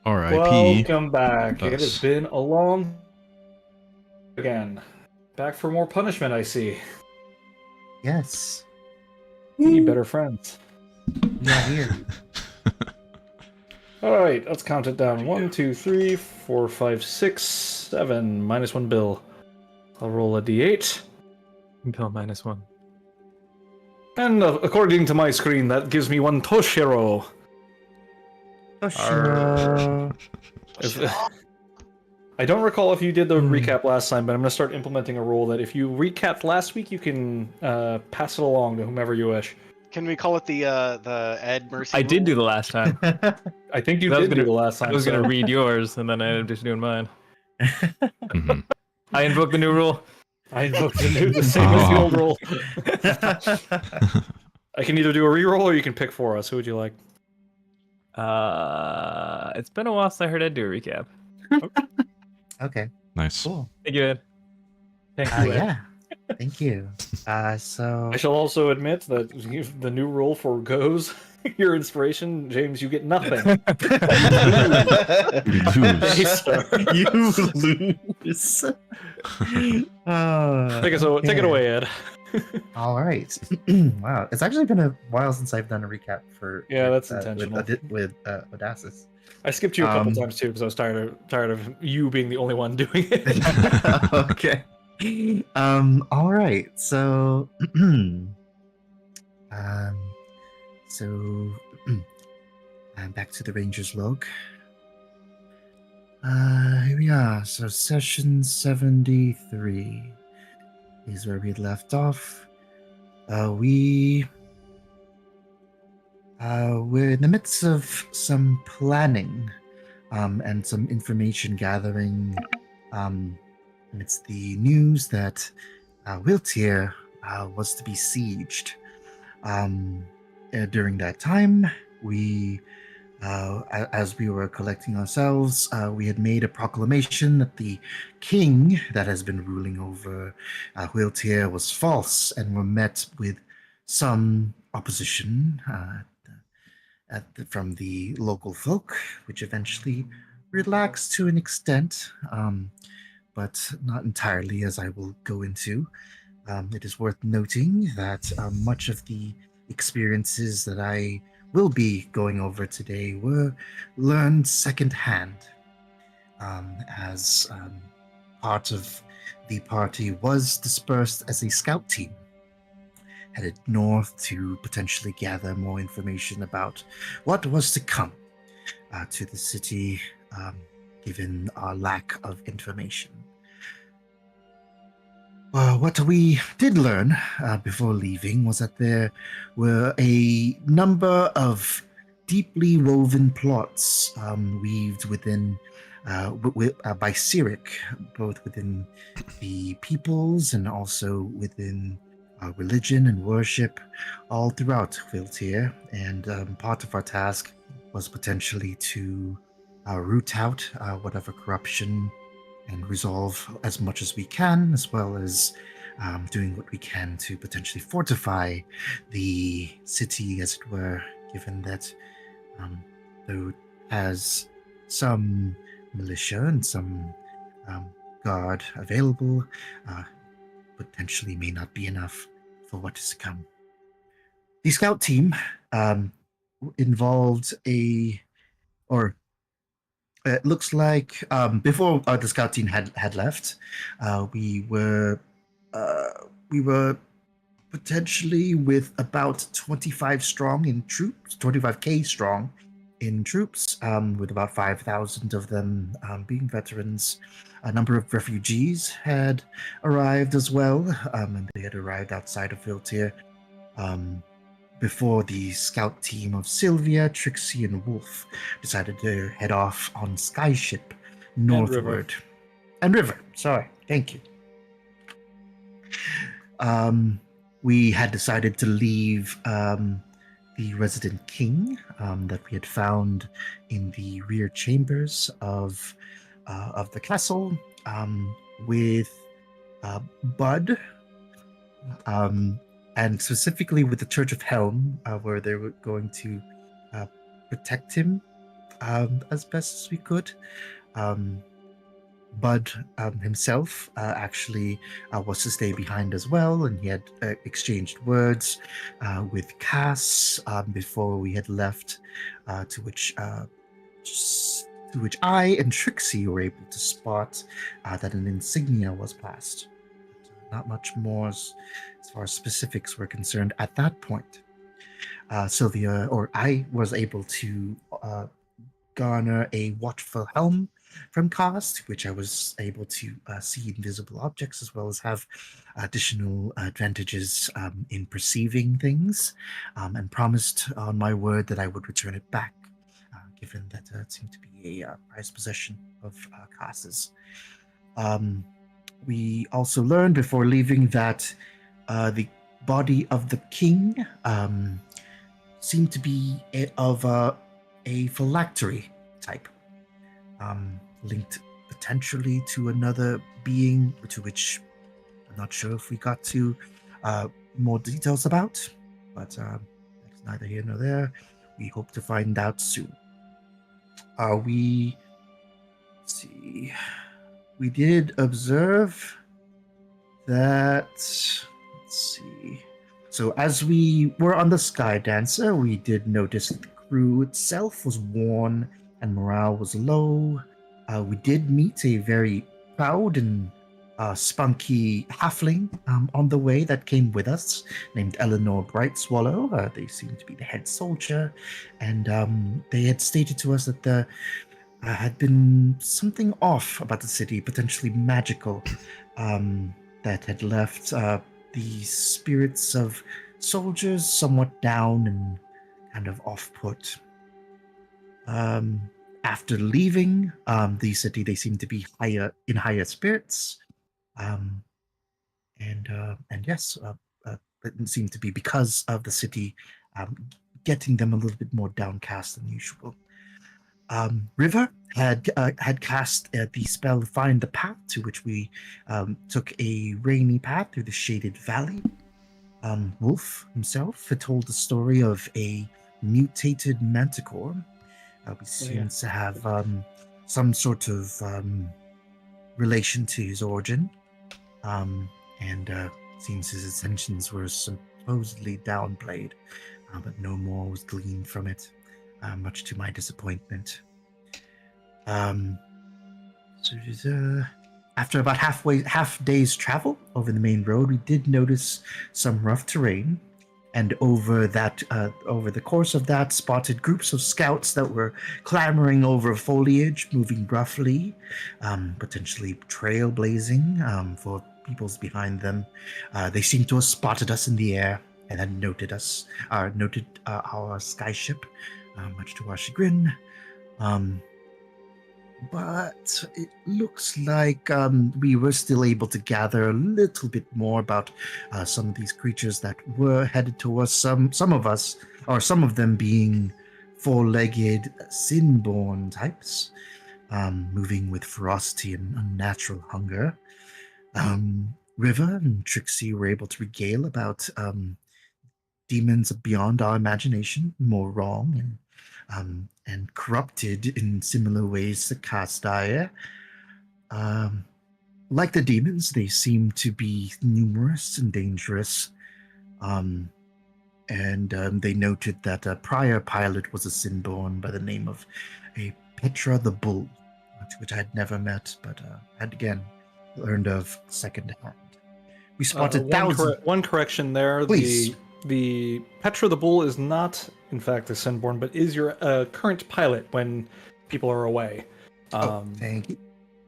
R.I.P. Welcome back. It has us. been a long again. Back for more punishment, I see. Yes, We need better friends. we are here. Alright, let's count it down. 1, 2, 3, 4, 5, 6, 7. Minus 1 bill. I'll roll a d8. Bill -1. And according to my screen, that gives me 1 Toshiro. Toshiro. I don't recall if you did the recap last time, but I'm going to start implementing a rule that if you recapped last week, you can pass it along to whomever you wish. Can we call it the Ed Mercy? I did do rule? the last time. I think you I was did do the last time. I was so- gonna read yours, and then I ended up just doing mine. Mhm. I invoked the new rule. I invoked the same as the old rule. I can either do a reroll or you can pick for us. Who would you like? It's been a while since I heard Ed do a recap. Okay, Nice. cool. Thank you, Ed. Thank you, Ed. Yeah, thank you. So I shall also admit that the new rule for goes your inspiration, James, you get nothing. Hey, Lose. sir. you lose. Take it away, Ed. All right. Wow, it's actually been a while since I've done a recap for Yeah, that's intentional. with Odasses. I skipped you a couple times too because I was tired of you being the only one doing it. Okay. All right. So so back to the Rangers log. Here we are. So session 73 is where we left off. We're in the midst of some planning and some information gathering amidst the news that Wiltier was to be sieged. During that time, as we were collecting ourselves, we had made a proclamation that the king that has been ruling over Wiltier was false, and were met with some opposition from the local folk, which eventually relaxed to an extent, but not entirely, as I will go into. It is worth noting that much of the experiences that I will be going over today were learned secondhand, as part of the party was dispersed as a scout team, headed north to potentially gather more information about what was to come to the city, given our lack of information. What we did learn before leaving was that there were a number of deeply woven plots weaved within by Cyric, both within the peoples and also within religion and worship all throughout Viltier, and part of our task was potentially to root out whatever corruption and resolve as much as we can, as well as doing what we can to potentially fortify the city, as it were, given that though it has some militia and some guard available, potentially may not be enough for what is to come. The scout team involved it looks like before the scout team had left, we were potentially with about 25 strong in troops, 25k strong in troops, with about 5,000 of them being veterans. A number of refugees had arrived as well, and they had arrived outside of Viltier before the scout team of Sylvia, Trixie, and Wolf decided to head off on Skyship northward. And River, sorry, thank you. We had decided to leave the resident king that we had found in the rear chambers of the castle with Bud, and specifically with the Church of Helm, where they were going to protect him as best as we could. Bud himself actually was to stay behind as well, and he had exchanged words with Cass before we had left, to which I and Trixie were able to spot that an insignia was passed. Not much more as far as specifics were concerned at that point. Sylvia, or I, was able to garner a watchful helm from Cast, which I was able to see invisible objects as well as have additional advantages in perceiving things, and promised on my word that I would return it back, given that it seemed to be a prized possession of Cast's. We also learned before leaving that the body of the king seemed to be of a phylactery type, linked potentially to another being, to which I'm not sure if we got to more details about, but that's neither here nor there. We hope to find out soon. Let's see. We did observe that. Let's see. So as we were on the Sky Dancer, we did notice that the crew itself was worn and morale was low. We did meet a very proud and spunky halfling on the way that came with us, named Eleanor Brightswallow. They seemed to be the head soldier, and they had stated to us that there had been something off about the city, potentially magical, that had left the spirits of soldiers somewhat down and kind of off-put. After leaving the city, they seemed to be in higher spirits, and yes, it seemed to be because of the city getting them a little bit more downcast than usual. River had cast the spell Find the Path, to which we took a rainy path through the shaded valley. Wolf himself had told the story of a mutated manticore, which seems to have some sort of relation to his origin, and seems his intentions were supposedly downplayed, but no more was gleaned from it. Much to my disappointment. After about half day's travel over the main road, we did notice some rough terrain, and over the course of that, spotted groups of scouts that were clambering over foliage, moving roughly, potentially trailblazing for peoples behind them. They seemed to have spotted us in the air and had noted our skyship. Much to our chagrin. But it looks like we were still able to gather a little bit more about some of these creatures that were headed towards some of them being four-legged sin-born types, moving with ferocity and unnatural hunger. River and Trixie were able to regale about demons beyond our imagination, more wrong and corrupted in similar ways to Castire. Like the demons, they seem to be numerous and dangerous. And they noted that a prior pilot was a Sinborn by the name of a Petra the Bull, which I had never met, but had again learned of secondhand. We spotted thousands. One correction there. Please. The Petra the Bull is not, in fact, a Sinborn, but is your current pilot when people are away. Thank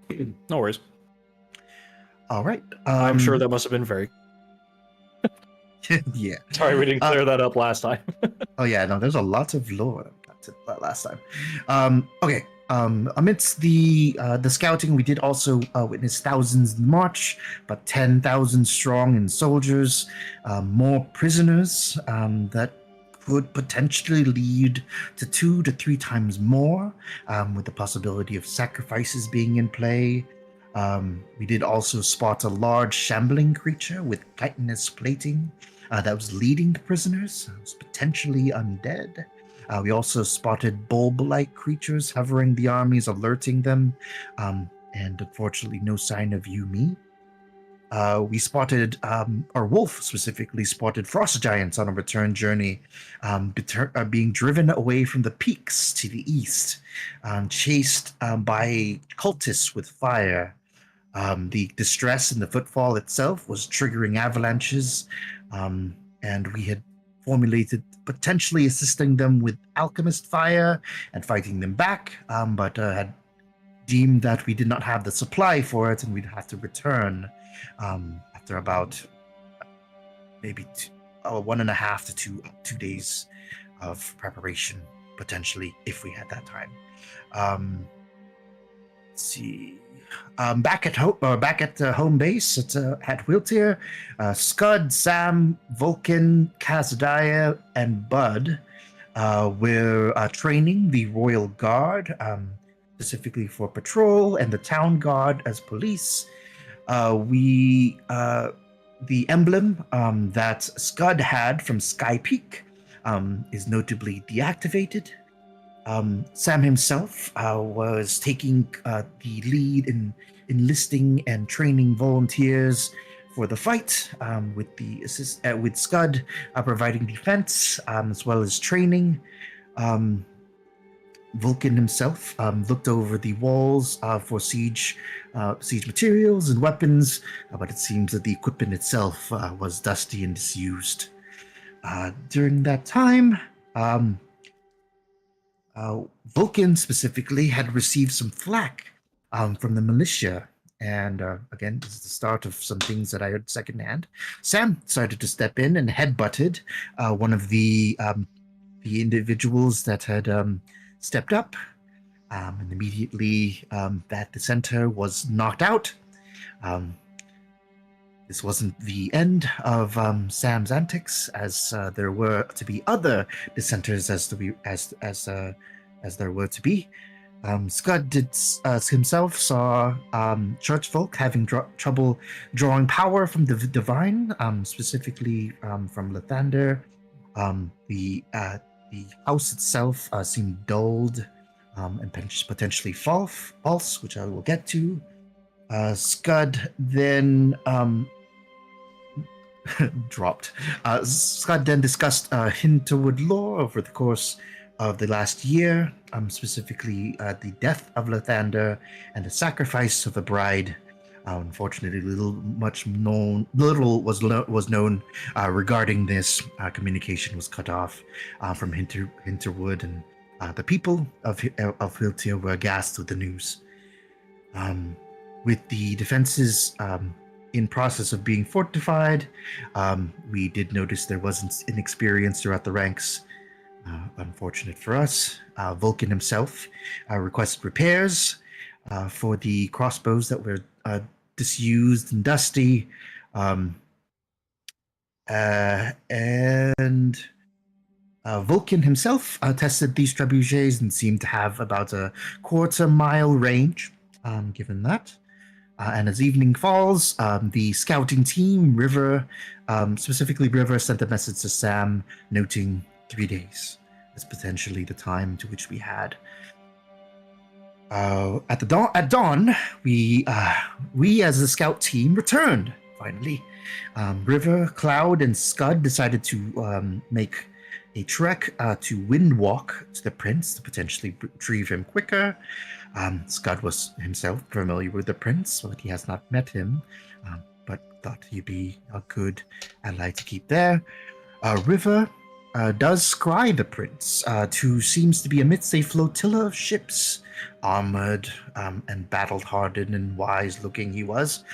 you. No worries. All right. I'm sure that must have been very... Yeah. Sorry, we didn't clear that up last time. Oh yeah, no, there's a lot of lore got to that last time. Okay. Amidst the scouting, we did also witness thousands in the march, about 10,000 strong in soldiers, more prisoners that could potentially lead to 2 to 3 times more, with the possibility of sacrifices being in play. We did also spot a large shambling creature with chitinous plating that was leading the prisoners. It was potentially undead. We also spotted bulb-like creatures hovering the armies, alerting them, and unfortunately no sign of Yumi. We spotted, our wolf specifically spotted frost giants on a return journey, being driven away from the peaks to the east, chased by cultists with fire. The distress in the footfall itself was triggering avalanches, and we had formulated potentially assisting them with alchemist fire and fighting them back, but had deemed that we did not have the supply for it and we'd have to return after about maybe 1.5 to 2 days of preparation, potentially, if we had that time. Let's see. Back at home base at Wiltir, Scud, Sam, Vulcan, Kazadiah, and Bud were training the Royal Guard, specifically for patrol, and the Town Guard as police. The emblem that Scud had from Sky Peak is notably deactivated. Sam himself was taking the lead in enlisting and training volunteers for the fight, with Scud providing defense as well as training. Vulcan himself looked over the walls for siege materials and weapons, but it seems that the equipment itself was dusty and disused. During that time, Vulcan specifically had received some flack from the militia. And again, this is the start of some things that I heard secondhand. Sam started to step in and headbutted one of the individuals that had stepped up, and immediately that dissenter was knocked out. This wasn't the end of Sam's antics, as there were to be other dissenters as there were to be. Scud himself saw church folk having trouble drawing power from the divine, specifically from Lathander. The house itself seemed dulled and potentially false, which I will get to. Scud then dropped. Scud then discussed Hinterwood lore over the course of the last year, specifically the death of Lathander and the sacrifice of a bride. Unfortunately, little was known regarding this. Communication was cut off from Hinterwood, and the people of Hiltia were aghast with the news. With the defenses in process of being fortified, we did notice there wasn't inexperience throughout the ranks. Unfortunate for us. Vulcan himself requested repairs for the crossbows that were disused and dusty. And Vulcan himself tested these trebuchets and seemed to have about a quarter-mile range, given that. And as evening falls, the scouting team, River, specifically River, sent a message to Sam noting 3 days as potentially the time to which we had. At dawn, we as a scout team returned. Finally, River, Cloud, and Scud decided to make a trek to Windwalk to the Prince to potentially retrieve him quicker. Scud was himself familiar with the Prince, but he has not met him, but thought he'd be a good ally to keep there. River does scry the Prince, who seems to be amidst a flotilla of ships, armored and battle-hardened and wise-looking he was.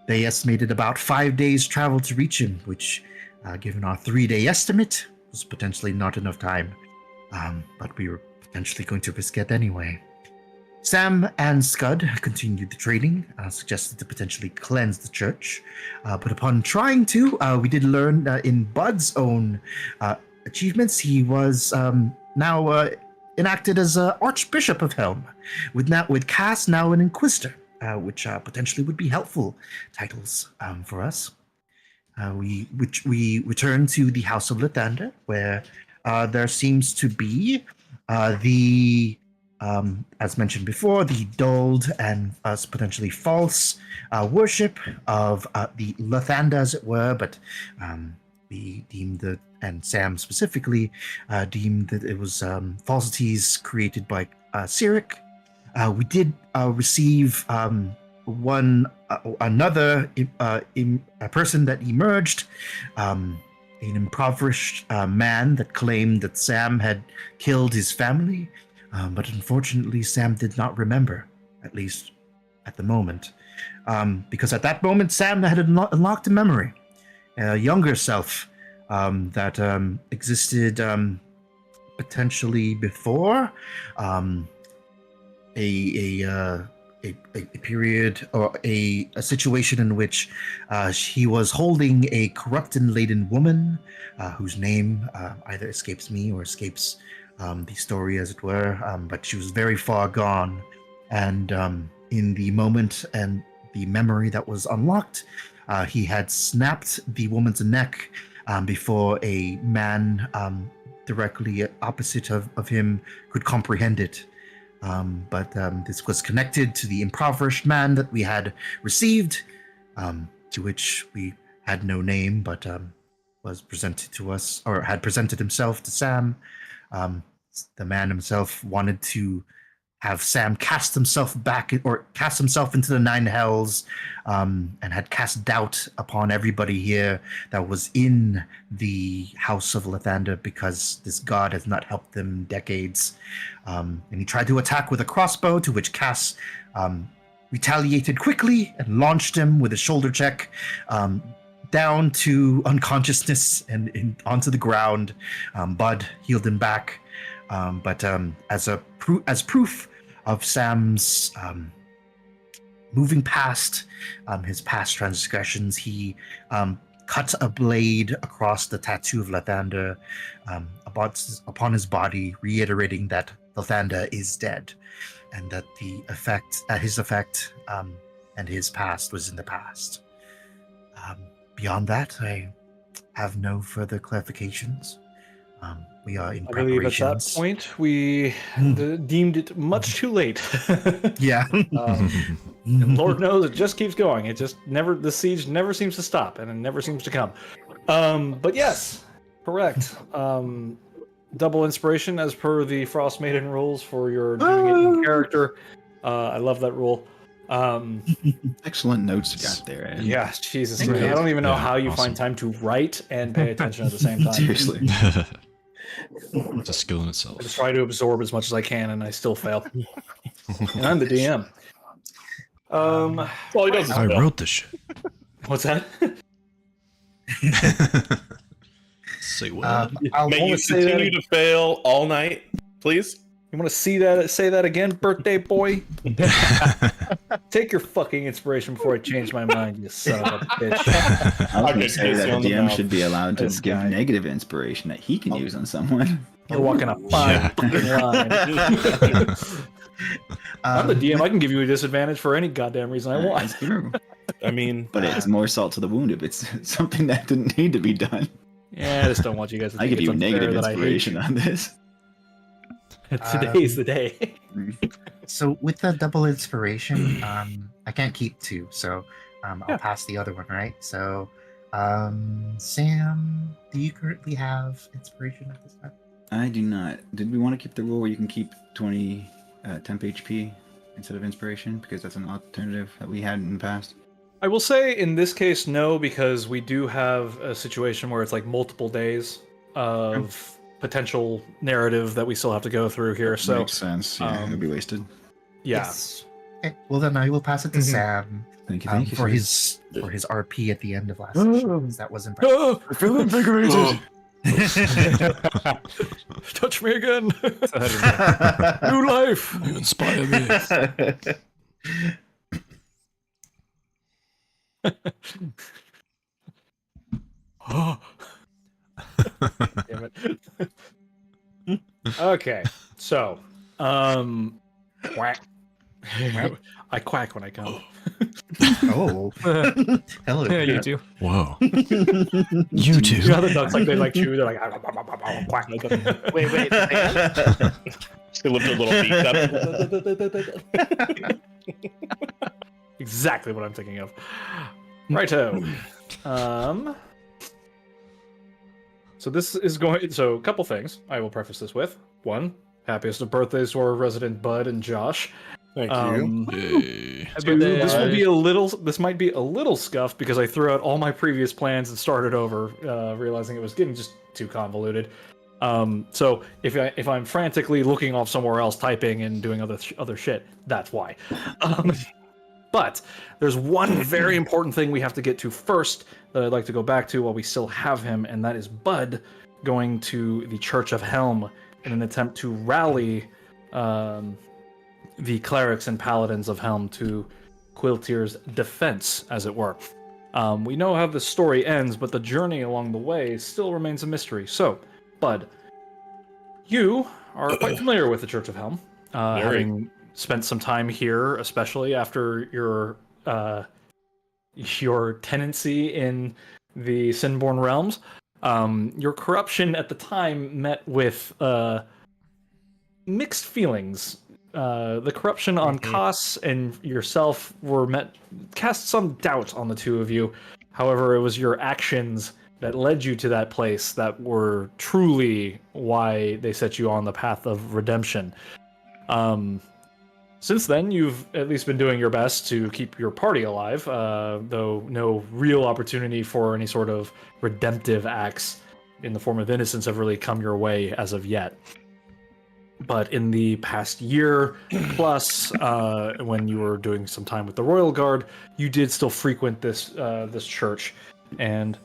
They estimated about 5 days' travel to reach him, which, given our 3-day estimate, was potentially not enough time. But we were potentially going to risk it anyway. Sam and Scud continued the training, suggested to potentially cleanse the church. But upon trying to, we did learn in Bud's own achievements, he was now enacted as Archbishop of Helm, with Cass now an Inquisitor, which potentially would be helpful titles for us. We returned to the House of Lathander, where there seems to be the as mentioned before, the dulled and potentially false worship of the Lathanda, as it were, but we deemed that, and Sam specifically deemed that it was falsities created by Cyric. We did receive another a person that emerged, an impoverished man that claimed that Sam had killed his family. But unfortunately, Sam did not remember, at least at the moment. Because at that moment, Sam had unlocked a memory, a younger self that existed potentially before a period or a situation in which he was holding a corrupt and laden woman whose name either escapes me or escapes the story, as it were, but she was very far gone. And in the moment and the memory that was unlocked, he had snapped the woman's neck before a man directly opposite of him could comprehend it. But this was connected to the impoverished man that we had received, to which we had no name, but was presented to us, or had presented himself to Sam. The man himself wanted to have Sam cast himself into the nine hells, and had cast doubt upon everybody here that was in the House of Lathander, because this god has not helped them in decades. And he tried to attack with a crossbow, to which Cass retaliated quickly and launched him with a shoulder check down to unconsciousness and onto the ground. Bud healed him back. But as proof of Sam's moving past his past transgressions, he cut a blade across the tattoo of Lathander upon his body, reiterating that Lathander is dead, and that his effect and his past was in the past. Beyond that, I have no further clarifications. We are in I believe at that preparations. point we deemed it much too late. Yeah. And Lord knows it just keeps going. The siege never seems to stop, and it never seems to come. But yes, correct. Double inspiration as per the Frost Maiden rules for your doing it in character. I love that rule. Excellent notes you got there. Ed. Yeah, Jesus, Thank man. you. I don't even know Yeah, how you awesome. find time to write and pay attention at the same time. Seriously. It's a skill in itself. I just try to absorb as much as I can, and I still fail. And I'm the DM. Well, he does. I wrote this shit. What's that? Say what? I'll May you wanna say that continue to fail all night, please. You want to see that? Say that again, birthday boy. Take your fucking inspiration before I change my mind, you son of a bitch. I was Okay, going to say kiss that you a on the DM mouth. should be allowed to This give guy. negative inspiration that he can use on someone. You're walking a fine Yeah. fucking line. I'm the DM. I can give you a disadvantage for any goddamn reason I want. That's true. I mean, But it's more salt to the wound if it's something that didn't need to be done. Yeah, I just don't want you guys to I think give it's you unfair negative that I hate inspiration on this. you. Today's the day. So with the double inspiration, I can't keep two, so I'll Yeah. pass the other one, right? So, Sam, do you currently have inspiration at this time? I do not. Did we want to keep the rule where you can keep 20 temp HP instead of inspiration? Because that's an alternative that we had in the past. I will say in this case, no, because we do have a situation where it's like multiple days of potential narrative that we still have to go through here. So, Makes sense. Yeah, it'll be wasted. yeah. Yes. Okay. Well, then I will pass it to Mhm. Sam Thank you. for his RP at the end of last session. 'Cause that was impressive. Oh, I feel invigorated. touch me again. So how did New life. You inspire me. Damn it. Okay, so, whack. I quack when I come. Oh, hello. Yeah, you too. Whoa. You You too. know how the ducks like they like chew. They're like quack. Wait, again? They lift their little beaks up. Exactly what I'm thinking of. Righto. So this is going. So a couple things I will preface this with. One, happiest of birthdays to our resident Bud and Josh. Thank you. Hey. Two, this will be a little. This might be a little scuffed because I threw out all my previous plans and started over, realizing it was getting just too convoluted. So if I'm frantically looking off somewhere else, typing and doing other shit, that's why. But there's one very important thing we have to get to first that I'd like to go back to while we still have him, and that is Bud going to the Church of Helm in an attempt to rally the clerics and paladins of Helm to Quiltier's defense, as it were. We know how the story ends, but the journey along the way still remains a mystery. So, Bud, you are quite familiar with the Church of Helm, having spent some time here, especially after your tenancy in the Sinborn Realms. Your corruption at the time met with mixed feelings. The corruption on Koss and yourself cast some doubt on the two of you. However, it was your actions that led you to that place that were truly why they set you on the path of redemption. Since then, you've at least been doing your best to keep your party alive, though no real opportunity for any sort of redemptive acts in the form of innocence have really come your way as of yet. But in the past year plus, when you were doing some time with the Royal Guard, you did still frequent this church, and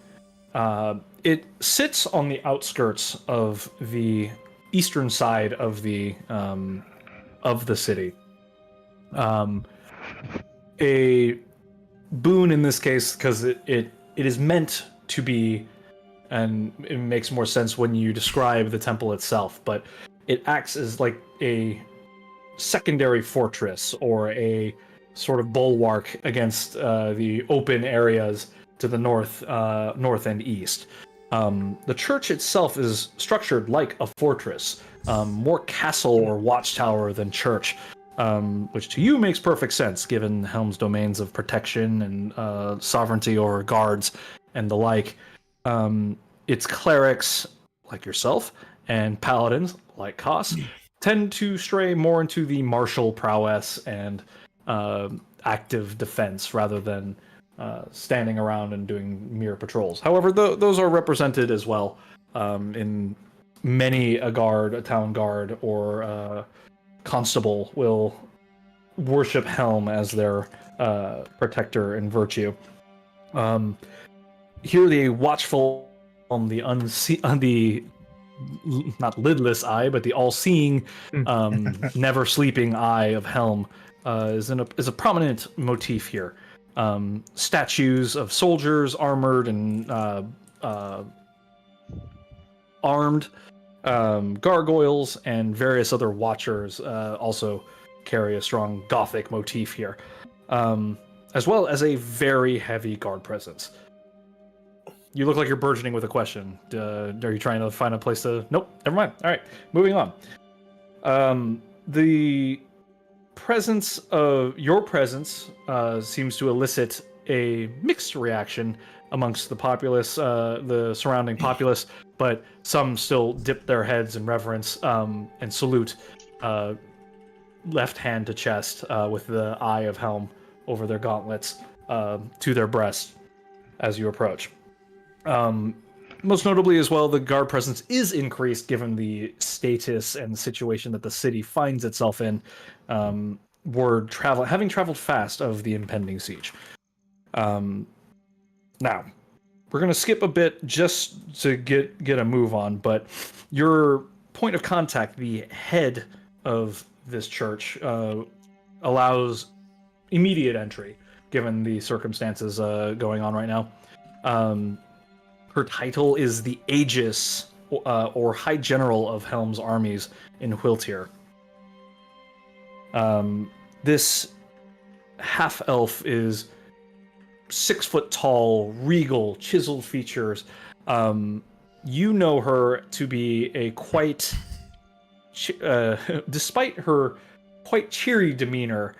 it sits on the outskirts of the eastern side of the city. A boon in this case, because it is meant to be, and it makes more sense when you describe the temple itself, but it acts as like a secondary fortress or a sort of bulwark against the open areas to the north and east. The church itself is structured like a fortress, more castle or watchtower than church, which to you makes perfect sense given Helm's domains of protection and sovereignty over guards and the like. Its clerics, like yourself, and paladins, like Koss, tend to stray more into the martial prowess and active defense rather than standing around and doing mere patrols. However, those are represented as well in many a town guard, or constable will worship Helm as their protector and virtue. Here, the watchful, the not lidless eye, but the all-seeing, never sleeping eye of Helm is a prominent motif here. Statues of soldiers armored and armed, gargoyles, and various other watchers also carry a strong Gothic motif here, as well as a very heavy guard presence. You look like you're burgeoning with a question. Are you trying to find a place to... Nope, never mind. All right, moving on. The presence of... Your presence seems to elicit a mixed reaction amongst the populace, the surrounding populace, but some still dip their heads in reverence and salute, left hand to chest, with the eye of Helm over their gauntlets to their breast as you approach. Most notably as well, the guard presence is increased given the status and situation that the city finds itself in, having traveled fast of the impending siege. Now, we're going to skip a bit just to get a move on, but your point of contact, the head of this church, allows immediate entry given the circumstances going on right now. Her title is the Aegis, or High General of Helm's armies in Quiltier. This half elf is 6 foot tall, regal, chiseled features. You know her to be a quite, despite her quite cheery demeanor,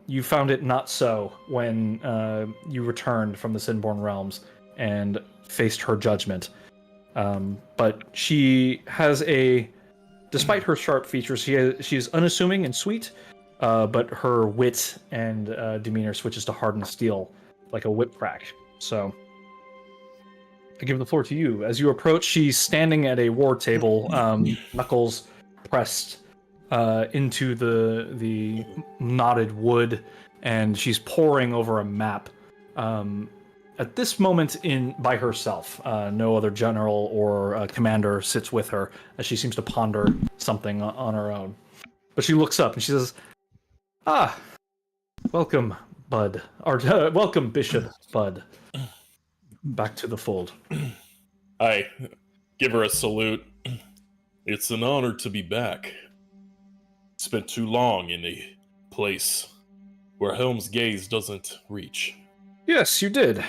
you found it not so when you returned from the Sinborn Realms and faced her judgment. But she has despite her sharp features, she's unassuming and sweet, but her wit and demeanor switches to hardened steel, like a whip crack. So I give the floor to you. As you approach, she's standing at a war table, knuckles pressed into the knotted wood, and she's poring over a map. At this moment, by herself, no other general or commander sits with her, as she seems to ponder something on her own. But she looks up and she says, "Ah, welcome, Bud, or welcome, Bishop Bud, back to the fold." I give her a salute. It's an honor to be back. Spent too long in a place where Helm's gaze doesn't reach. Yes, you did.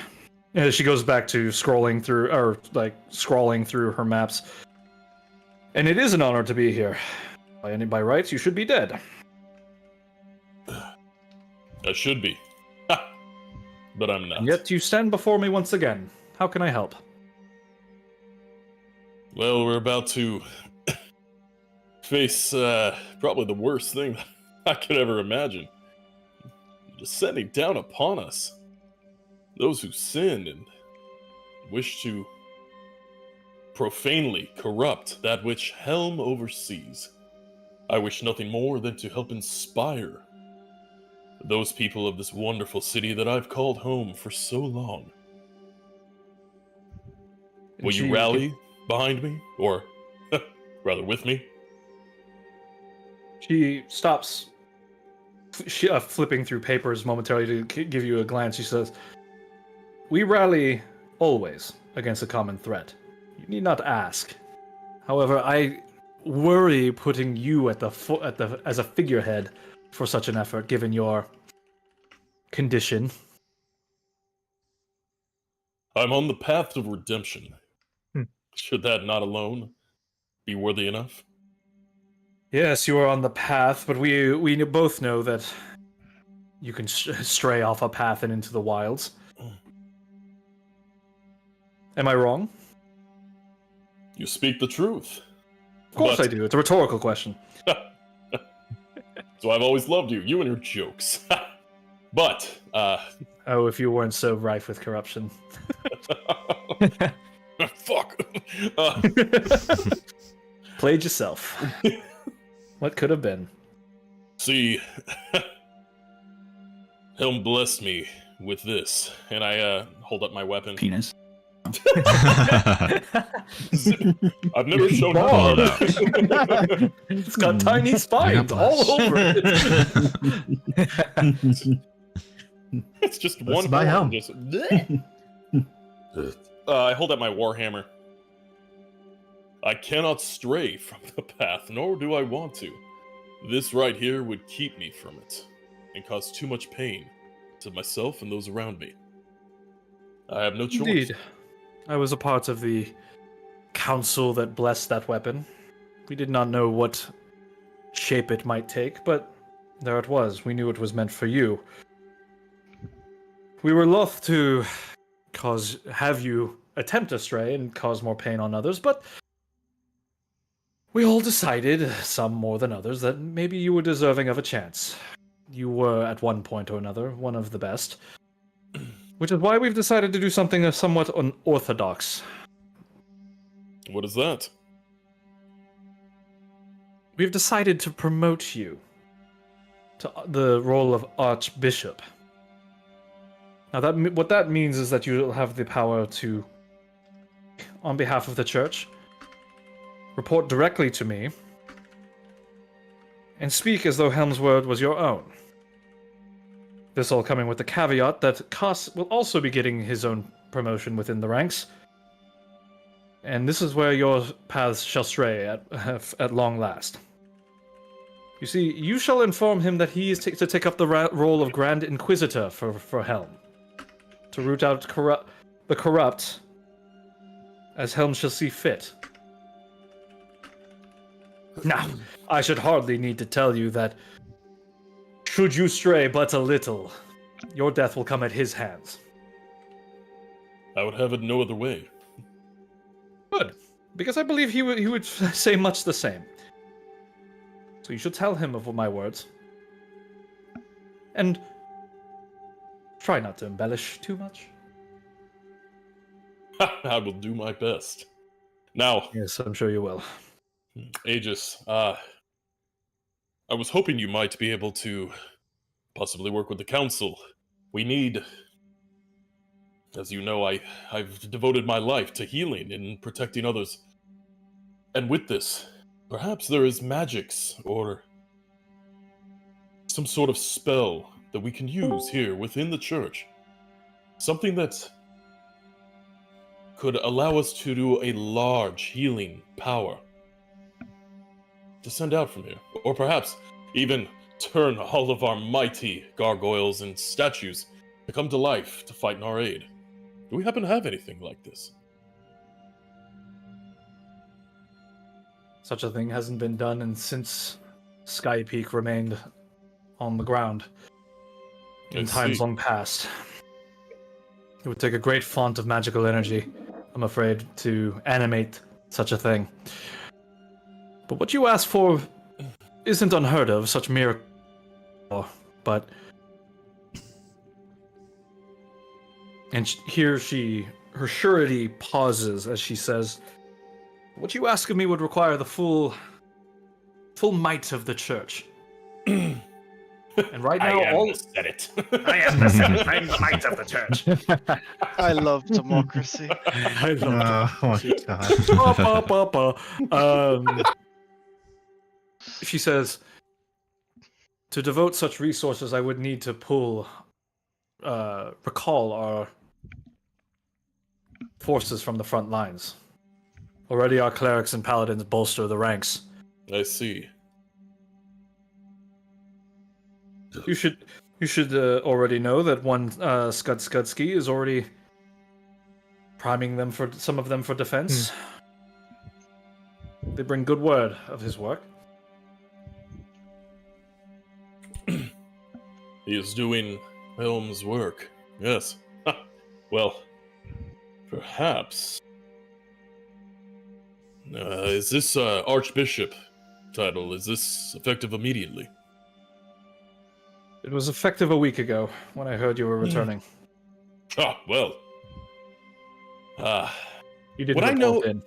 And she goes back to scrolling through her maps. And it is an honor to be here. By rights, you should be dead. I should be. But I'm not. And yet you stand before me once again. How can I help? Well, we're about to face probably the worst thing I could ever imagine. Descending down upon us. Those who sin and wish to profanely corrupt that which Helm oversees. I wish nothing more than to help inspire those people of this wonderful city that I've called home for so long. Will you rally behind me? Or, rather, with me? She stops flipping through papers momentarily to give you a glance. She says, "We rally always against a common threat. You need not ask. However, I worry putting you as a figurehead for such an effort, given your condition." I'm on the path of redemption. Should that not alone be worthy enough? Yes, you are on the path, but we both know that you can stray off a path and into the wilds. Am I wrong? You speak the truth. Of course I do. It's a rhetorical question. So I've always loved you. You and your jokes. But, Oh, if you weren't so rife with corruption. fuck. Played yourself. What could have been? See, Helm blessed me with this, and I hold up my weapon. Penis. I've never shown Ball up. It's got tiny spines all over it. It's just That's one my horn, helm. just- I hold up my warhammer. I cannot stray from the path, nor do I want to. This right here would keep me from it, and cause too much pain to myself and those around me. I have no choice. Indeed. I was a part of the council that blessed that weapon. We did not know what shape it might take, but there it was. We knew it was meant for you. We were loath to have you attempt to stray and cause more pain on others, but we all decided, some more than others, that maybe you were deserving of a chance. You were, at one point or another, one of the best. Which is why we've decided to do something somewhat unorthodox. What is that? We've decided to promote you to the role of Archbishop. Now, what that means is that you'll have the power to, on behalf of the church, report directly to me and speak as though Helm's word was your own. This all coming with the caveat that Koss will also be getting his own promotion within the ranks. And this is where your paths shall stray at long last. You see, you shall inform him that he is to take up the role of Grand Inquisitor for Helm, to root out the corrupt, as Helm shall see fit. Now, I should hardly need to tell you that, should you stray but a little, your death will come at his hands. I would have it no other way. Good, because I believe he would say much the same. So you should tell him of my words. And try not to embellish too much. I will do my best. Now, Yes, I'm sure you will. Aegis, I was hoping you might be able to possibly work with the council. We need... As you know, I've devoted my life to healing and protecting others. And with this, perhaps there is magics or some sort of spell that we can use here within the church. Something that could allow us to do a large healing power to send out from here. Or perhaps even turn all of our mighty gargoyles and statues to come to life to fight in our aid. Do we happen to have anything like this? Such a thing hasn't been done since Sky Peak remained on the ground in times long past. It would take a great font of magical energy, I'm afraid, to animate such a thing. But what you ask for isn't unheard of, such miracle, but... And here her surety pauses as she says, what you ask of me would require the full might of the church. And right now, all said it. I am the Senate. I am the might of the church. I love democracy. I love Oh my god. She says, to devote such resources, I would need to recall our forces from the front lines. Already our clerics and paladins bolster the ranks. I see. You should already know that one Skudsky is already priming them for some of them for defense. They bring good word of his work. He is doing Helm's work. Yes. Well, perhaps. Is this Archbishop title? Is this effective immediately? It was effective a week ago when I heard you were returning. Ah, well. You didn't Would I know? report in.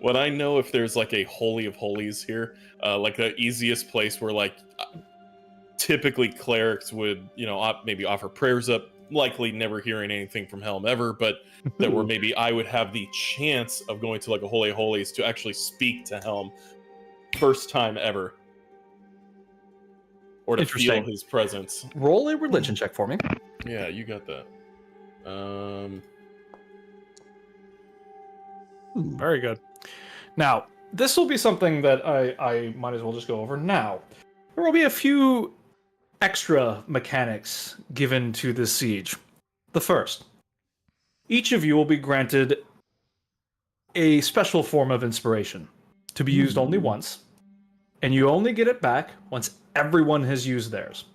Would I know if there's like a holy of holies here? Like the easiest place where like typically clerics would, maybe offer prayers up. Likely never hearing anything from Helm ever, but that where maybe I would have the chance of going to like a holy of holies to actually speak to Helm first time ever. Or to feel his presence. Roll a religion check for me. Yeah, you got that. Very good. Now, this will be something that I might as well just go over now. There will be a few extra mechanics given to this siege. The first, each of you will be granted a special form of inspiration to be used only once, and you only get it back once everyone has used theirs.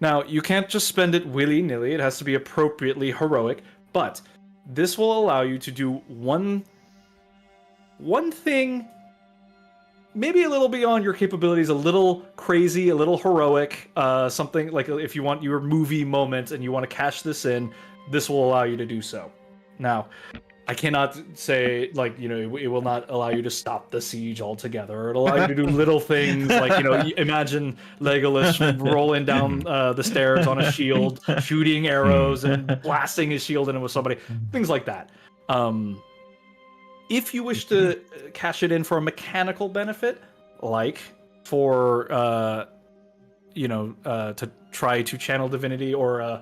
Now, you can't just spend it willy-nilly, it has to be appropriately heroic, but this will allow you to do one thing, maybe a little beyond your capabilities, a little crazy, a little heroic, something like if you want your movie moment and you want to cash this in, this will allow you to do so. Now, I cannot say, it will not allow you to stop the siege altogether. It'll allow you to do little things, imagine Legolas rolling down the stairs on a shield, shooting arrows and blasting his shield into somebody, things like that. If you wish to cash it in for a mechanical benefit, like for, to try to channel divinity or,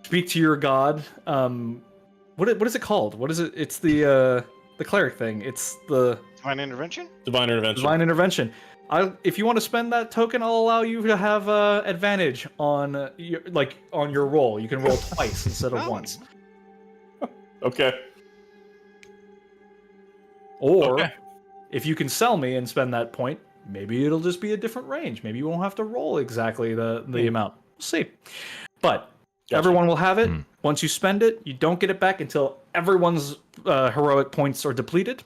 speak to your god, what is it called? What is it? It's the cleric thing. It's the Divine intervention? Divine intervention. Divine intervention. If you want to spend that token, I'll allow you to have advantage on your roll. You can roll twice instead of Oh. once. Okay. Or Okay. if you can sell me and spend that point, maybe it'll just be a different range. Maybe you won't have to roll exactly the amount. We'll see. But everyone will have it. Once you spend it, you don't get it back until everyone's heroic points are depleted.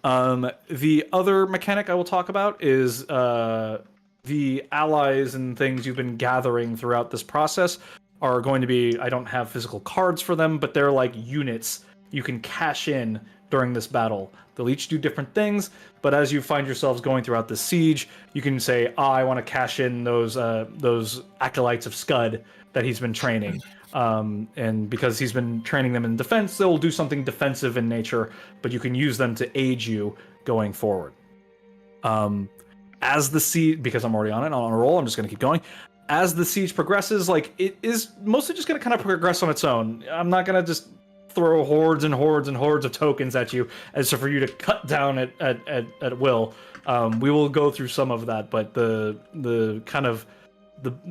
The other mechanic I will talk about is the allies and things you've been gathering throughout this process are going to be, I don't have physical cards for them, but they're like units you can cash in during this battle. They'll each do different things, but as you find yourselves going throughout the siege, you can say, I want to cash in those acolytes of Scud that he's been training. And because he's been training them in defense, they'll do something defensive in nature, but you can use them to aid you going forward. As the siege, because I'm already on it, on a roll, I'm just going to keep going. As the siege progresses, like, it is mostly just going to kind of progress on its own. I'm not going to just throw hordes and hordes and hordes of tokens at you as for you to cut down at will. We will go through some of that, but the kind of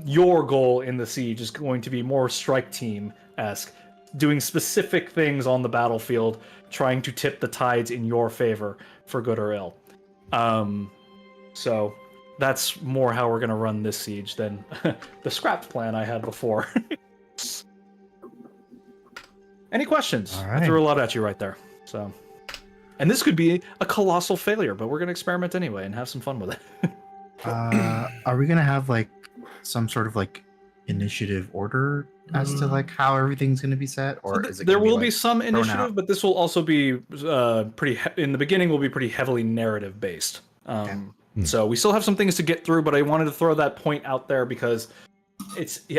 your goal in the siege is going to be more strike team-esque, doing specific things on the battlefield, trying to tip the tides in your favor for good or ill. So that's more how we're going to run this siege than the scrapped plan I had before. Any questions? All I right. threw a lot at you right there. So, and this could be a colossal failure, but we're going to experiment anyway and have some fun with it. Are we gonna have like some sort of like initiative order as to like how everything's gonna be set, or is it? There gonna will be be some out? initiative, but this will also be in the beginning will be pretty heavily narrative based. So we still have some things to get through, but I wanted to throw that point out there because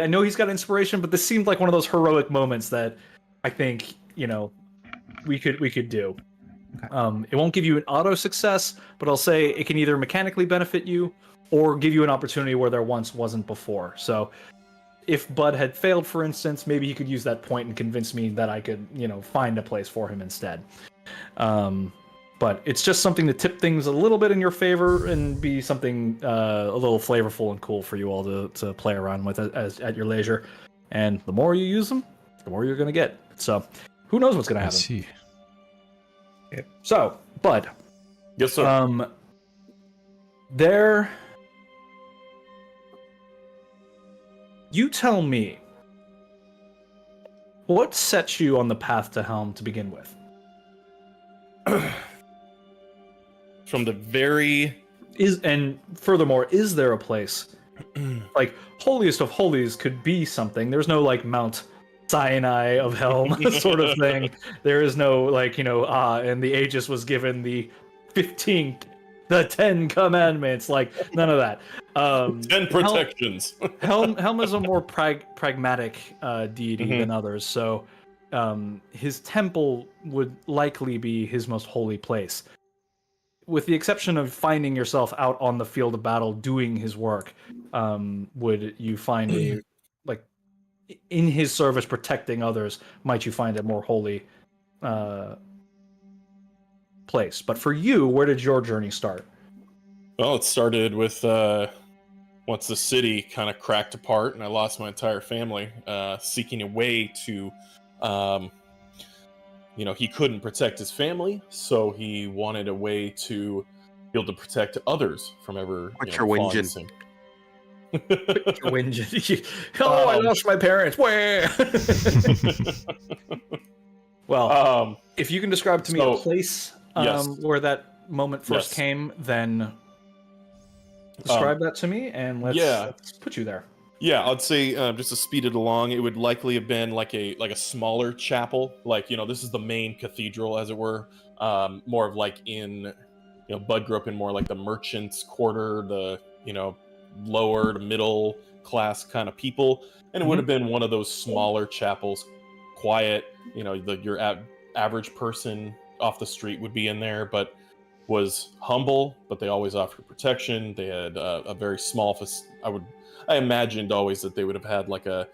I know he's got inspiration, but this seemed like one of those heroic moments that I think, we could do. Okay. It won't give you an auto success, but I'll say it can either mechanically benefit you or give you an opportunity where there once wasn't before. So if Bud had failed, for instance, maybe he could use that point and convince me that I could, find a place for him instead. But it's just something to tip things a little bit in your favor and be something a little flavorful and cool for you all to play around with at your leisure. And the more you use them, the more you're going to get. So who knows what's going to I happen. see. So, Bud. Yes, sir. You tell me, what sets you on the path to Helm to begin with? From the very And furthermore, is there a place like holiest of holies could be something? There's no like Mount Sinai of Helm sort of thing. There is no and the Aegis was given the 15th, the 10 commandments, like none of that. 10 protections. Helm is a more pragmatic deity than others, so his temple would likely be his most holy place. With the exception of finding yourself out on the field of battle doing his work, would you find in his service protecting others, might you find a more holy place? But for you, where did your journey start? Well, it started with once the city kind of cracked apart and I lost my entire family, seeking a way to, he couldn't protect his family, so he wanted a way to be able to protect others from ever. What's your whinging? I lost my parents. Where? Well, if you can describe to me a place yes. where that moment first Yes. came, then describe that to me, and let's put you there. Yeah, I'd say just to speed it along, it would likely have been like a smaller chapel, like this is the main cathedral, as it were. More of like in, Bud grew up in more like the merchants' quarter, the lower to middle class kind of people, and it would have been one of those smaller chapels, quiet. Your average person off the street would be in there, but was humble. But they always offered protection. They had a very small. I imagined always that they would have had like a,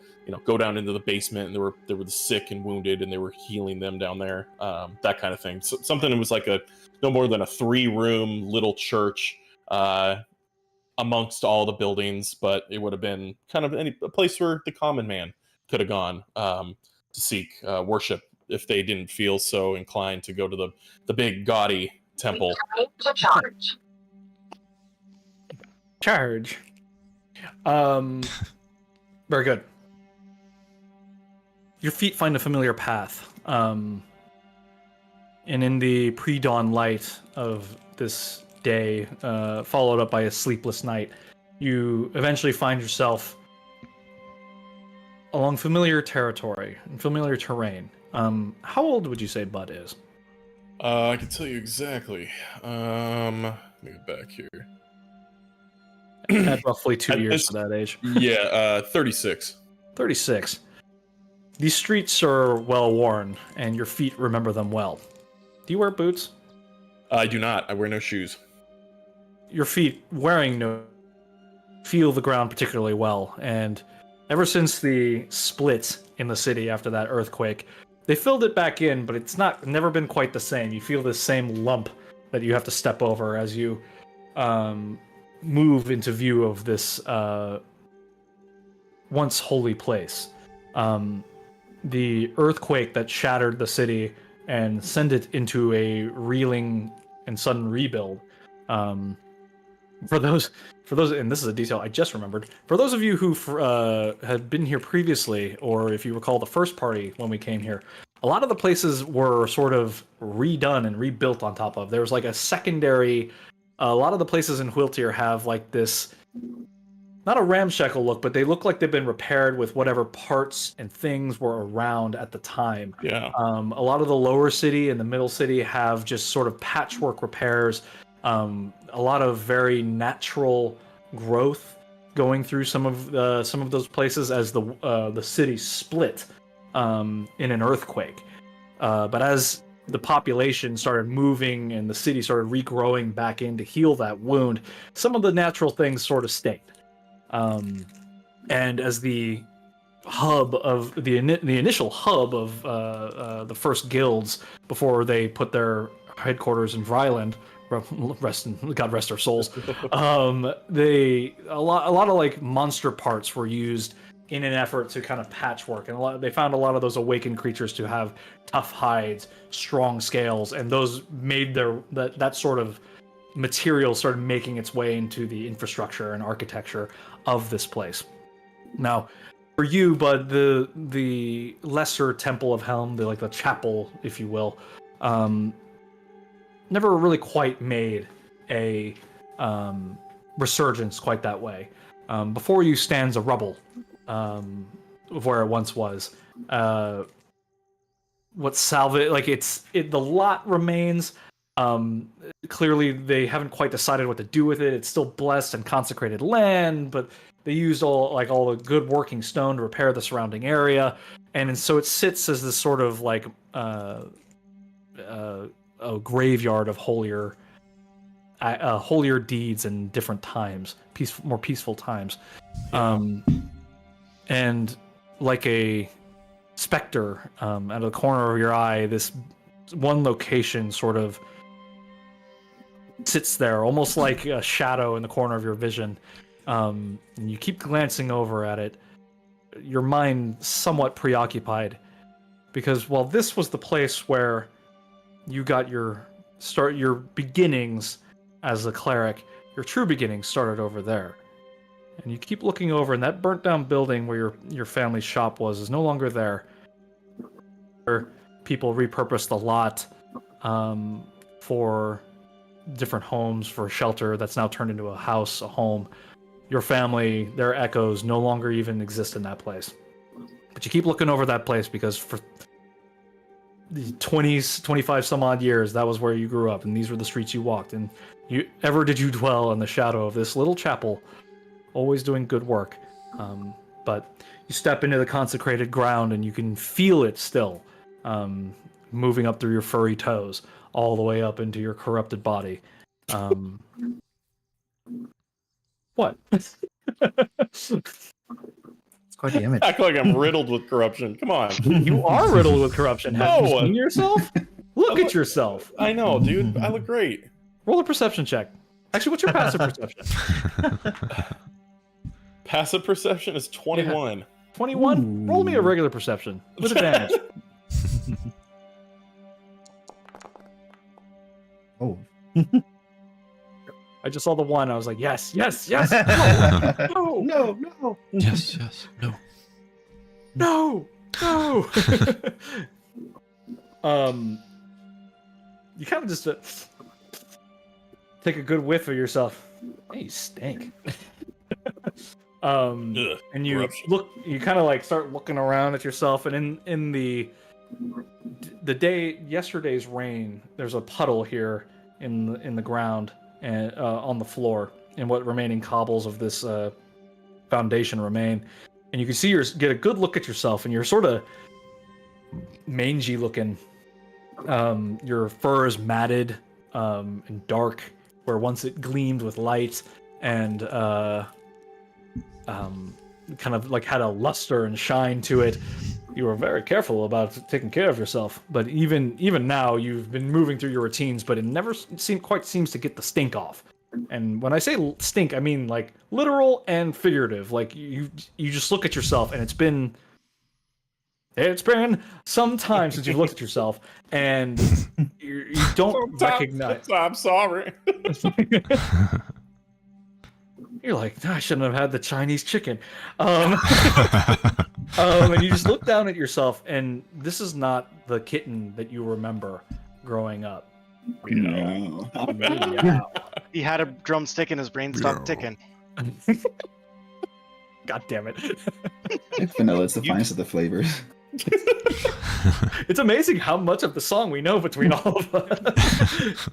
go down into the basement and there were the sick and wounded and they were healing them down there, that kind of thing. So, something that was like no more than a 3-room little church amongst all the buildings, but it would have been kind of a place where the common man could have gone to seek worship if they didn't feel so inclined to go to the big gaudy temple. Charge. Very good. Your feet find a familiar path. And in the pre-dawn light of this day, followed up by a sleepless night, you eventually find yourself along familiar territory and familiar terrain. How old would you say Bud is? I can tell you exactly. Let me get back here. At roughly 2 years for that age. Yeah, 36. 36. These streets are well worn, and your feet remember them well. Do you wear boots? I do not. I wear no shoes. Your feet, wearing no, feel the ground particularly well, and ever since the split in the city after that earthquake, they filled it back in, but it's never been quite the same. You feel this same lump that you have to step over as you move into view of this once holy place. The earthquake that shattered the city and sent it into a reeling and sudden rebuild. For those, and this is a detail I just remembered. For those of you who had been here previously, or if you recall the first party when we came here, a lot of the places were sort of redone and rebuilt on top of. There was like a secondary. A lot of the places in Whiltir have like this, not a ramshackle look, but they look like they've been repaired with whatever parts and things were around at the time. Yeah. A lot of the lower city and the middle city have just sort of patchwork repairs. A lot of very natural growth going through some of those places as the city split in an earthquake. But as the population started moving and the city started regrowing back in to heal that wound, some of the natural things sort of stayed. And as the hub of the initial hub of the first guilds before they put their headquarters in Vryland, God rest our souls. A lot of like monster parts were used in an effort to kind of patchwork, and they found a lot of those awakened creatures to have tough hides, strong scales, and those made that sort of material started making its way into the infrastructure and architecture of this place. Now, for you, Bud, the lesser Temple of Helm, the chapel, if you will, never really quite made a resurgence quite that way. Before you stands a rubble of where it once was. What salvage, the lot remains. Clearly they haven't quite decided what to do with it. It's still blessed and consecrated land, but they used all the good working stone to repair the surrounding area, and so it sits as this sort of a graveyard of holier deeds in different times, more peaceful times. And like a specter out of the corner of your eye, this one location sort of sits there, almost like a shadow in the corner of your vision. And you keep glancing over at it, your mind somewhat preoccupied, because while this was the place where you got your beginnings as a cleric, your true beginnings started over there. And you keep looking over, and that burnt down building where your family's shop was is no longer there. People repurposed the lot for different homes, for shelter that's now turned into a house, a home. Your family, their echoes no longer even exist in that place. But you keep looking over that place because for the 25 some odd years, that was where you grew up, and these were the streets you walked. And did you dwell in the shadow of this little chapel, always doing good work. But you step into the consecrated ground and you can feel it still, moving up through your furry toes, all the way up into your corrupted body. What? It's quite the image. Act like I'm riddled with corruption. Come on. You are riddled with corruption. Have you No. seen yourself? Look at yourself. I know, dude. I look great. Roll a perception check. Actually, what's your passive perception? Passive perception is 21. 21? Roll me a regular perception with advantage. Oh. I just saw the one. I was like, yes, yes, yes. No, No, no. Yes, yes, no. no, no. You kind of just take a good whiff of yourself. Hey, you stink. Ugh, And you corruption. look, you kind of like start looking around at yourself, and in the day yesterday's rain, there's a puddle here in the ground and on the floor, and what remaining cobbles of this foundation remain, and you can see get a good look at yourself, and you're sort of mangy looking. Your fur is matted and dark, where once it gleamed with light, and kind of like had a luster and shine to it. You were very careful about taking care of yourself, but even now you've been moving through your routines, but it never quite seems to get the stink off. And when I say stink, I mean like literal and figurative. Like you just look at yourself, and it's been some time since you've looked at yourself, and you don't recognize. I'm sorry. You're like, I shouldn't have had the Chinese chicken. And you just look down at yourself, and this is not the kitten that you remember growing up. No. He had a drumstick and his brain stopped ticking. God damn it. It's vanilla. It's the finest of the flavors. It's amazing how much of the song we know between all of us.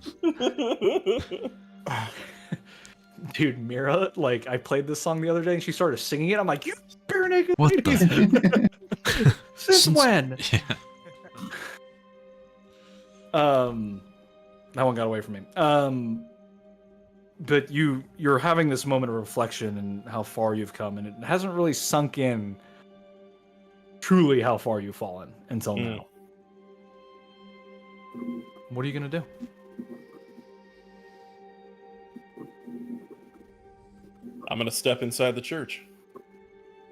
Dude, Mira, like, I played this song the other day, and she started singing it. I'm like, you bare naked What ladies. Since when? Yeah. That one got away from me. But you're having this moment of reflection and how far you've come, and it hasn't really sunk in truly how far you've fallen until now. What are you gonna do? I'm gonna step inside the church.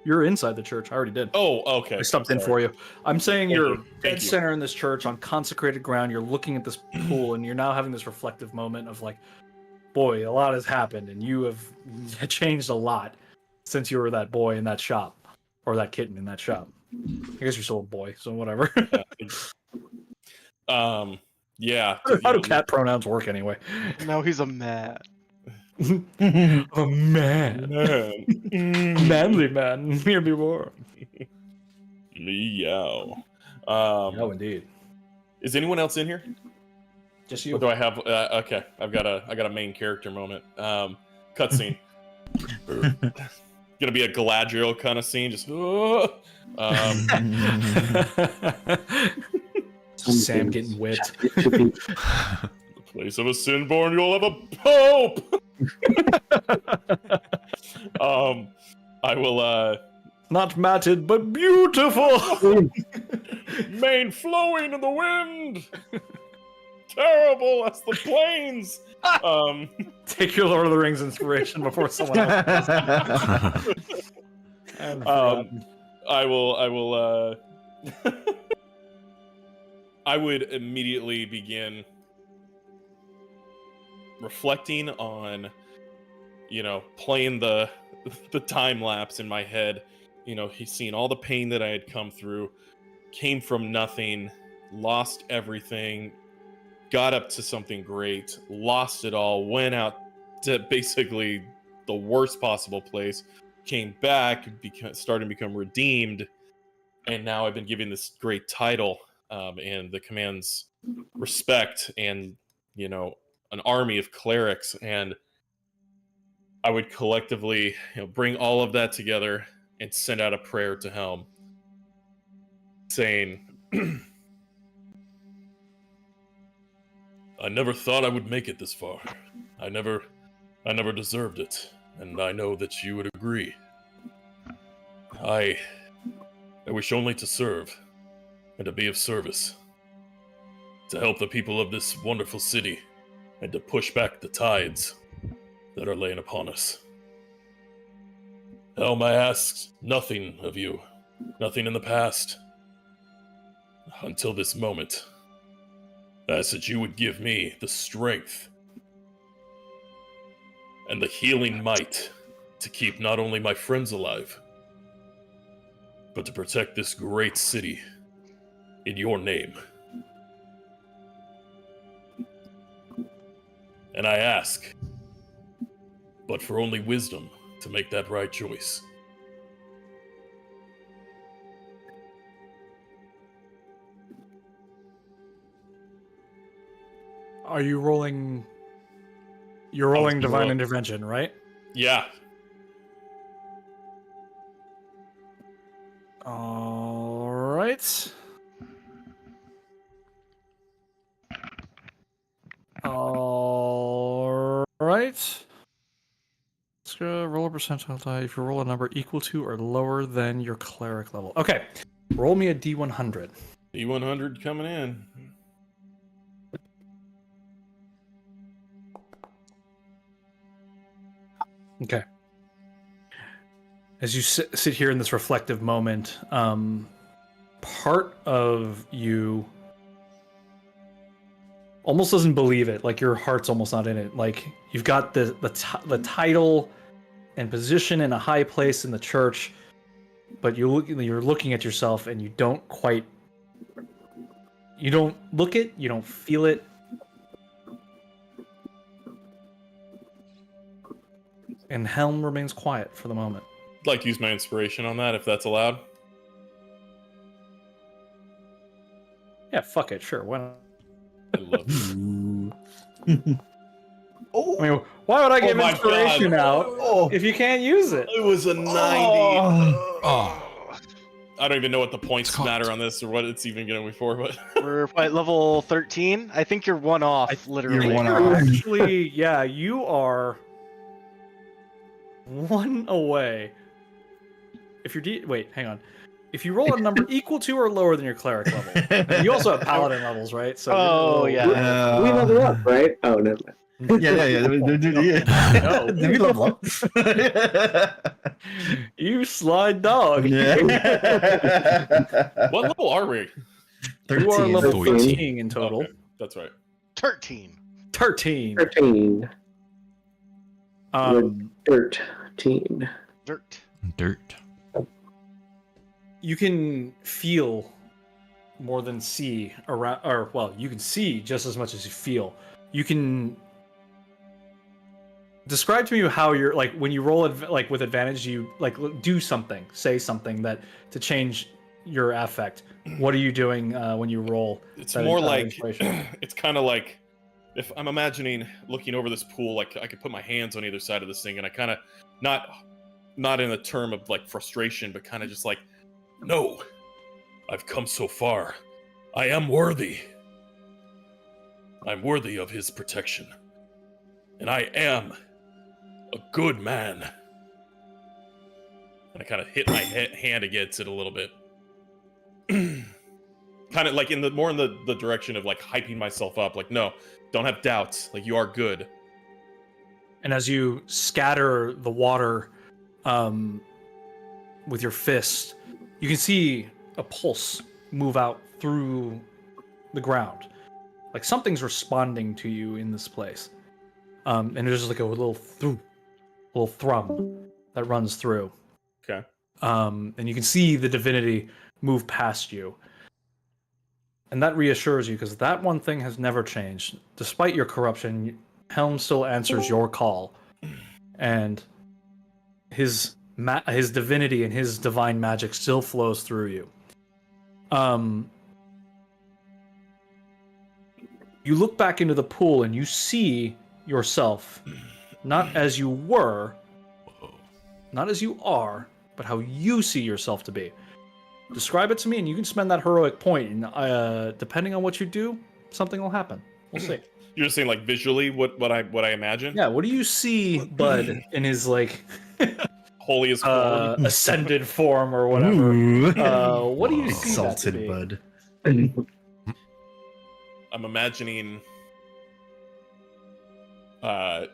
You're inside the church. I already did. Oh, okay. I stepped in Sorry. for you. I'm saying Thank you're you. Thank dead you. center in this church on consecrated ground. You're looking at this pool, and you're now having this reflective moment of like, boy, a lot has happened, and you have changed a lot since you were that boy in that shop, or that kitten in that shop. I guess you're still a boy, so whatever. Yeah. How do cat pronouns work anyway? Now he's a man. A man. Man. Manly man. Hear me roar. Meow. No, indeed. Is anyone else in here? Just Or you. do I have? Okay, I've got a main character moment. Cutscene. Gonna be a Galadriel kind of scene. Just. Sam getting whipped. The place of a sinborn, you'll have a pope. I will. Not matted, but beautiful. Mane flowing in the wind. Terrible as the plains. Take your Lord of the Rings inspiration before someone else. I will. I would immediately begin reflecting on, playing the time lapse in my head. He's seen all the pain that I had come through, came from nothing, lost everything, got up to something great, lost it all, went out to basically the worst possible place, came back, started to become redeemed, and now I've been given this great title and the commands respect and, an army of clerics. And I would collectively bring all of that together and send out a prayer to Helm saying, I never thought I would make it this far. I never deserved it. and I know that you would agree. I wish only to serve, and to be of service. To help the people of this wonderful city, and to push back the tides that are laying upon us. Helm, I ask nothing of you, nothing in the past, until this moment. I ask that you would give me the strength and the healing might to keep not only my friends alive, but to protect this great city in your name. And I ask, but for only wisdom to make that right choice. Are you rolling? You're rolling divine intervention, right? Yeah. All right. All right. Let's go roll a percentile die. If you roll a number equal to or lower than your cleric level. Okay. Roll me a D100. D100 coming in. Okay. As you sit here in this reflective moment, part of you almost doesn't believe it. Like your heart's almost not in it. Like you've got the title and position in a high place in the church, but you're looking at yourself and you don't look it, you don't feel it. And Helm remains quiet for the moment. I'd like to use my inspiration on that, if that's allowed. Yeah, fuck it, sure. Why not? I love it. I mean, why would I give my inspiration God. out if you can't use it? It was a 90. Oh. I don't even know what the points It's matter on this or what it's even getting me for, but We're at level 13. I think you're one off, literally. You're one off. Actually, yeah, you are one away. If you're wait, hang on. If you roll a number equal to or lower than your cleric level, and you also have paladin levels, right? So Oh, yeah. We level up, right? Oh, no. Yeah. No. Did we level up? You slide dog. Yeah. what level are we? You are level 13. 13 in total. Okay, that's right. 13. 13. 13. Um, 13. Dirt. Dirt. you can feel more than see around, or well, you can see just as much as you feel. You can describe to me how you're like when you roll like with advantage. You like do something, say something that to change your affect. What are you doing when you roll? It's that, more like inspiration? it's kind of like if I'm imagining looking over this pool, like I could put my hands on either side of this thing, and I kind of not in a term of like frustration, but kind of just like, no, I've come so far. I am worthy. I'm worthy of his protection, and I am a good man. And I kind of hit my hand against it a little bit. Kind of like in the direction of like hyping myself up, like, no, don't have doubts, like you are good. And as you scatter the water with your fist, you can see a pulse move out through the ground. Like something's responding to you in this place. And there's just like a little thrum that runs through. Okay. And you can see the divinity move past you. And that reassures you because that one thing has never changed. Despite your corruption, Helm still answers your call. And his divinity and his divine magic still flows through you. You look back into the pool and you see yourself not as you were, not as you are, but how you see yourself to be. Describe it to me, and you can spend that heroic point. And depending on what you do, something will happen. We'll see. You're just saying like visually what I imagine? Yeah, what do you see Bud in his like Holiest form. ascended form or whatever? Ooh. What do you see that to Exalted be? bud. I'm imagining armor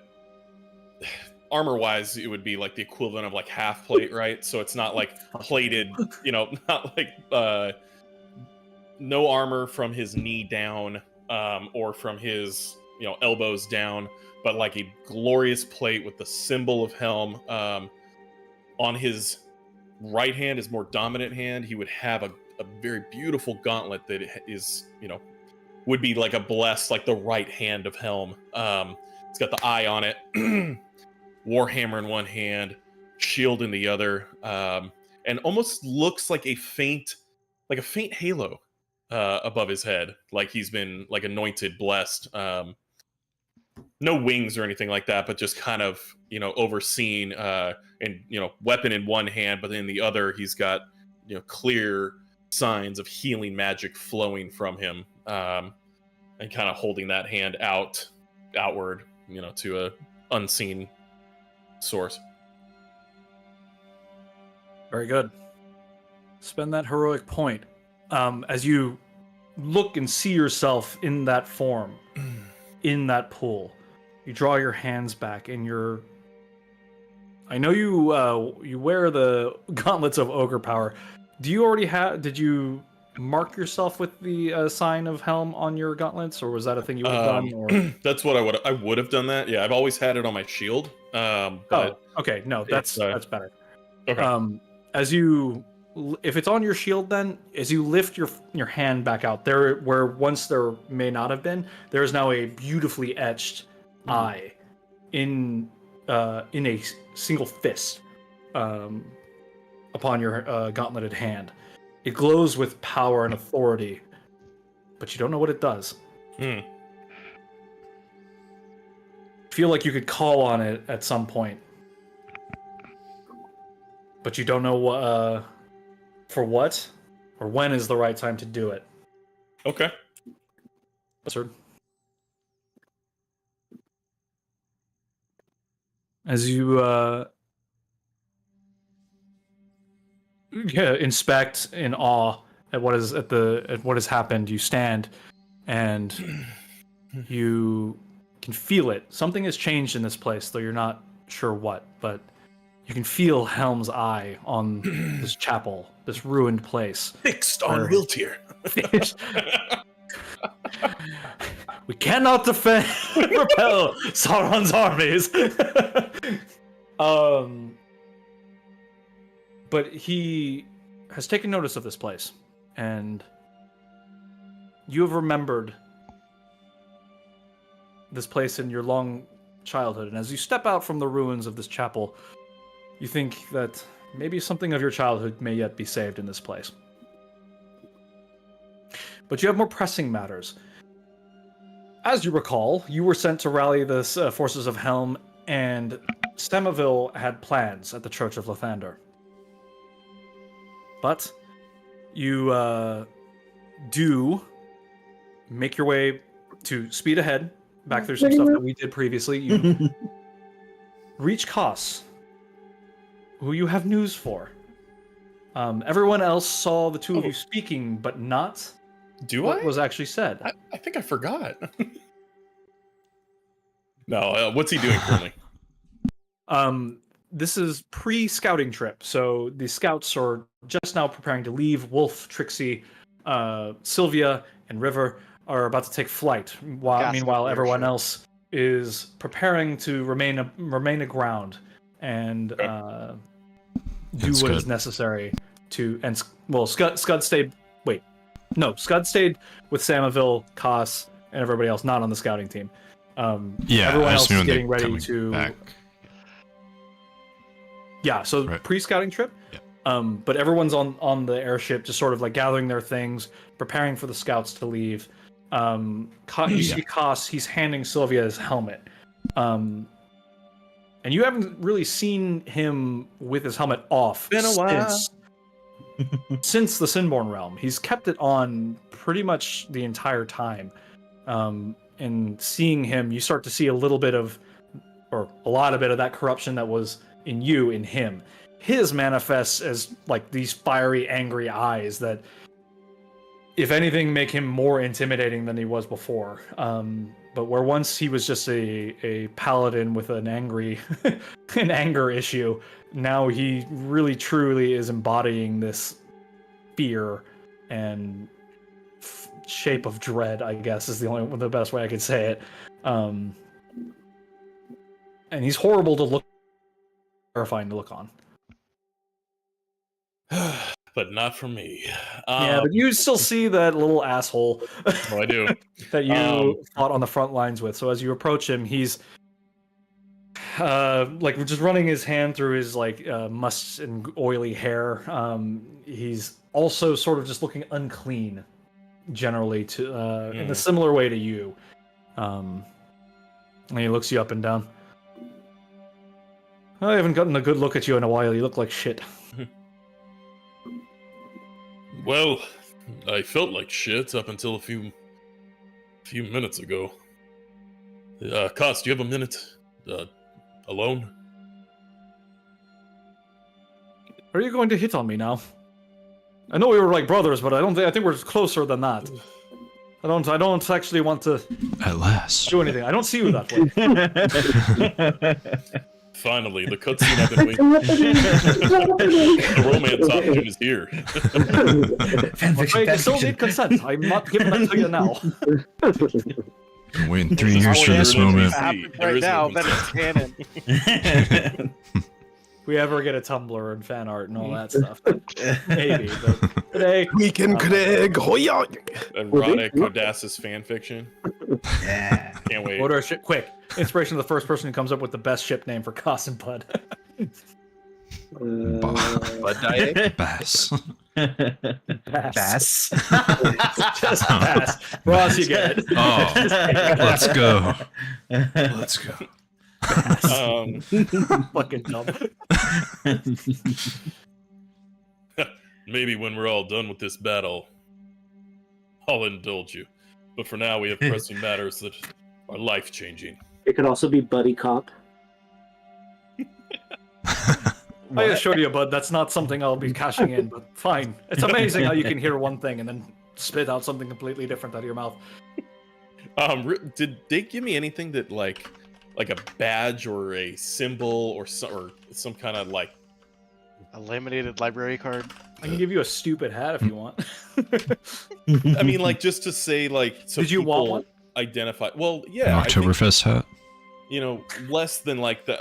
wise it would be like the equivalent of like half plate, right? So it's not like plated, not like no armor from his knee down, or from his elbows down, but like a glorious plate with the symbol of Helm. On his right hand, his more dominant hand, he would have a very beautiful gauntlet that is, would be like a blessed, like the right hand of Helm. It's got the eye on it, warhammer in one hand, shield in the other, and almost looks like a faint halo above his head, like he's been like anointed, blessed. No wings or anything like that, but just kind of overseen, and weapon in one hand, but in the other he's got clear signs of healing magic flowing from him, and kind of holding that hand outward, to a unseen source. Very good. Spend that heroic point. As you look and see yourself in that form, in that pool, you draw your hands back and I know you wear the gauntlets of ogre power. Do you already did you mark yourself with the sign of Helm on your gauntlets, or was that a thing you would have done? Or that's what I would have done that. Yeah, I've always had it on my shield. But okay, no, that's better. Okay. If it's on your shield, then as you lift your hand back out, there where once there may not have been, there is now a beautifully etched eye in a single fist upon your gauntleted hand. It glows with power and authority, but you don't know what it does. Feel like you could call on it at some point, but you don't know for what or when is the right time to do it. Okay. Sir. As you inspect in awe at what has happened, you stand and you can feel it. Something has changed in this place, though you're not sure what, but you can feel Helm's eye on this chapel, this ruined place. Fixed on Wiltier. We cannot repel Sauron's armies. But he has taken notice of this place, and you have remembered this place in your long childhood. And as you step out from the ruins of this chapel, you think that maybe something of your childhood may yet be saved in this place. But you have more pressing matters. As you recall, you were sent to rally the forces of Helm, and Stamaville had plans at the Church of Lathander. But you do make your way to speed ahead, back through some stuff that we did previously. You reach Kos, who you have news for. Everyone else saw the two of you speaking, but not what was actually said. I think I forgot. No, what's he doing currently? This is pre-scouting trip, so the scouts are just now preparing to leave. Wolf, Trixie, Sylvia, and River are about to take flight. Meanwhile, everyone else is preparing to remain aground and do what is necessary to. And Scud stayed. Wait, no, Scud stayed with Samaville, Kos, and everybody else not on the scouting team. Everyone else is getting ready to. Back. Yeah, so pre-scouting trip. Yeah. But everyone's on the airship, just sort of like gathering their things, preparing for the scouts to leave. You see Kos, he's handing Sylvia his helmet. And you haven't really seen him with his helmet off Been a while. Since the Sinborn realm. He's kept it on pretty much the entire time. in seeing him, you start to see a little bit of, or a lot of it of that corruption that was in you, in him. His manifests as like these fiery, angry eyes that, if anything, make him more intimidating than he was before. But where once he was just a paladin with an anger issue, now he really truly is embodying this fear and shape of dread, I guess is the best way I could say it. And he's horrible to look, terrifying to look on. But not for me. Yeah, but you still see that little asshole Oh, I do. that you fought on the front lines with. So as you approach him, he's like just running his hand through his like musk and oily hair. He's also sort of just looking unclean, generally, to in a similar way to you. And he looks you up and down. I haven't gotten a good look at you in a while. You look like shit. Well, I felt like shit up until a few minutes ago. Koss, do you have a minute? Alone? Are you going to hit on me now? I know we were like brothers, but I think we're closer than that. I don't actually want to At last. do anything. I don't see you that way. Finally, the cutscene I've been waiting. The romance option is here. Fanfiction, I still fanfiction. need consent. I'm not giving that to you now. Been waiting 3 years for this moment. Happened There right is now, no then it's canon. If we ever get a Tumblr and fan art and all that stuff, maybe. But today, Weekend Craig, hoya! Erotic Odasses fanfiction. Yeah. Can't wait. order a ship quick. Inspiration of the first person who comes up with the best ship name for Koss and Bud. Bud diet. Bass. Bass. Just pass. Ross, you get it. Oh, let's go. Let's go. Fucking dumb. Maybe when we're all done with this battle, I'll indulge you. But for now, we have pressing matters that are life-changing. It could also be Buddy Cop. I assure you, Bud, that's not something I'll be cashing in, but fine. It's amazing how you can hear one thing and then spit out something completely different out of your mouth. Did they give me anything that like a badge or a symbol or some kind of like A laminated library card. I can give you a stupid hat if you want. I mean, like, just to say, like, so Did you want people one? identify? Well, An yeah, I think, Oktoberfest hat. you know, less than like the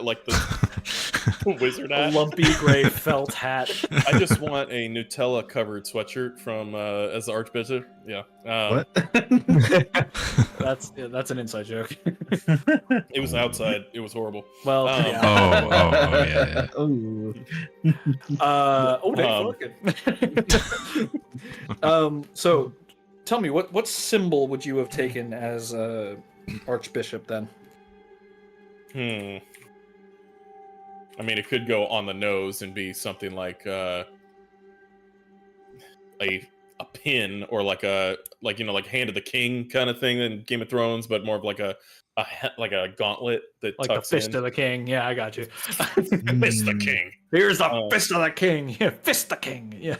wizard A hat. lumpy gray felt hat. I just want a Nutella covered sweatshirt from as the Archbishop. Yeah. What? That's an inside joke. It was outside. It was horrible. Well, Oh. yeah. Oh, yeah. So tell me, what symbol would you have taken as Archbishop then? I mean, it could go on the nose and be something like a pin or like Hand of the King kind of thing in Game of Thrones, but more of like a gauntlet that Like the tucks Fist in. of the King. Yeah, I got you. Fist the King. Here's the Fist of the King. Yeah, Fist the King. Yeah.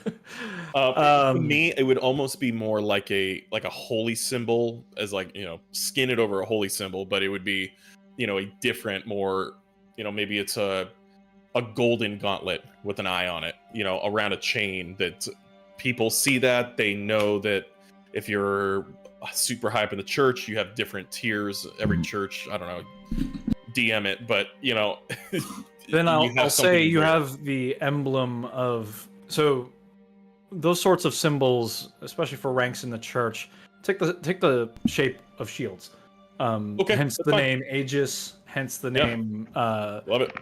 For me, it would almost be more like a holy symbol, as like, you know, skin it over a holy symbol, but it would be, you know, a different, more, you know, maybe it's a golden gauntlet with an eye on it, you know, around a chain that people see that they know that if you're super high up in the church, you have different tiers. Every church, I don't know, DM it, but you know. Then I'll say you there. have the emblem of, so those sorts of symbols, especially for ranks in the church, take the shape of shields. Okay, hence that's the fine. name Aegis, hence the Yeah. name Love it.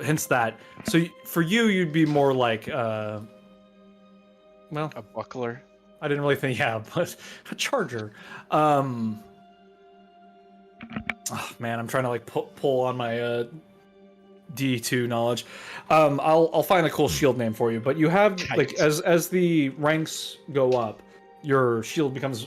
hence that. So for you, you'd be more like well, A buckler. I didn't really think, yeah, but a charger. Man, I'm trying to like pull on my D2 knowledge. I'll find a cool shield name for you, but you have like Kite. as the ranks go up, your shield becomes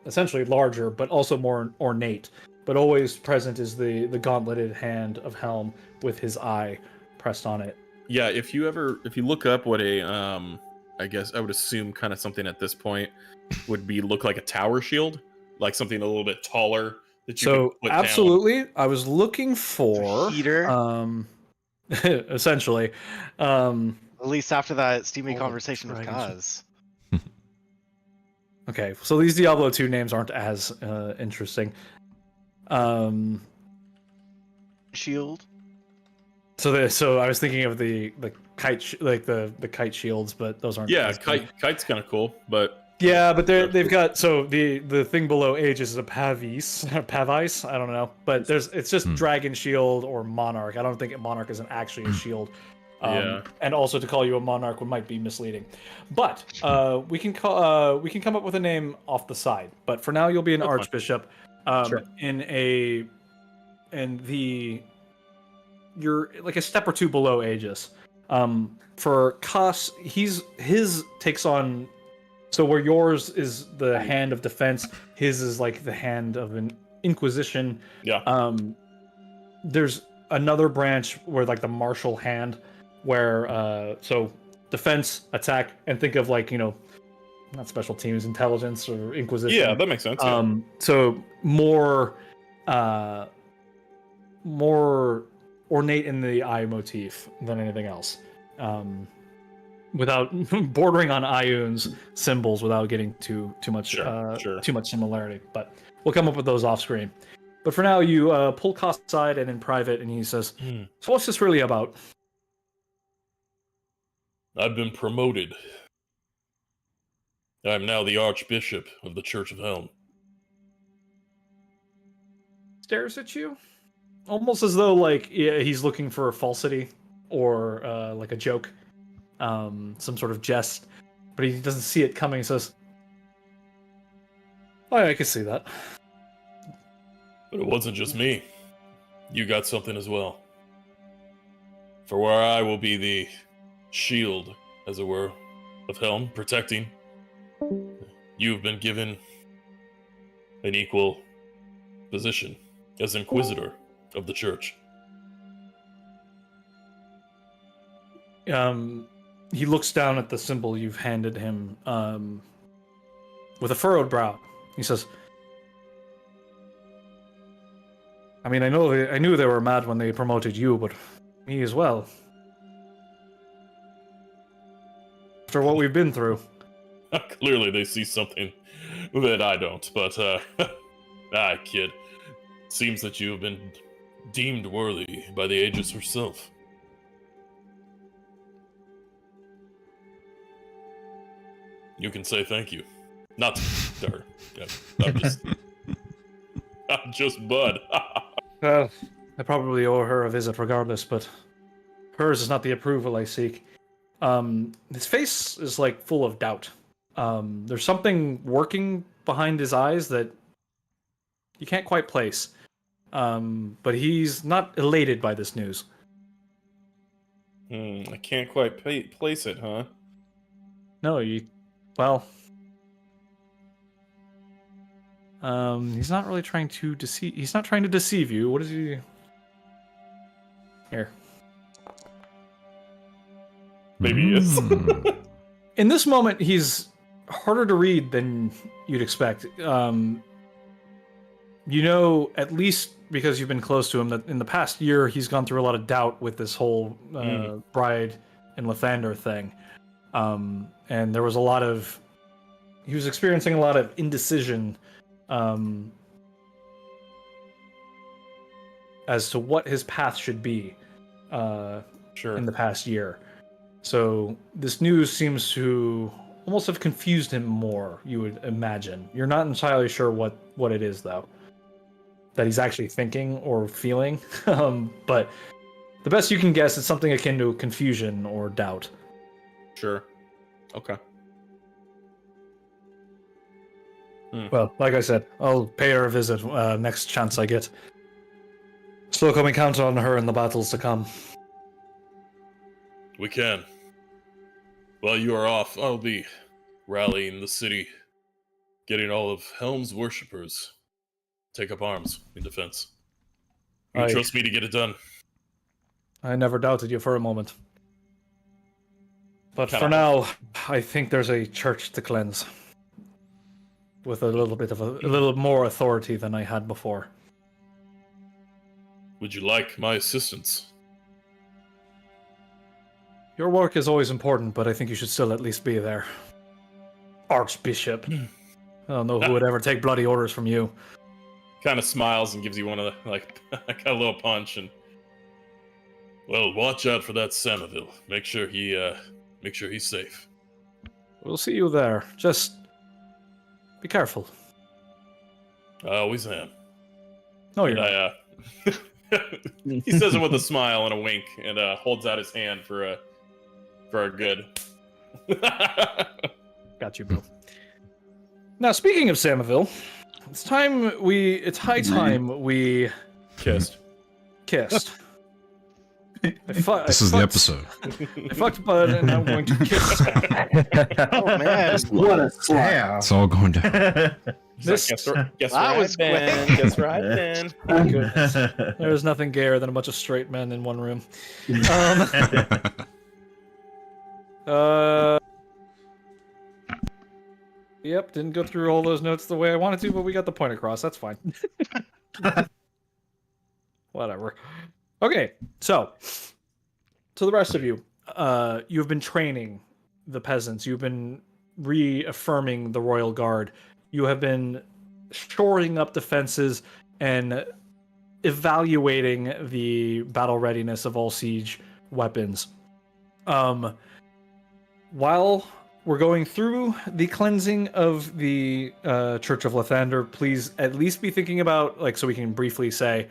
essentially larger, but also more ornate. But always present is the gauntleted hand of Helm with his eye pressed on it. Yeah, if you look up what a I guess I would assume kind of something at this point would be look like a tower shield, like something a little bit taller that you So could put absolutely, I was looking for Heater. essentially. At least after that steamy Oh, conversation with dragons. Kaz. Okay, so these Diablo 2 names aren't as interesting. Shield. So I was thinking of the kite the kite shields, but those aren't. Yeah, as good. kite's kind of cool, but Yeah, but they've got so the thing below Aegis is a pavis, pavice. I don't know, but it's just dragon shield or monarch. I don't think monarch isn't actually a shield. Yeah. And also to call you a monarch might be misleading, but we can come up with a name off the side. But for now, you'll be an That's fine. archbishop. Sure. You're like a step or two below Aegis. For Kas, his takes on. So where yours is the hand of defense, his is like the hand of an inquisition. Yeah. There's another branch where like the martial hand, where so defense, attack, and think of like not special teams, intelligence or inquisition. Yeah, that makes sense. Yeah. So more ornate in the eye motif than anything else. Without bordering on Ioun's symbols, without getting too much Sure. too much similarity, but we'll come up with those off screen. But for now, you pull Koss aside and in private, and he says, "So what's this really about?" I've been promoted. I am now the Archbishop of the Church of Helm. Stares at you, almost as though like he's looking for a falsity or like a joke. Some sort of jest, but he doesn't see it coming. He says, "Oh, yeah, I can see that." But it wasn't just me. You got something as well. For where I will be the shield, as it were, of Helm, protecting, you've been given an equal position as Inquisitor of the Church. He looks down at the symbol you've handed him with a furrowed brow. He says, "I mean, I knew they were mad when they promoted you, but me as well. After what we've been through." Clearly they see something that I don't, but, kid. Seems that you have been deemed worthy by the Aegis herself. You can say thank you. Not to her. I'm just Bud. Well, I probably owe her a visit regardless, but hers is not the approval I seek. His face is like full of doubt. There's something working behind his eyes that you can't quite place. But he's not elated by this news. I can't quite place it, huh? No, well, he's not really trying to deceive. He's not trying to deceive you. What is he? Here. Maybe he is. In this moment, he's harder to read than you'd expect. At least because you've been close to him, that in the past year he's gone through a lot of doubt with this whole bride and Lathander thing. And there was he was experiencing a lot of indecision as to what his path should be in the past year. So this news seems to almost have confused him more, you would imagine. You're not entirely sure what it is, though, that he's actually thinking or feeling. But the best you can guess is something akin to confusion or doubt. Sure. Okay. Well, like I said, I'll pay her a visit next chance I get. Still can we count on her in the battles to come? We can. While you are off, I'll be rallying the city getting all of Helm's worshippers take up arms in defense. You I- trust me to get it done? I never doubted you for a moment. But Kinda- for now, I think there's a church to cleanse. With a little bit of a little more authority than I had before. Would you like my assistance? Your work is always important, but I think you should still at least be there. Archbishop. I don't know who would ever take bloody orders from you. Kind of smiles and gives you one of the, like, a little punch and... Well, watch out for that Samaville. Make sure he's safe. We'll see you there. Just be careful. I always am. No, you're And not. he says it with a smile and a wink and holds out his hand for a good. Got you, Bill. Now, speaking of Samaville, it's high time we Kissed. kissed. This is the episode. I fucked Bud, and I'm going to kiss Sam. Oh man, What a slut. Yeah. It's all going down. This- Guess That right, was Ben. quick. Guess right, Ben. Goodness. There's nothing gayer than a bunch of straight men in one room. Yep, didn't go through all those notes the way I wanted to, but we got the point across. That's fine. Whatever. Okay, so to the rest of you, you've been training the peasants. You've been reaffirming the royal guard. You have been shoring up defenses and evaluating the battle readiness of all siege weapons. While we're going through the cleansing of the Church of Lathander, please at least be thinking about, like, so we can briefly say,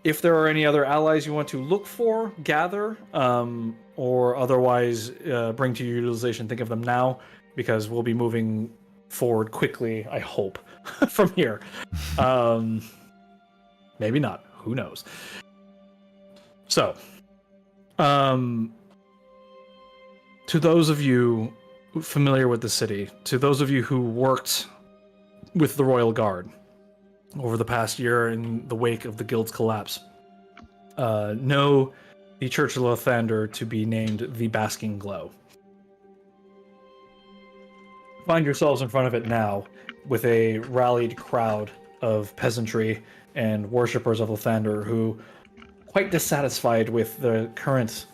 if there are any other allies you want to look for, gather, or otherwise bring to your utilization, think of them now, because we'll be moving forward quickly, I hope, from here. Maybe not. Who knows? So, to those of you familiar with the city, to those of you who worked with the Royal Guard over the past year in the wake of the guild's collapse, know the Church of Lathander to be named the Basking Glow. Find yourselves in front of it now with a rallied crowd of peasantry and worshippers of Lathander who, quite dissatisfied with the current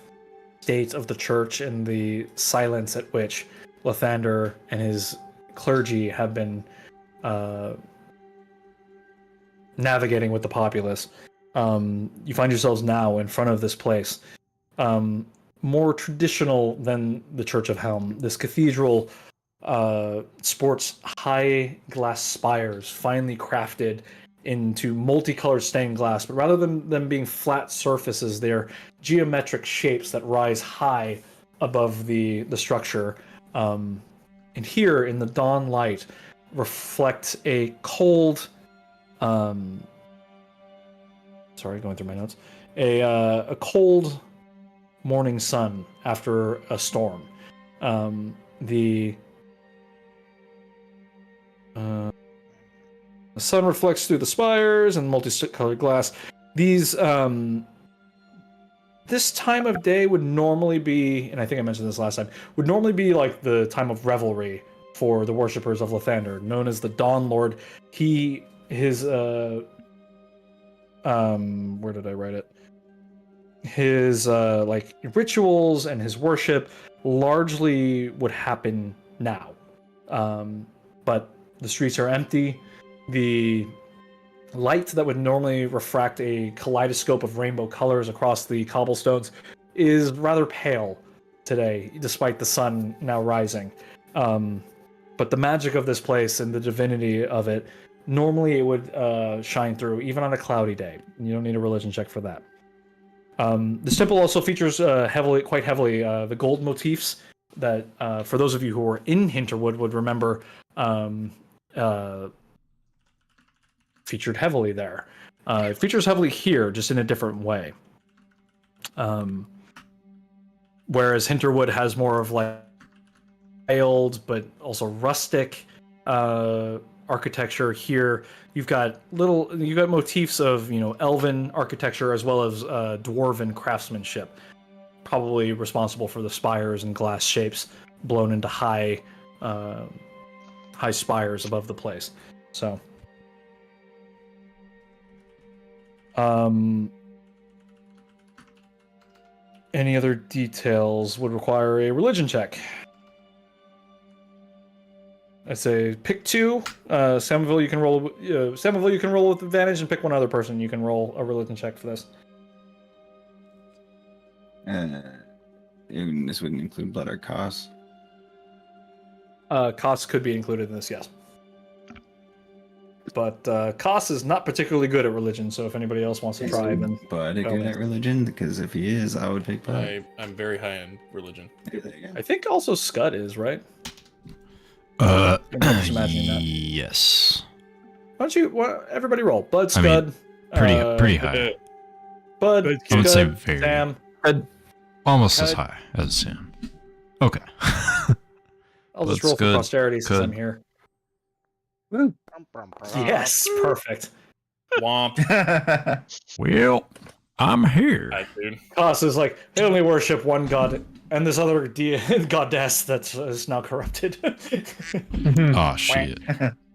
state of the church and the silence at which Lathander and his clergy have been navigating with the populace. You find yourselves now in front of this place. More traditional than the Church of Helm. This cathedral sports high glass spires, finely crafted into multicolored stained glass, but rather than them being flat surfaces, they're geometric shapes that rise high above the structure. And here in the dawn light reflect a cold, sorry, going through my notes, a cold morning sun after a storm. The sun reflects through the spires and multicolored glass. These this time of day would normally be, and I think I mentioned this last time, would normally be like the time of revelry for the worshippers of Lathander, known as the Dawn Lord. His where did I write it? His like rituals and his worship largely would happen now. But the streets are empty. The light that would normally refract a kaleidoscope of rainbow colors across the cobblestones is rather pale today, despite the sun now rising. But the magic of this place and the divinity of it, normally it would shine through, even on a cloudy day. You don't need a religion check for that. This temple also features quite heavily the gold motifs that, for those of you who were in Hinterwood, would remember featured heavily there. It features heavily here, just in a different way. Whereas Hinterwood has more of like wild, but also rustic architecture here. You've got motifs of elven architecture as well as dwarven craftsmanship, probably responsible for the spires and glass shapes blown into high spires above the place. So, any other details would require a religion check. I say pick two. Samoville, you can roll. Samoville, you can roll with advantage, and pick one other person. You can roll a religion check for this. This wouldn't include blood or costs. Costs could be included in this, yes. But Koss is not particularly good at religion, so if anybody else wants to try, then... Bud good at religion? Because if he is, I would pick Bud. I'm very high in religion. I think also Scud is, right? Yes. Why don't you... everybody roll. Bud, Scud... pretty high. Bud, I would say Scud, very... Sam... Almost as high as Sam. Okay. I'll just roll for posterity since I'm here. Woo. Yes, perfect. Womp. Well, I'm here. Hi, dude. Koss is like, they only worship one god and this other goddess that is now corrupted. Oh, shit.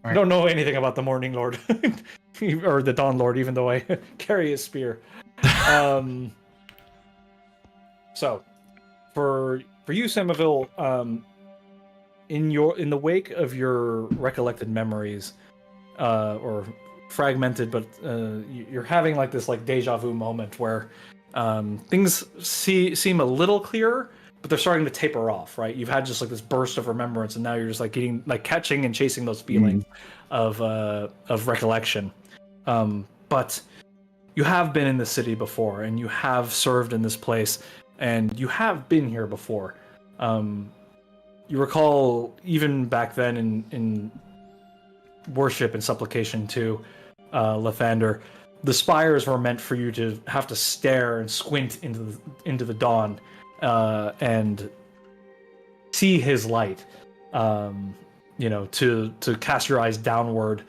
I don't know anything about the Morning Lord or the Dawn Lord, even though I carry his spear. So, for you, Samoville, in the wake of your recollected memories, or fragmented, but you're having like this deja vu moment where things seem a little clearer, but they're starting to taper off. Right? You've had just this burst of remembrance, and now you're just catching and chasing those feelings of recollection. But you have been in the city before, and you have served in this place. And you have been here before. You recall, even back then in worship and supplication to Lathander, the spires were meant for you to have to stare and squint into the dawn and see his light. To cast your eyes downward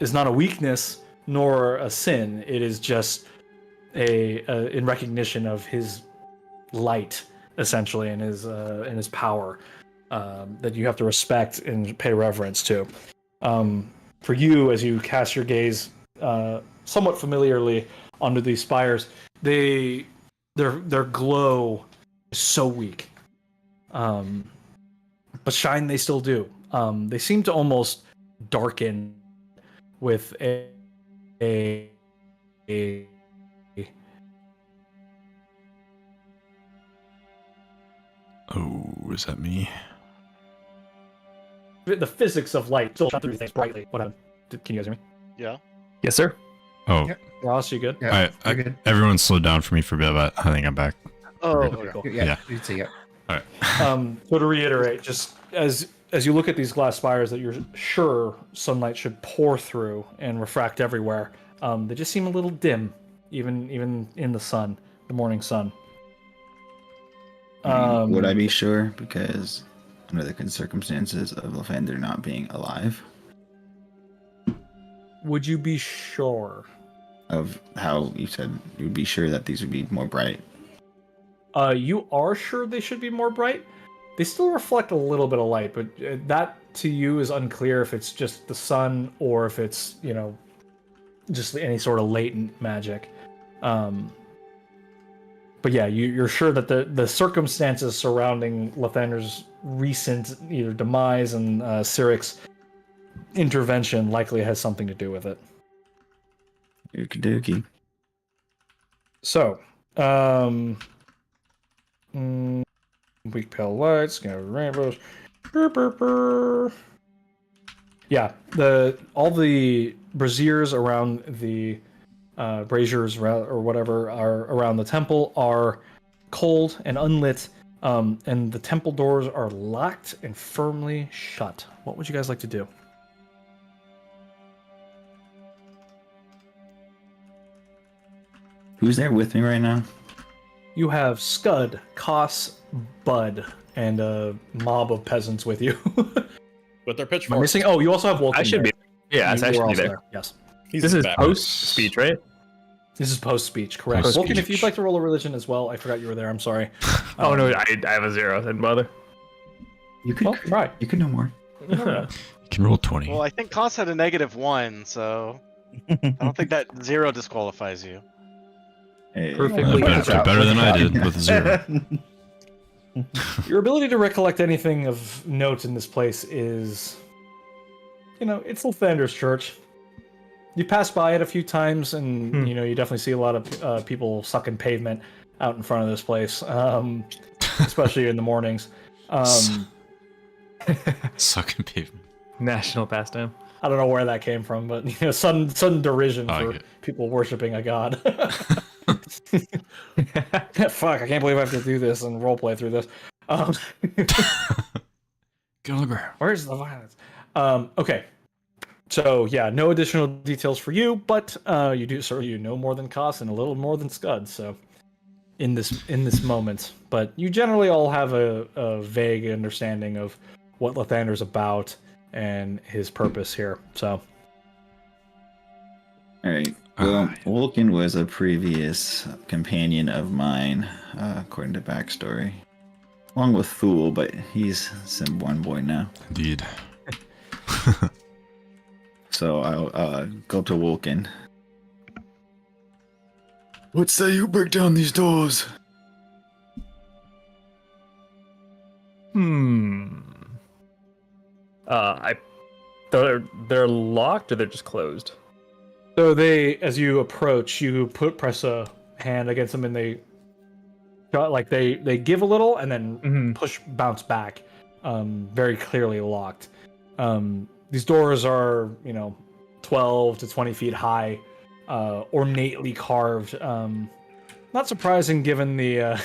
is not a weakness nor a sin. It is just in recognition of his light, essentially, and his power that you have to respect and pay reverence to. For you, as you cast your gaze somewhat familiarly onto these spires, their glow is so weak, but shine they still do. They seem to almost darken with a Oh, is that me? The physics of light still shine through things brightly. What happened? Can you guys hear me? Yeah. Yes, sir. Oh, Ross, you good? Yeah, I good. everyone slowed down for me for a bit, but I think I'm back. Oh, Okay, cool. Yeah. You see it. All right. So to reiterate, just as you look at these glass spires that you're sure sunlight should pour through and refract everywhere, they just seem a little dim, even in the sun, the morning sun. Would I be sure? Because under the circumstances of Lathander not being alive, Would you be sure? of how you said you would be sure that these would be more bright. You are sure they should be more bright. They still reflect a little bit of light, but that to you is unclear if it's just the sun or if it's just any sort of latent magic. But yeah, you're sure that the circumstances surrounding Lathander's recent either demise and Cyric's intervention likely has something to do with it. Okie dokie. So, weak pale lights, rainbows. Yeah, all the braziers around the braziers or whatever are around the temple are cold and unlit, and the temple doors are locked and firmly shut. What would you guys like to do? Who's there with me right now? You have Scud, Koss, Bud, and a mob of peasants with you. But they're Am I pitchforks. missing? Oh, you also have Vulcan. I should there. be. Yeah, You I were should be also there. Yes. He's This is back. post speech, right? This is post speech, correct? Post-speech. Vulcan, if you'd like to roll a religion as well, I forgot you were there. I'm sorry. Oh no, I have a 0. Didn't bother. You could Well, try. You could know more. You can roll 20. Well, I think Koss had a -1, so I don't think that 0 disqualifies you. Hey, Perfectly Better than I did with a 0. Your ability to recollect anything of note in this place is, it's Lathander's church. You pass by it a few times, and you definitely see a lot of people sucking pavement out in front of this place, especially in the mornings. Sucking pavement. National pastime. I don't know where that came from, but sudden derision I for get it. people worshiping a god. Fuck! I can't believe I have to do this and roleplay through this. Gillibrand. Where's the violence? Okay. So yeah, no additional details for you, but you know more than Koss and a little more than Scud. So in this moment, but you generally all have a vague understanding of what Lathander's about and his purpose here. So All right. Well, Vulcan was a previous companion of mine, according to backstory. Along with Thule, but he's Sim 1 boy now. Indeed. So I'll go to Vulcan. What say you break down these doors? They're locked or they're just closed. So as you approach, you press a hand against them, and they give a little and then bounce back, very clearly locked. These doors are 12 to 20 feet high, ornately carved. Not surprising given the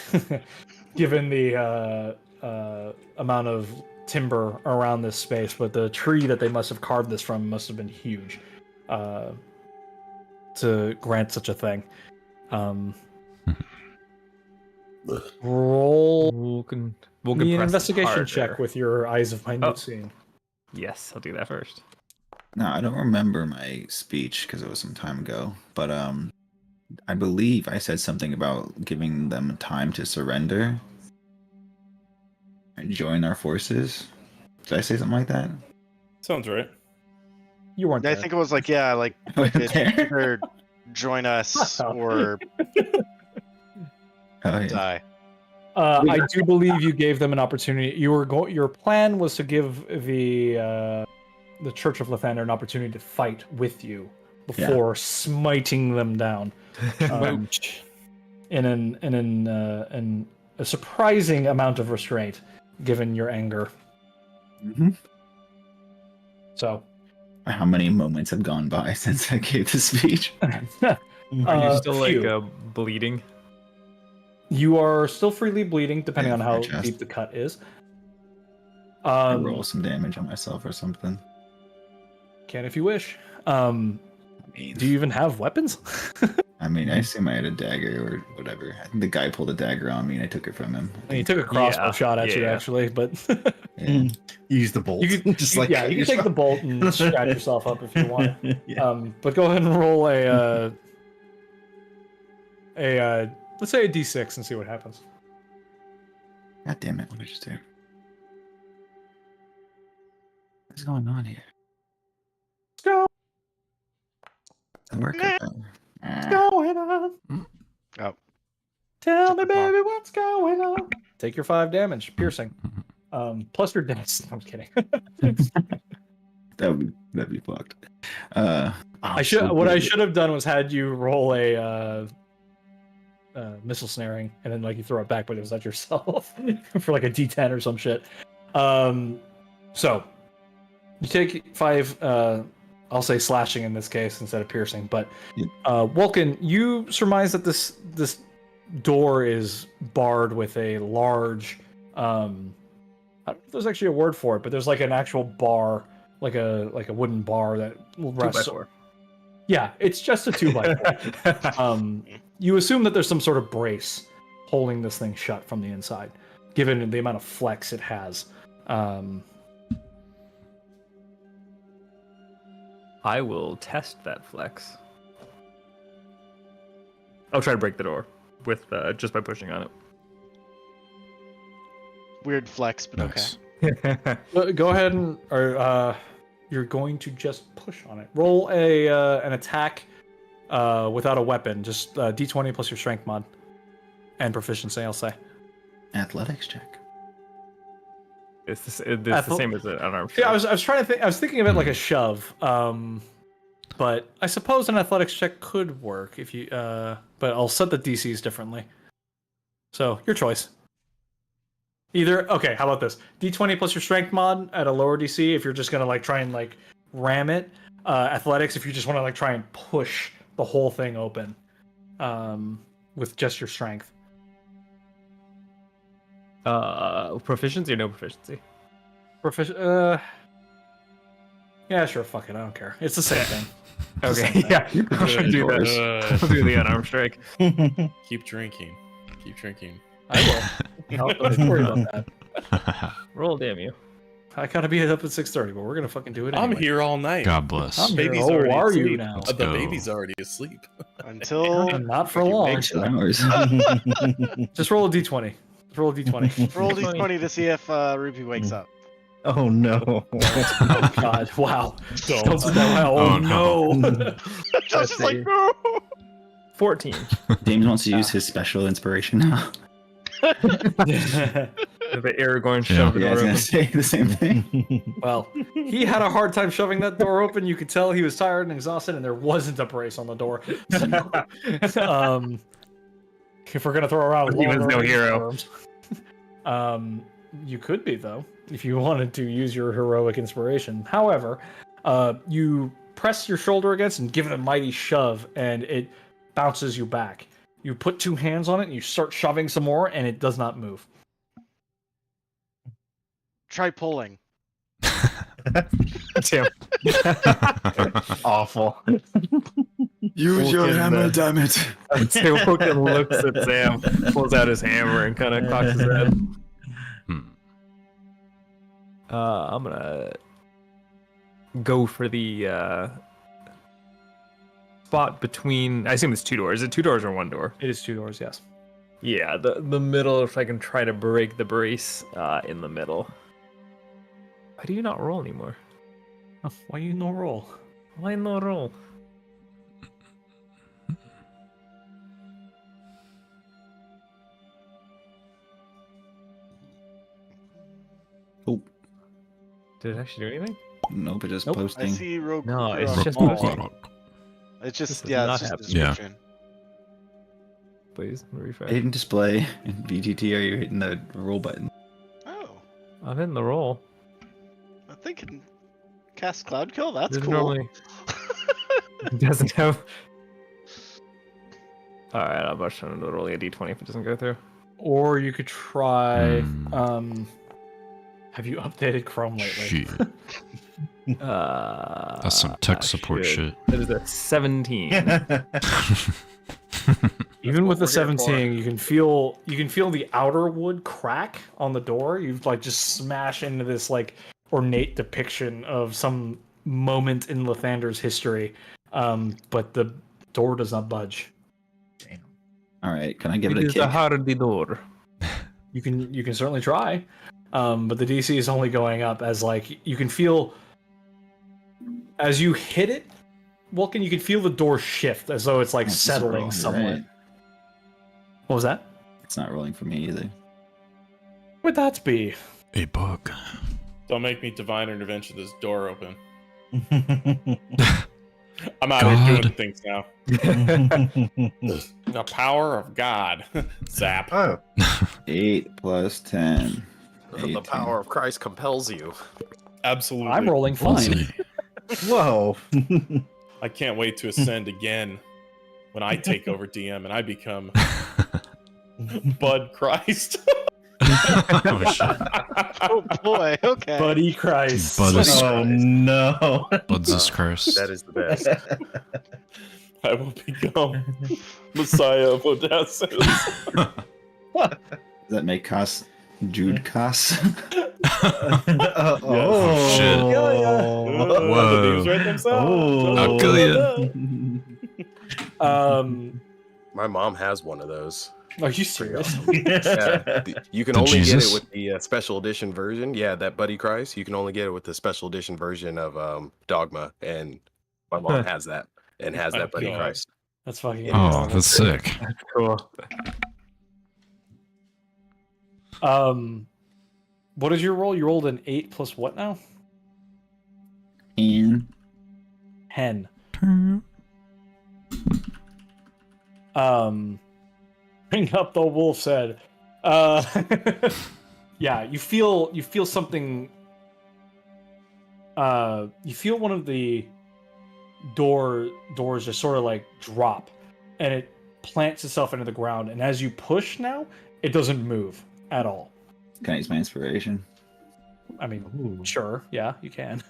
amount of timber around this space, but the tree that they must have carved this from must have been huge. To grant such a thing. Roll Vulcan me an presses investigation hard check there. with your eyes of minute Oh. seeing. Yes, I'll do that first. No, I don't remember my speech because it was some time ago. But I believe I said something about giving them time to surrender and join our forces. Did I say something like that? Sounds right. You weren't I there. think it was like, yeah, like either join us or Oh, yeah. die. I do believe you gave them an opportunity. Your plan was to give the Church of Lathander an opportunity to fight with you before smiting them down. In a surprising amount of restraint, given your anger. Mhm. So, How many moments have gone by since I gave the speech? Are you still few. bleeding? You are still freely bleeding, depending Yeah, on how my chest. deep the cut is. I roll some damage on myself or something. Can if you wish. I mean, Do you even have weapons? I assume I had a dagger or whatever. I think the guy pulled a dagger on me and I took it from him. He took a crossbow Yeah, shot at you, yeah. actually, but Yeah. Use the bolt. you could just you can take the bolt and scratch yourself up if you want. Yeah. But go ahead and roll a let's say a d6 and see what happens. God damn it! What did I just do? What's going on here? Go. Doesn't work. Nah. Going on? Oh. Tell me, Took the ball. baby, what's going on? Take your 5 damage, piercing. Plus your dex. I'm just kidding. That'd be fucked. I should have done was had you roll a missile snaring, and then you throw it back, but it was at yourself for a D10 or some shit. So you take 5. I'll say slashing in this case instead of piercing, but Vulcan, you surmise that this door is barred with a large. I don't know if there's actually a word for it, but there's an actual bar, like a wooden bar that will rest. 2x4. Yeah, it's just a 2x4. You assume that there's some sort of brace holding this thing shut from the inside, given the amount of flex it has. I will test that flex. I'll try to break the door with just by pushing on Weird flex, but Nice. it. Go ahead and or you're going to just push on it. Roll an attack without a weapon. Just D20 plus your strength mod and proficiency. I'll say. Athletics check. It's the same as an unarmed strike. Yeah, I was trying to think. I was thinking of it like a shove. But I suppose an athletics check could work if you. But I'll set the DCs differently. So your choice. Either okay. How about this? D20 plus your strength mod at a lower DC if you're just gonna like try and like ram it. Athletics if you just want to like try and push the whole thing open. With just your strength. Proficiency or no proficiency? Yeah, sure. Fuck it. I don't care. It's the same thing. Okay, yeah. I'll do that. I'll do the unarmed strike. Keep drinking. Keep drinking. I will. Don't worry about that. Roll, damn you. I gotta be up at 6:30, but we're gonna fucking do it anyway. I'm here all night. God bless. I'm here. Baby's Oh, already are you asleep. now? Let's The go. baby's already asleep. Until Not for fucking long. wakes up. Hours. Just roll a d20. Just roll a d20. Roll d20 to see if Ruby wakes up. Oh no. Oh God! Wow. Don't. Oh, Oh, no. Josh is like, no. 14. James wants to use his special inspiration now. The Aragorn Yeah. shoved the Yeah, I door was gonna open. say the same thing. Well, he had a hard time shoving that door open. You could tell he was tired and exhausted, and there wasn't a brace on the door. So, if we're gonna throw around, He was no long-range hero. terms, you could be though, if you wanted to use your heroic inspiration. However, you press your shoulder against and give it a mighty shove, and it bounces you back. You put two hands on it, and you start shoving some more, and it does not move. Try pulling. Damn. Awful. Use your hammer, damn it. Tim Wilkin looks at Sam, pulls out his hammer, and kind of cocks his head. I'm gonna go for the spot between. I assume it's two doors. Is it two doors or one door? It is 2 doors, yes. Yeah, the middle. If I can try to break the brace in the middle. Why do you not roll anymore? Oh, why you no roll? Why no roll? Oh, Did it actually do anything? nope, it just Nope. I posting. see Rogue. No, it's Rogue just Mall. posting. It's This just is yeah, not it's just a happening. Yeah. description. Please refresh. Hidden display in VTT. Are you hitting the roll button? Oh, I'm hitting the roll. I think it can cast Cloud Kill. That's Doesn't cool. normally- It doesn't have. Alright, I'm about to roll a d20 if it doesn't go through. Or you could try. Hmm. Have you updated Chrome lately? Shit. That's some I tech support should. shit. That is a 17. Even with the We're here for. 17, you can feel the outer wood crack on the door. You've like just smash into this like ornate depiction of some moment in Lathander's history, but the door does not budge. All right, can I give it It a is kick? a hardy door. You can certainly try, but the DC is only going up as like you can feel as you hit it. Wilkin, you can feel the door shift as though it's like Oh, it's settling rolling, somewhat. right. What was that? It's not rolling for me either. What would that be? A bug. Don't make me divine intervention this door open. I'm out here God. doing things now. The power of God. Zap. Oh, 8 plus 10. The 18. power of Christ compels you. Absolutely. I'm rolling Let's fine. see. whoa. I can't wait to ascend again when I take over DM and I become Bud Christ. Oh shit. Oh boy. Okay. Buddy Christ. Buddy Oh no. Buds Christ. That is the best. I will become Messiah of Odasses. Does that make Cos Jude Cos? Oh, shit. The names right themselves. I'll kill you. My mom has one of those. Are you serious? Yeah, you can The only get Jesus? it with the special edition version. Yeah, that Buddy Christ. You can only get it with the special edition version of Dogma, and my mom has that and has that Buddy God. Christ. That's fucking Yeah. Oh, adorable. that's sick. Cool. What is your roll? You rolled an 8 plus what now? And 10. Bring up the wolf's head. Yeah, you feel something. You feel one of the doors just sort of like drop, and it plants itself into the ground. And as you push now, it doesn't move at all. can I use my inspiration? I mean, sure, yeah, you can.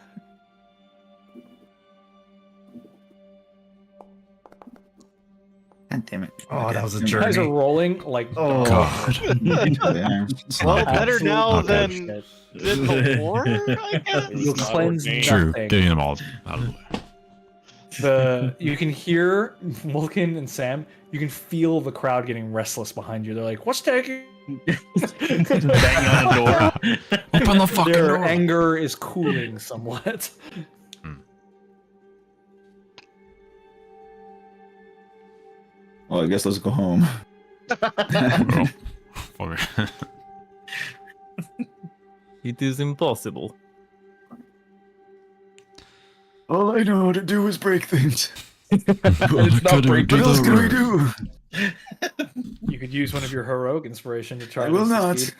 God damn it. Oh, that was a You guys are journey. rolling like Oh. God. Yeah. It's Well, not better absolute now not than shit. before, I guess. You'll not cleanse ordained. true. nothing. Getting them all out of the way. You can hear Wilkin and Sam. You can feel the crowd getting restless behind you. They're like, "What's taking?" Banging on the door. Open the fucking Their door. anger is cooling somewhat. Well, I guess let's go home. Oh, fuck. It is impossible. All I know how to do is break things. It's not break, What else can we do? You could use one of your heroic inspiration to try. I and will not. succeed.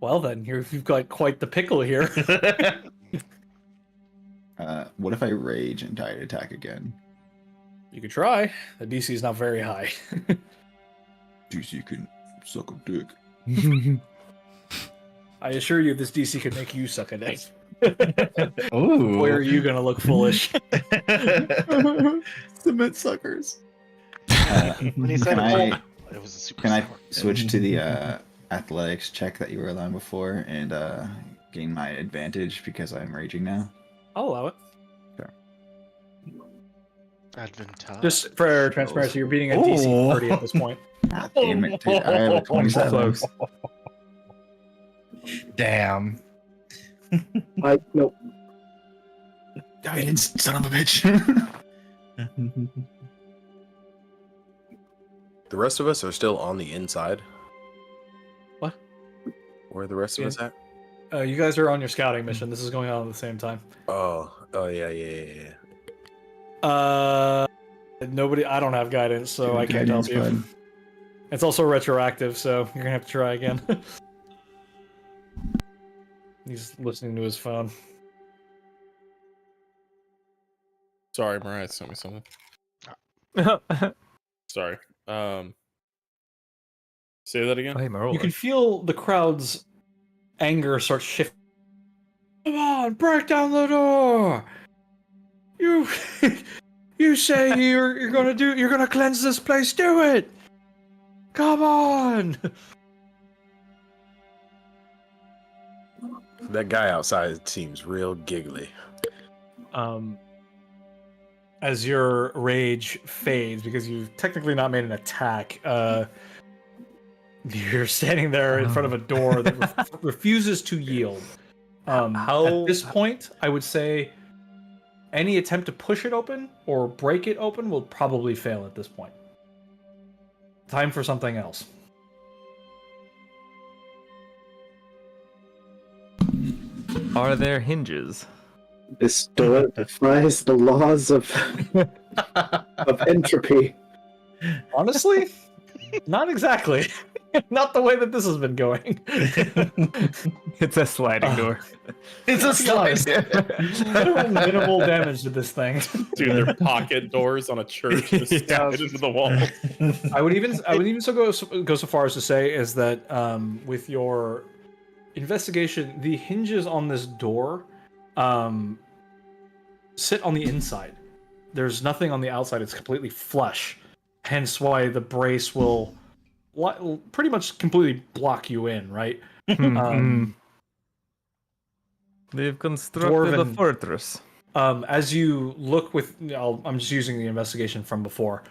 Well, then you've got quite the pickle here. What if I rage and try to attack again? You could try. The DC is not very high. DC can suck a dick. I assure you, this DC could make you suck a dick. Ooh. Boy, are you gonna look foolish? Submit suckers. When he said Can it was a super Can I sour. switch to the athletics check that you were allowing before and gain my advantage because I'm raging now? I'll allow it. Advantage. Just for transparency, you're beating a DC Ooh. 30 at this point. God damn it, dude. I have a 27. Close. Damn. Nope. Guidance, son of a bitch. The rest of us are still on the inside. What? Where are the rest of us at? You guys are on your scouting mission. This is going on at the same time. Oh yeah. Nobody. I don't have guidance, so I can't Guidance, help you. bud. It's also retroactive, so you're gonna have to try again. He's listening to his phone. Sorry, Mariah sent me something. Sorry. Say that again. Hey, my roller. You can feel the crowd's anger start shifting. Come on, break down the door! You, you say you're gonna cleanse this place. Do it! Come on! That guy outside seems real giggly. As your rage fades, because you've technically not made an attack, you're standing there in front of a door that refuses to yield. At this point, I would say any attempt to push it open or break it open will probably fail at this point. Time for something else. Are there hinges? This door defies the laws of entropy. Honestly, not exactly. Not the way that this has been going. It's a sliding door. It's a slide. Minimal damage to this thing. Dude, they're pocket doors on a church just slide into the wall. I would even go so far as to say is that with your investigation, the hinges on this door sit on the inside. There's nothing on the outside. It's completely flush. Hence why the brace will pretty much completely block you in, right? They've constructed a fortress. As you look with, I'm just using the investigation from before.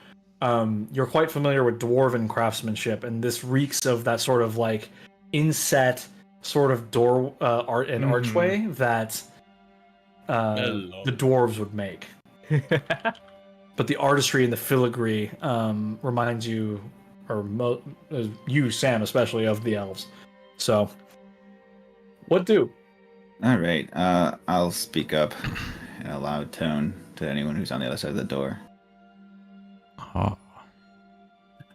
You're quite familiar with dwarven craftsmanship, and this reeks of that sort of like inset sort of door art and archway that the dwarves would make. But the artistry and the filigree reminds you, or you, Sam, especially, of the elves. So, what do? All right. I'll speak up in a loud tone to anyone who's on the other side of the door.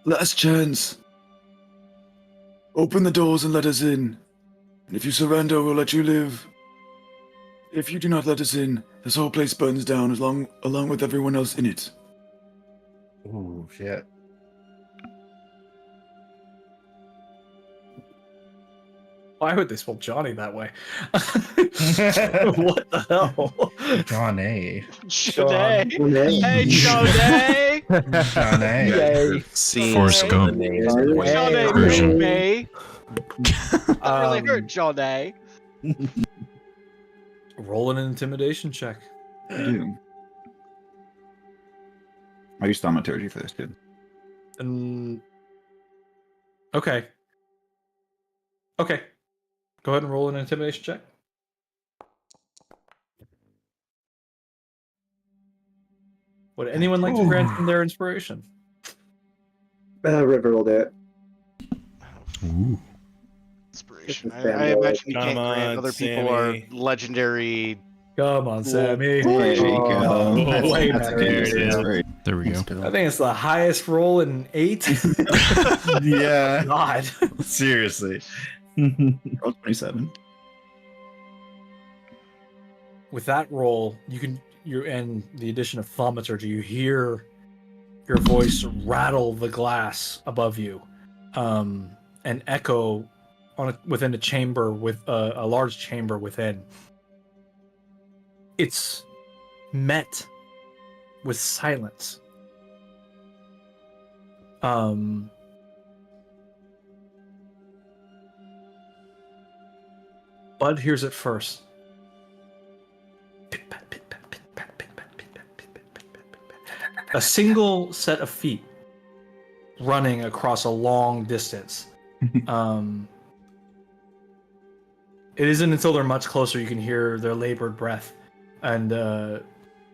Last chance. Open the doors and let us in. And if you surrender, we'll let you live. If you do not let us in, this whole place burns down along with everyone else in it. Ooh, shit. Why would they spell Johnny that way? What the hell? John A. Johnny. Johnny. Hey, Johnny. John A. Force Gump Johnny, version. me. I really hurt Johnny. Roll an intimidation check. I do. I use thaumaturgy for this, dude. Okay. Okay. Go ahead and roll an intimidation check. Would anyone like to grant them their inspiration? River will do it. Ooh. Inspiration. It's a I imagine you Come can't grant on, other people are Sammy. legendary. Come on, Sammy. There you Oh, go. way That's better. a There good it is. inspiration. There we go. I think it's the highest roll in 8. Yeah. God. Seriously. Roll 27. With that roll, and the addition of thaumaturgy, you hear your voice rattle the glass above you, and echo within a chamber with a large chamber within. It's met with silence. Bud hears it first. A single set of feet running across a long distance. It isn't until they're much closer you can hear their labored breath, and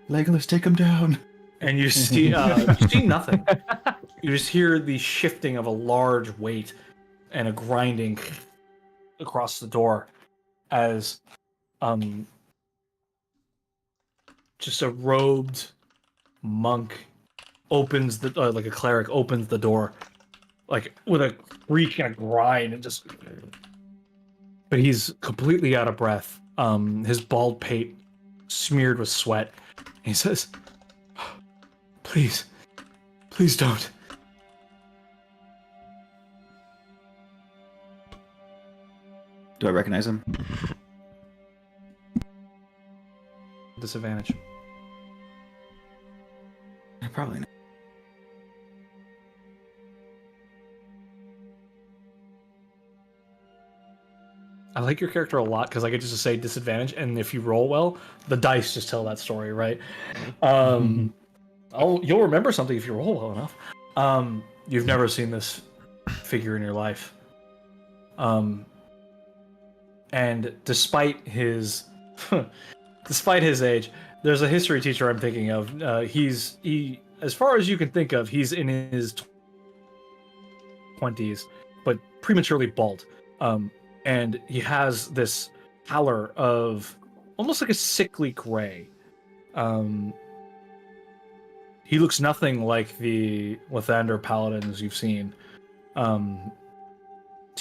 Legolas, take him down. and you see nothing. You just hear the shifting of a large weight and a grinding across the door as just a robed monk opens the like a cleric opens the door like with a creak and a grind and just, but he's completely out of breath, his bald pate smeared with sweat, and he says, please don't. Do I recognize him? Disadvantage. Probably not. I like your character a lot because I get just to say disadvantage, and if you roll well, the dice just tell that story, right? You'll remember something if you roll well enough. You've never seen this figure in your life, and despite his age, there's a history teacher I'm thinking of. He, as far as you can think of, he's in his 20s, but prematurely bald. And he has this pallor of almost like a sickly gray. He looks nothing like the Lathander paladins you've seen. To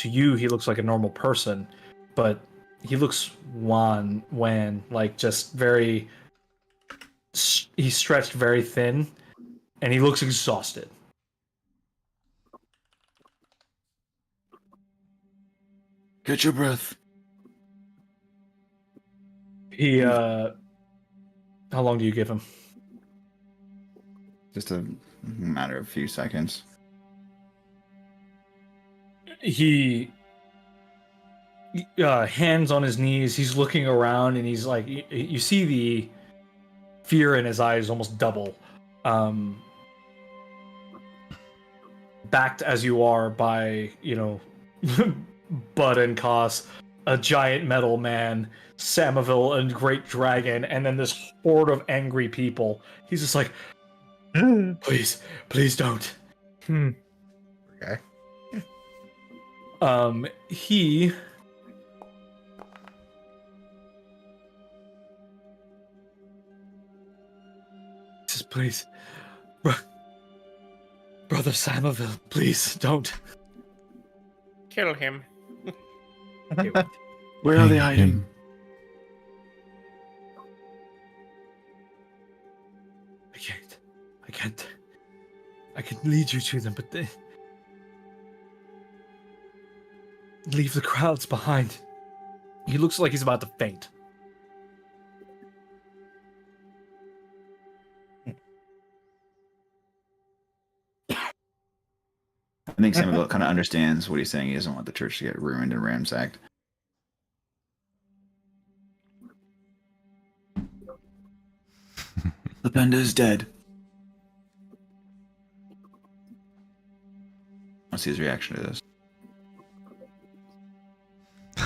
you, he looks like a normal person, but he looks wan, like just very. He's stretched very thin, and he looks exhausted. Catch your breath. How long do you give him? Just a matter of a few seconds. He hands on his knees. He's looking around, and he's like, you see the fear in his eyes almost double. Backed as you are by, Bud and Koss, a giant metal man, Samaville, and Great Dragon, and then this horde of angry people. He's just like, please don't. Okay. He says, please, Brother Samaville, please don't. Kill him. Where are they Hang hiding? him. I can lead you to them, but they leave the crowds behind. He looks like he's about to faint. I think Samuel kind of understands what he's saying. He doesn't want the church to get ruined and ransacked. The panda is dead. Let's see his reaction to this.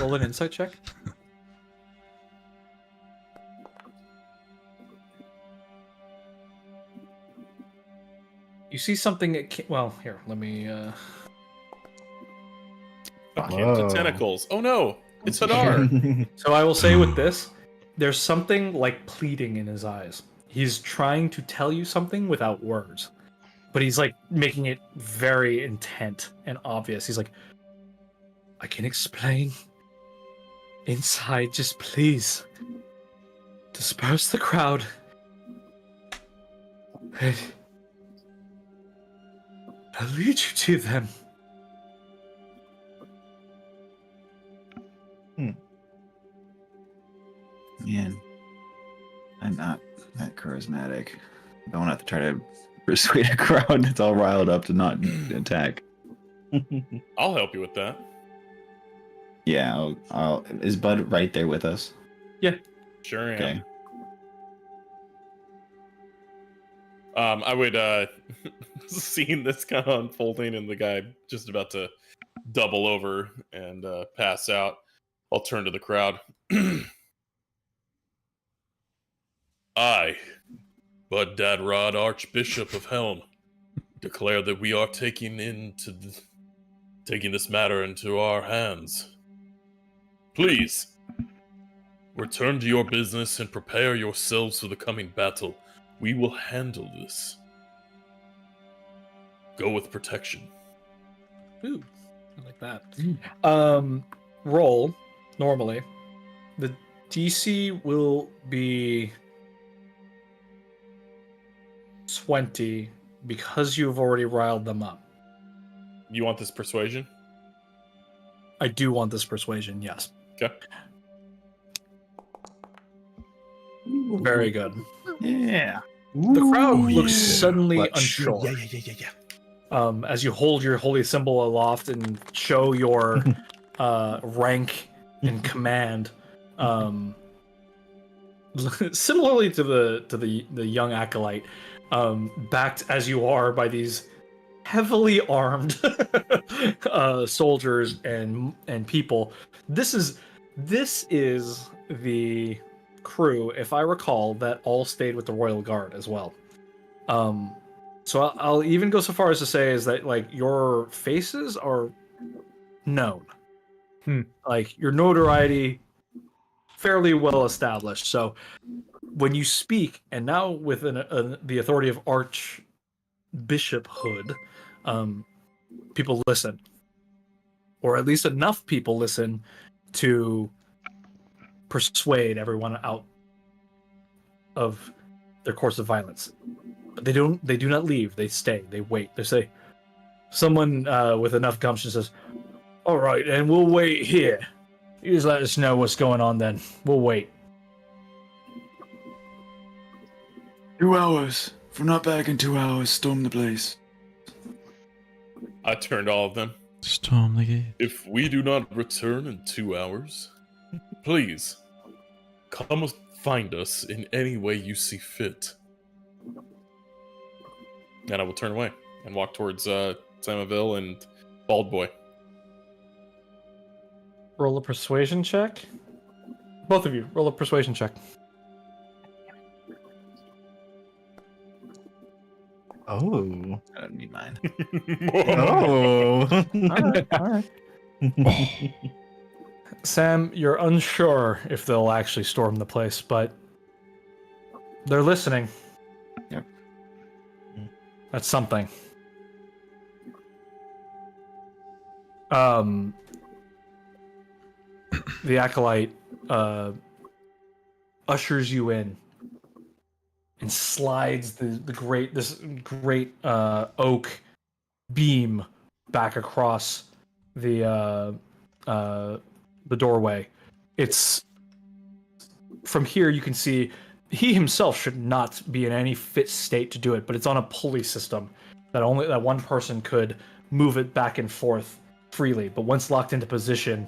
Roll an insight check. You see something. Well, here, let me. Akin Whoa. to tentacles. Oh no, it's Hadar. So I will say with this, there's something like pleading in his eyes. He's trying to tell you something without words, but he's like making it very intent and obvious. He's like, I can explain. Inside, just please disperse the crowd. I'll lead you to them. Man, I'm not that charismatic. I don't have to try to persuade a crowd that's all riled up to not attack. I'll help you with that. Yeah, is Bud right there with us? Sure am. Okay. I would seeing this kind of unfolding and the guy just about to double over and pass out, I'll turn to the crowd. I, Bud Dadrod, Archbishop of Helm, declare that we are taking this matter into our hands. Please, return to your business and prepare yourselves for the coming battle. We will handle this. Go with protection. Ooh, I like that. Roll normally. The DC will be 20 because you've already riled them up. You want this persuasion? I do want this persuasion, yes. Okay. Very good. Yeah. The crowd looks yeah. suddenly Let's unsure. Yeah. As you hold your holy symbol aloft and show your rank and command, similarly to the young acolyte, backed as you are by these heavily armed soldiers and people. This is the crew, if I recall, that all stayed with the Royal Guard as well. So I'll even go so far as to say is that like your faces are known, like your notoriety fairly well established. So when you speak, and now with the authority of Archbishophood, people listen, or at least enough people listen to persuade everyone out of their course of violence. But they do not leave. They stay. They wait. They say, someone with enough gumption says, all right, and we'll wait here. You just let us know what's going on then. We'll wait. 2 hours. If we're not back in 2 hours, storm the place. I turned all of them. Storm the gate. If we do not return in 2 hours, please come find us in any way you see fit. And I will turn away and walk towards Samaville and Bald Boy. Roll a persuasion check. Both of you, roll a persuasion check. Oh. I don't need mine. Oh. All right. Sam, you're unsure if they'll actually storm the place, but they're listening. Yep. That's something. The acolyte ushers you in and slides this great oak beam back across the doorway. It's from here you can see he himself should not be in any fit state to do it, but it's on a pulley system that one person could move it back and forth freely. But once locked into position,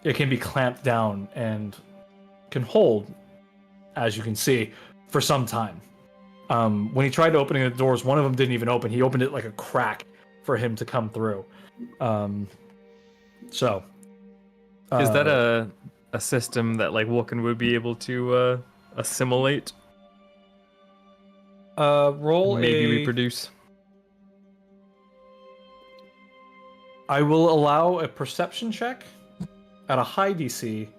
it can be clamped down and can hold, as you can see, for some time. When he tried opening the doors, one of them didn't even open. He opened it like a crack for him to come through. Is that a system that like Vulcan would be able to assimilate? Roll Maybe a... reproduce. I will allow a perception check at a high DC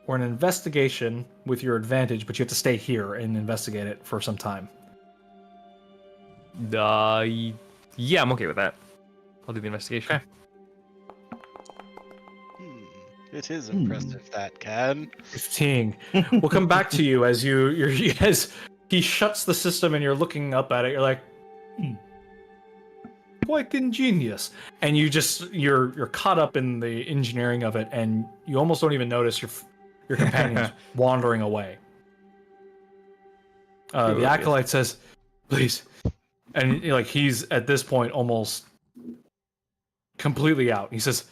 or an investigation with your advantage, but you have to stay here and investigate it for some time. Yeah, I'm okay with that. I'll do the investigation. Okay. It is impressive that can. 15. We'll come back to you as as he shuts the system and you're looking up at it. You're like, quite ingenious. And you're caught up in the engineering of it, and you almost don't even notice your companions wandering away. The acolyte says, "Please," and he's at this point almost completely out. He says,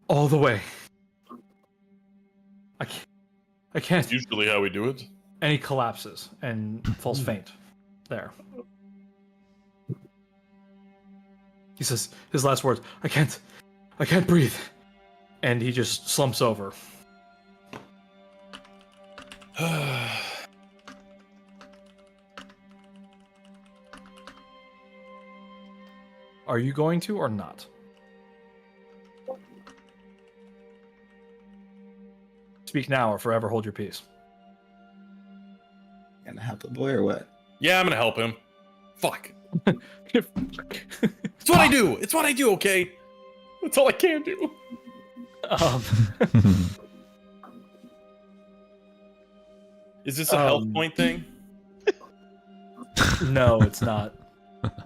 "All the way. I can't." That's usually how we do it. And he collapses and falls faint there. He says his last words, I can't breathe. And he just slumps over. Are you going to or not? Speak now or forever hold your peace. Gonna help the boy or what? Yeah, I'm gonna help him. Fuck. It's what I do. It's what I do. Okay. That's all I can do. Is this a health point thing? No, it's not.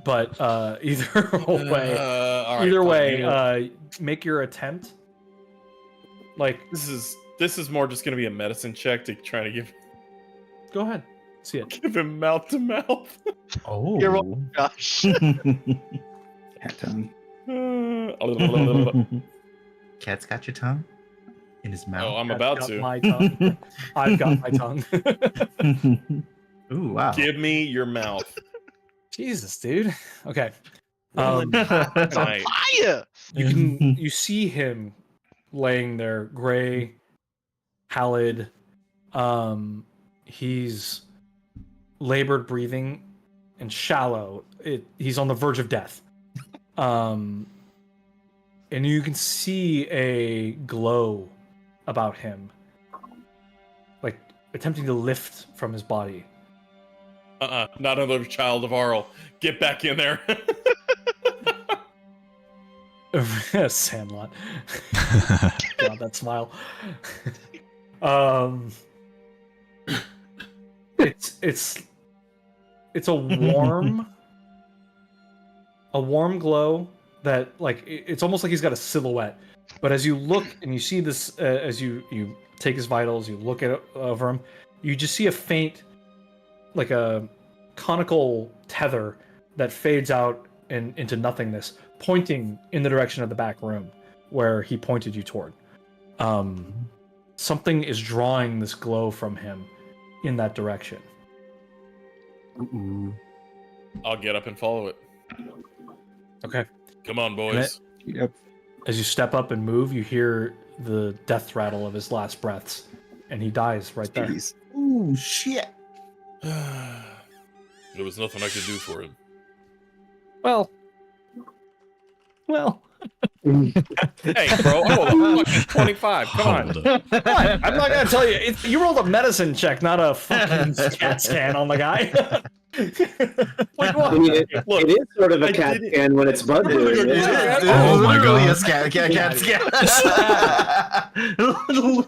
But either way, all right, either fine. way, make your attempt. Like This is more just gonna be a medicine check to try to give. Go ahead, see it. Give him mouth to mouth. Oh. You're welcome, Josh. Cat tongue. Cat's got your tongue in his mouth. Oh, I'm I've about got to. My tongue. I've got my tongue. Ooh, wow. Give me your mouth. Jesus, dude. Okay. It's on Right. fire! You see him laying there, gray, pallid. He's labored breathing and shallow. He's on the verge of death. And you can see a glow about him, like attempting to lift from his body. Not another child of Arl. Get back in there. Sandlot. God, that smile. It's a warm glow that it's almost like he's got a silhouette. But as you look and you see this, as you take his vitals, you look at it over him, you just see a faint, like a conical tether that fades out into nothingness, pointing in the direction of the back room where he pointed you toward. Something is drawing this glow from him in that direction. I'll get up and follow it. Okay. Come on, boys. Yep. As you step up and move, you hear the death rattle of his last breaths, and he dies right there. Ooh, shit. There was nothing I could do for him. Well. Hey, bro, I rolled a fucking 25. Come on. Hold up. What? I'm not gonna tell you. You rolled a medicine check, not a fucking CAT scan on the guy. Like what? I mean, Look, it is sort of a I cat did it. scan when it's Bud doing it. Oh my Literally God. a cat scan.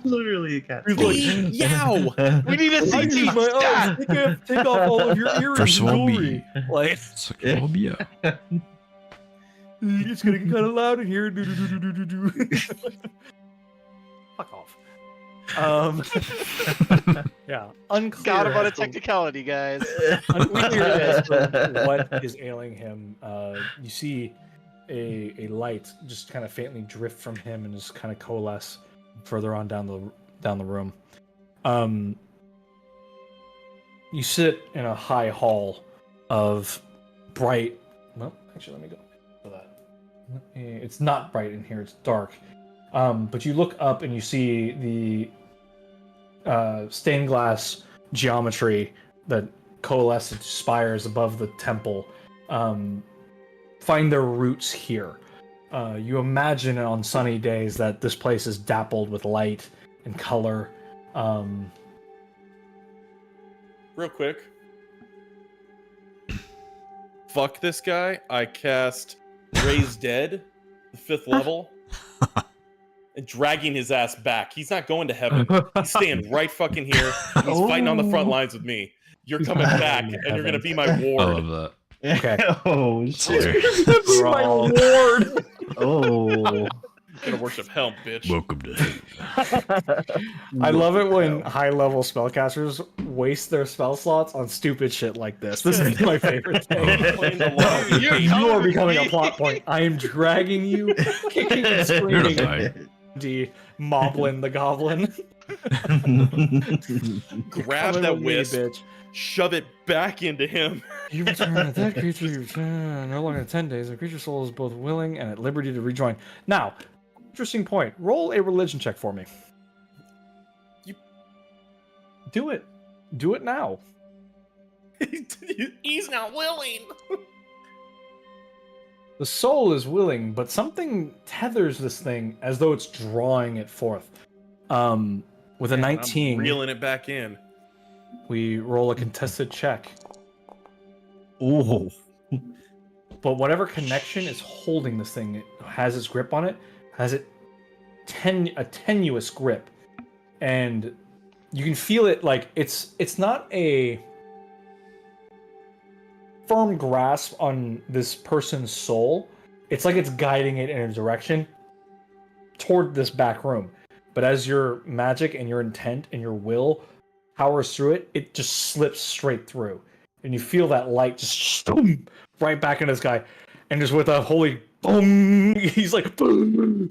Literally a cat scan. Yow! We need a I CT use my stat. arms. Take off all of your earrings First and of all, jewelry. Like, It's like, oh, yeah. it's gonna get kind of loud in here. Fuck off. Yeah, unclear. Got him on a as to- technicality, guys. unclear as to what is ailing him. You see a light just kind of faintly drift from him and just kind of coalesce further on down the room. You sit in a high hall of bright. Well, actually, let me go for that. It's not bright in here; it's dark. But you look up and you see the stained glass geometry that coalesce into spires above the temple. Find their roots here. You imagine on sunny days that this place is dappled with light and color. Real quick. Fuck this guy. I cast Raise Dead, the 5th level, and dragging his ass back. He's not going to heaven. He's staying right fucking here. He's fighting on the front lines with me. You're coming back, and you're gonna be my I ward. love that. Okay. Oh, It's shit. hilarious. My lord. Oh. Gonna worship hell, bitch. Welcome to heaven. I love it when high-level spellcasters waste their spell slots on stupid shit like this. This is my favorite thing. Playing the love. You're You coming are with becoming a me. plot point. I am dragging you, kicking and You're screaming, the and moblin the goblin. Grab Coming that with me, wisp, bitch. shove it back into him. You return a dead creature. You return no longer than 10 days. The creature's soul is both willing and at liberty to rejoin. Now, interesting point. Roll a religion check for me. Do it. Do it now. He's not willing. The soul is willing, but something tethers this thing as though it's drawing it forth. With a 19, I'm reeling it back in. we roll a contested check. Oh. But whatever connection is holding this thing, it has its grip on it, has a tenuous grip, and you can feel it like it's not a firm grasp on this person's soul. It's like it's guiding it in a direction toward this back room. But as your magic and your intent and your will powers through it, it just slips straight through. And you feel that light just boom, right back in this guy. And just with a holy boom, he's like, boom,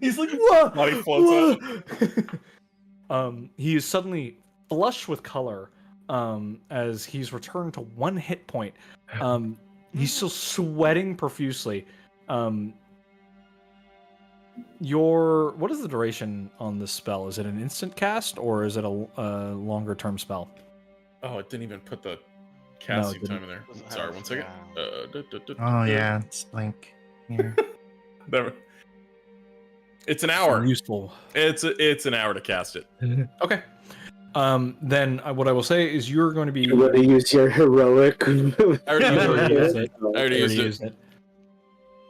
he's like, what? Body floats out. He is suddenly flushed with color as he's returned to 1 hit point. He's still sweating profusely. What is the duration on this spell? Is it an instant cast or is it a longer term spell? Oh, it didn't even put the casting didn't. time in there. Sorry, 1 second. Oh, yeah. It's blink. Yeah. Never. It's an hour. Useful. It's an hour to cast it. Okay. Then what I will say is you're going to be. You want to use your heroic. I already used it. I already Already used it.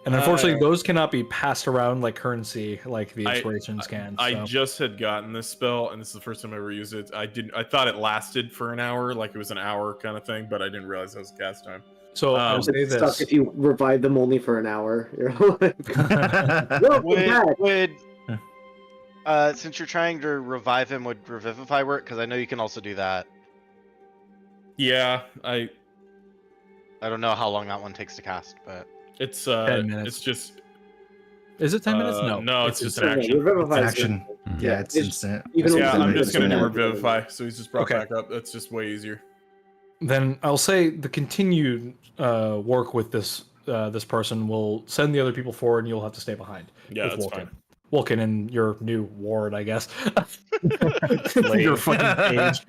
And unfortunately, those cannot be passed around like currency, like the inspirations can. I so. just had gotten this spell, and this is the first time I ever used it. I thought it lasted for an hour, like it was an hour kind of thing, but I didn't realize it was cast time. So I'll say It's this. stuck if you revive them only for an hour. You're like, welcome back. Would since you're trying to revive him, would Revivify work? Because I know you can also do that. Yeah, I don't know how long that one takes to cast, but It's 10 minutes. it's just Is it 10 minutes? no, it's just an Yeah, action. Revivify is Action. instant. Yeah, it's it's- instant. even Yeah, Yeah, with I'm the just gonna do instant, Revivify, so he's just brought Okay. back up. That's just way easier. Then I'll say the continued work with this this person will send the other people forward, and you'll have to stay behind. Yeah, with that's Vulcan. fine. Vulcan and your new ward, I guess. Your fucking page.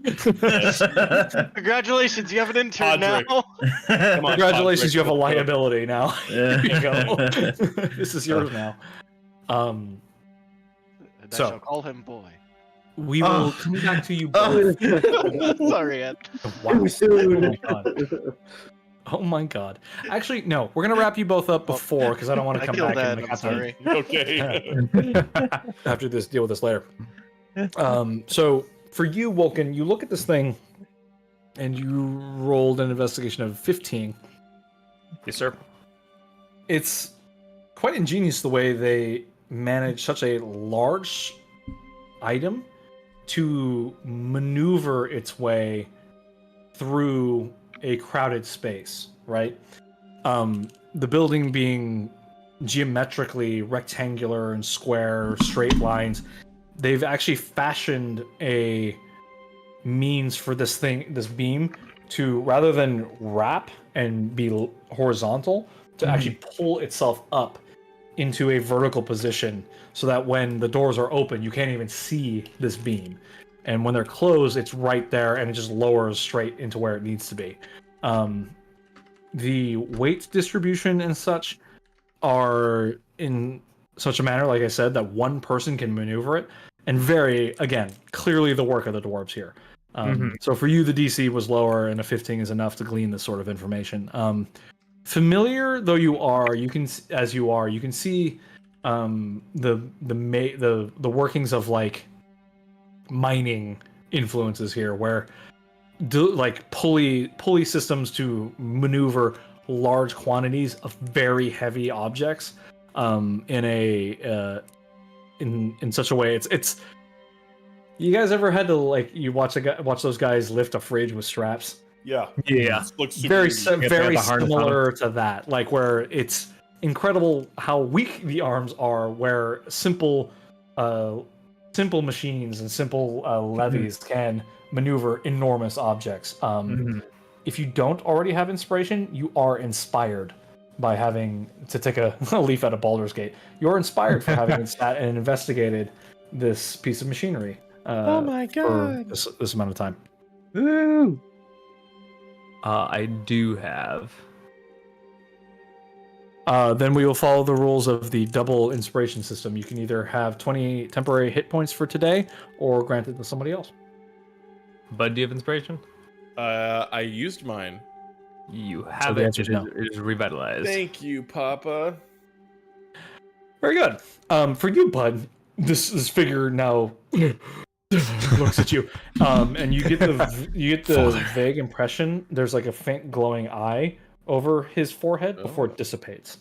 congratulations, you have an intern Podrick. now. Come on, Congratulations, Podrick, you have a let's go. liability now. Here you go. This is yours now. And I So- shall call him boy. We will Oh. come back to you Oh. both. Sorry, Ed. Wow. Too soon. Oh my god. Oh my god. Actually, no. We're gonna wrap you both up before because I don't want to I come killed back Ed. and I'm have to sorry. Okay. after this deal with this later. So for you, Vulcan, you look at this thing and you rolled an investigation of 15. Yes, sir. It's quite ingenious the way they manage such a large item to maneuver its way through a crowded space, right? The building being geometrically rectangular and square, straight lines, they've actually fashioned a means for this beam to, rather than wrap and be horizontal, to actually pull itself up into a vertical position so that when the doors are open, you can't even see this beam. And when they're closed, it's right there and it just lowers straight into where it needs to be. The weight distribution and such are in such a manner, like I said, that one person can maneuver it. And again, clearly the work of the dwarves here. So for you, the DC was lower, and a 15 is enough to glean this sort of information. Familiar though you are, you can see the workings of like mining influences here, where like pulley systems to maneuver large quantities of very heavy objects in such a way. It's you guys ever had to like you watch those guys lift a fridge with straps? Yeah. Yeah. This looks super Very easy. very the harness on similar to that, like where it's incredible how weak the arms are, where simple machines and simple levies can maneuver enormous objects. If you don't already have inspiration, you are inspired by having to take a leaf out of Baldur's Gate. You're inspired for having sat and investigated this piece of machinery Oh my for god. this amount of time. Woo! I do have. Then we will follow the rules of the double inspiration system. You can either have 20 temporary hit points for today or grant it to somebody else. Bud, do you have inspiration? I used mine. You have the it. answer is no. It is revitalized. Thank you, Papa. Very good. For you, Bud, this figure now looks at you, and you get the vague impression there's like a faint glowing eye over his forehead before it dissipates.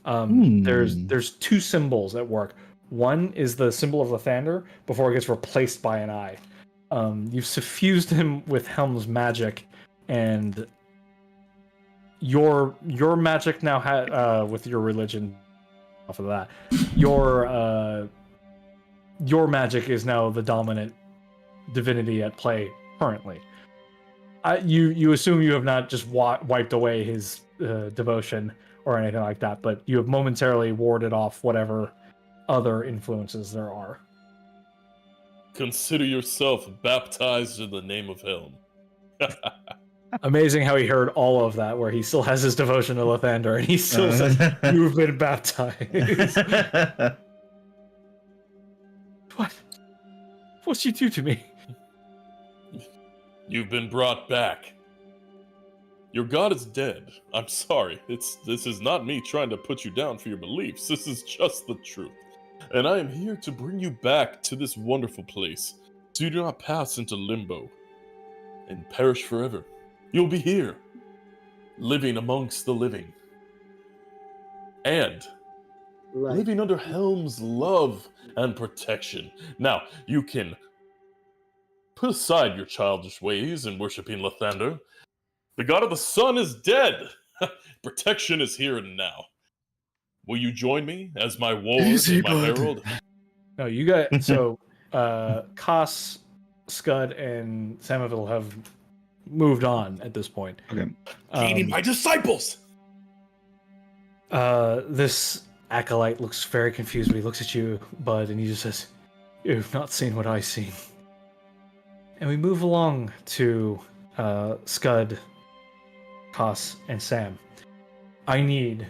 There's two symbols at work. One is the symbol of Lathander before it gets replaced by an eye. You've suffused him with Helm's magic, and your magic now with your religion off of that, your magic is now the dominant divinity at play currently. You assume you have not just wiped away his devotion or anything like that, but you have momentarily warded off whatever other influences there are. Consider yourself baptized in the name of Helm. Amazing how he heard all of that, where he still has his devotion to Lathander, and he still says, "You've been baptized." What? What'd you do to me? You've been brought back. Your god is dead. I'm sorry. This is not me trying to put you down for your beliefs. This is just the truth. And I am here to bring you back to this wonderful place, so you do not pass into limbo and perish forever. You'll be here, living amongst the living. And Right. living under Helm's love and protection. Now, you can put aside your childish ways in worshipping Lathander. The god of the sun is dead, Protection is here and now. Will you join me as my ward Easy, and my bud. herald? No, you got so Koss, Scud, and Samoville have moved on at this point. Okay. Gaining my disciples! This acolyte looks very confused when he looks at you, Bud, and he just says, "You've not seen what I've seen." And we move along to Scud, Koss, and Sam. I need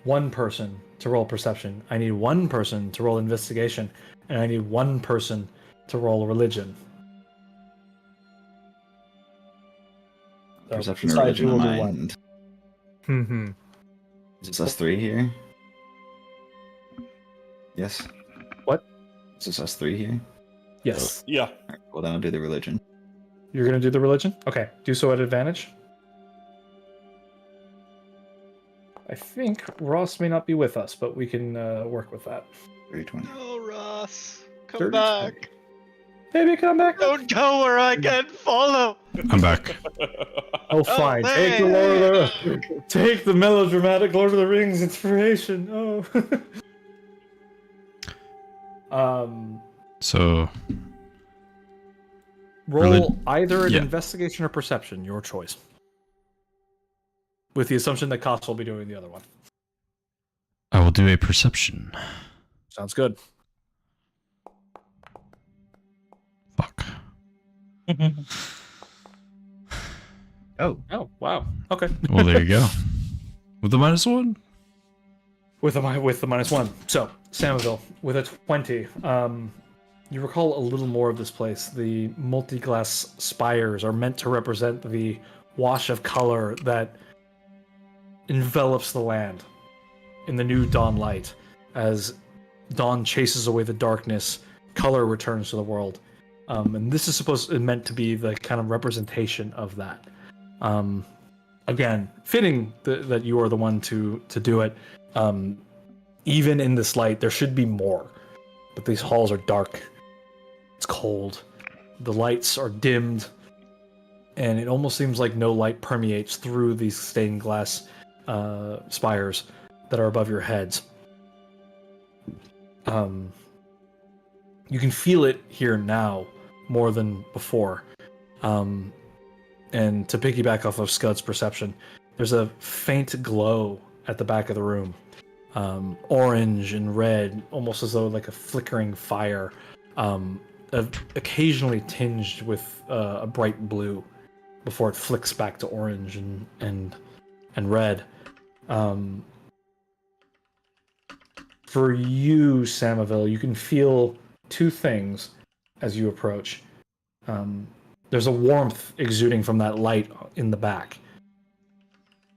one person to roll perception. I need one person to roll investigation, and I need one person to roll religion. So, Perception or decide religion who on will do my what. end. Mm-hmm. Is this us three here? Yes. What? Is this us three here? Yes. Yeah. Alright, well, then I'll do the religion. You're gonna do the religion? Okay. Do so at advantage. I think Ross may not be with us, but we can work with that. 320. No, Ross. Come Dirty back. Baby, come back. Don't go where I can't follow. I'm back. Oh, fine. Take take the melodramatic Lord of the Rings inspiration. Oh. So Roll either an yeah. investigation or perception, your choice. With the assumption that Koss will be doing the other one. I will do a perception. Sounds good. Fuck. Oh. Oh, wow. Okay. Well, there you go. With the -1? With the -1. So, Samoville, with a 20, you recall a little more of this place. The multi-glass spires are meant to represent the wash of color that envelops the land in the new dawn light. As dawn chases away the darkness, color returns to the world. And this is meant to be the kind of representation of that. Again, fitting that you are the one to do it. Even in this light, there should be more. But these halls are dark. It's cold. The lights are dimmed. And it almost seems like no light permeates through these stained glass spires that are above your heads. You can feel it here now more than before. And to piggyback off of Scud's perception, there's a faint glow at the back of the room. Orange and red, almost as though like a flickering fire, occasionally tinged with a bright blue before it flicks back to orange and red. For you, Samoville, you can feel two things as you approach. There's a warmth exuding from that light in the back.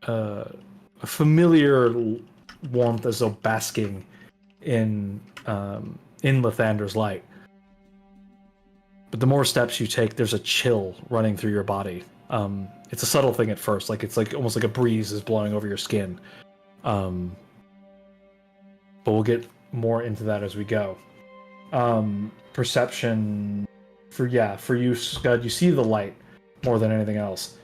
A familiar warmth as though basking in Lathander's light. But the more steps you take, there's a chill running through your body. It's a subtle thing at first, like it's like almost like a breeze is blowing over your skin. But we'll get more into that as we go. Perception for you, Scud, you see the light more than anything else.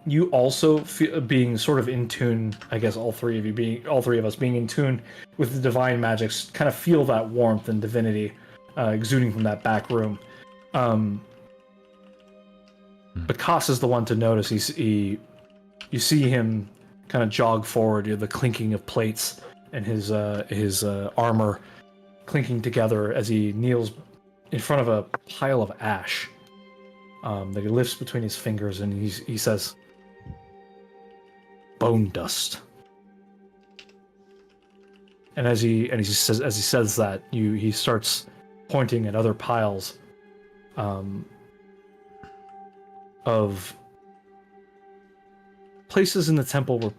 You also feel, being sort of in tune, I guess all three of us being in tune with the divine magics, kind of feel that warmth and divinity exuding from that back room. But Koss is the one to notice. You see him kind of jog forward, the clinking of plates and his armor clinking together as he kneels in front of a pile of ash that he lifts between his fingers, and he says, "Bone dust." And as he says that, he starts pointing at other piles of places in the temple where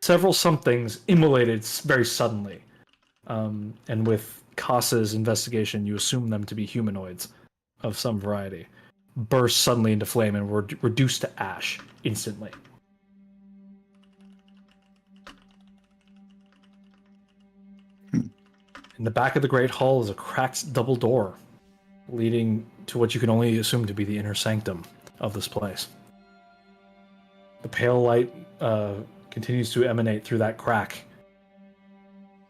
several somethings immolated very suddenly. And with Koss's investigation, you assume them to be humanoids of some variety, burst suddenly into flame and were reduced to ash instantly. In the back of the Great Hall is a cracked double door, leading to what you can only assume to be the inner sanctum. of this place. The pale light continues to emanate through that crack.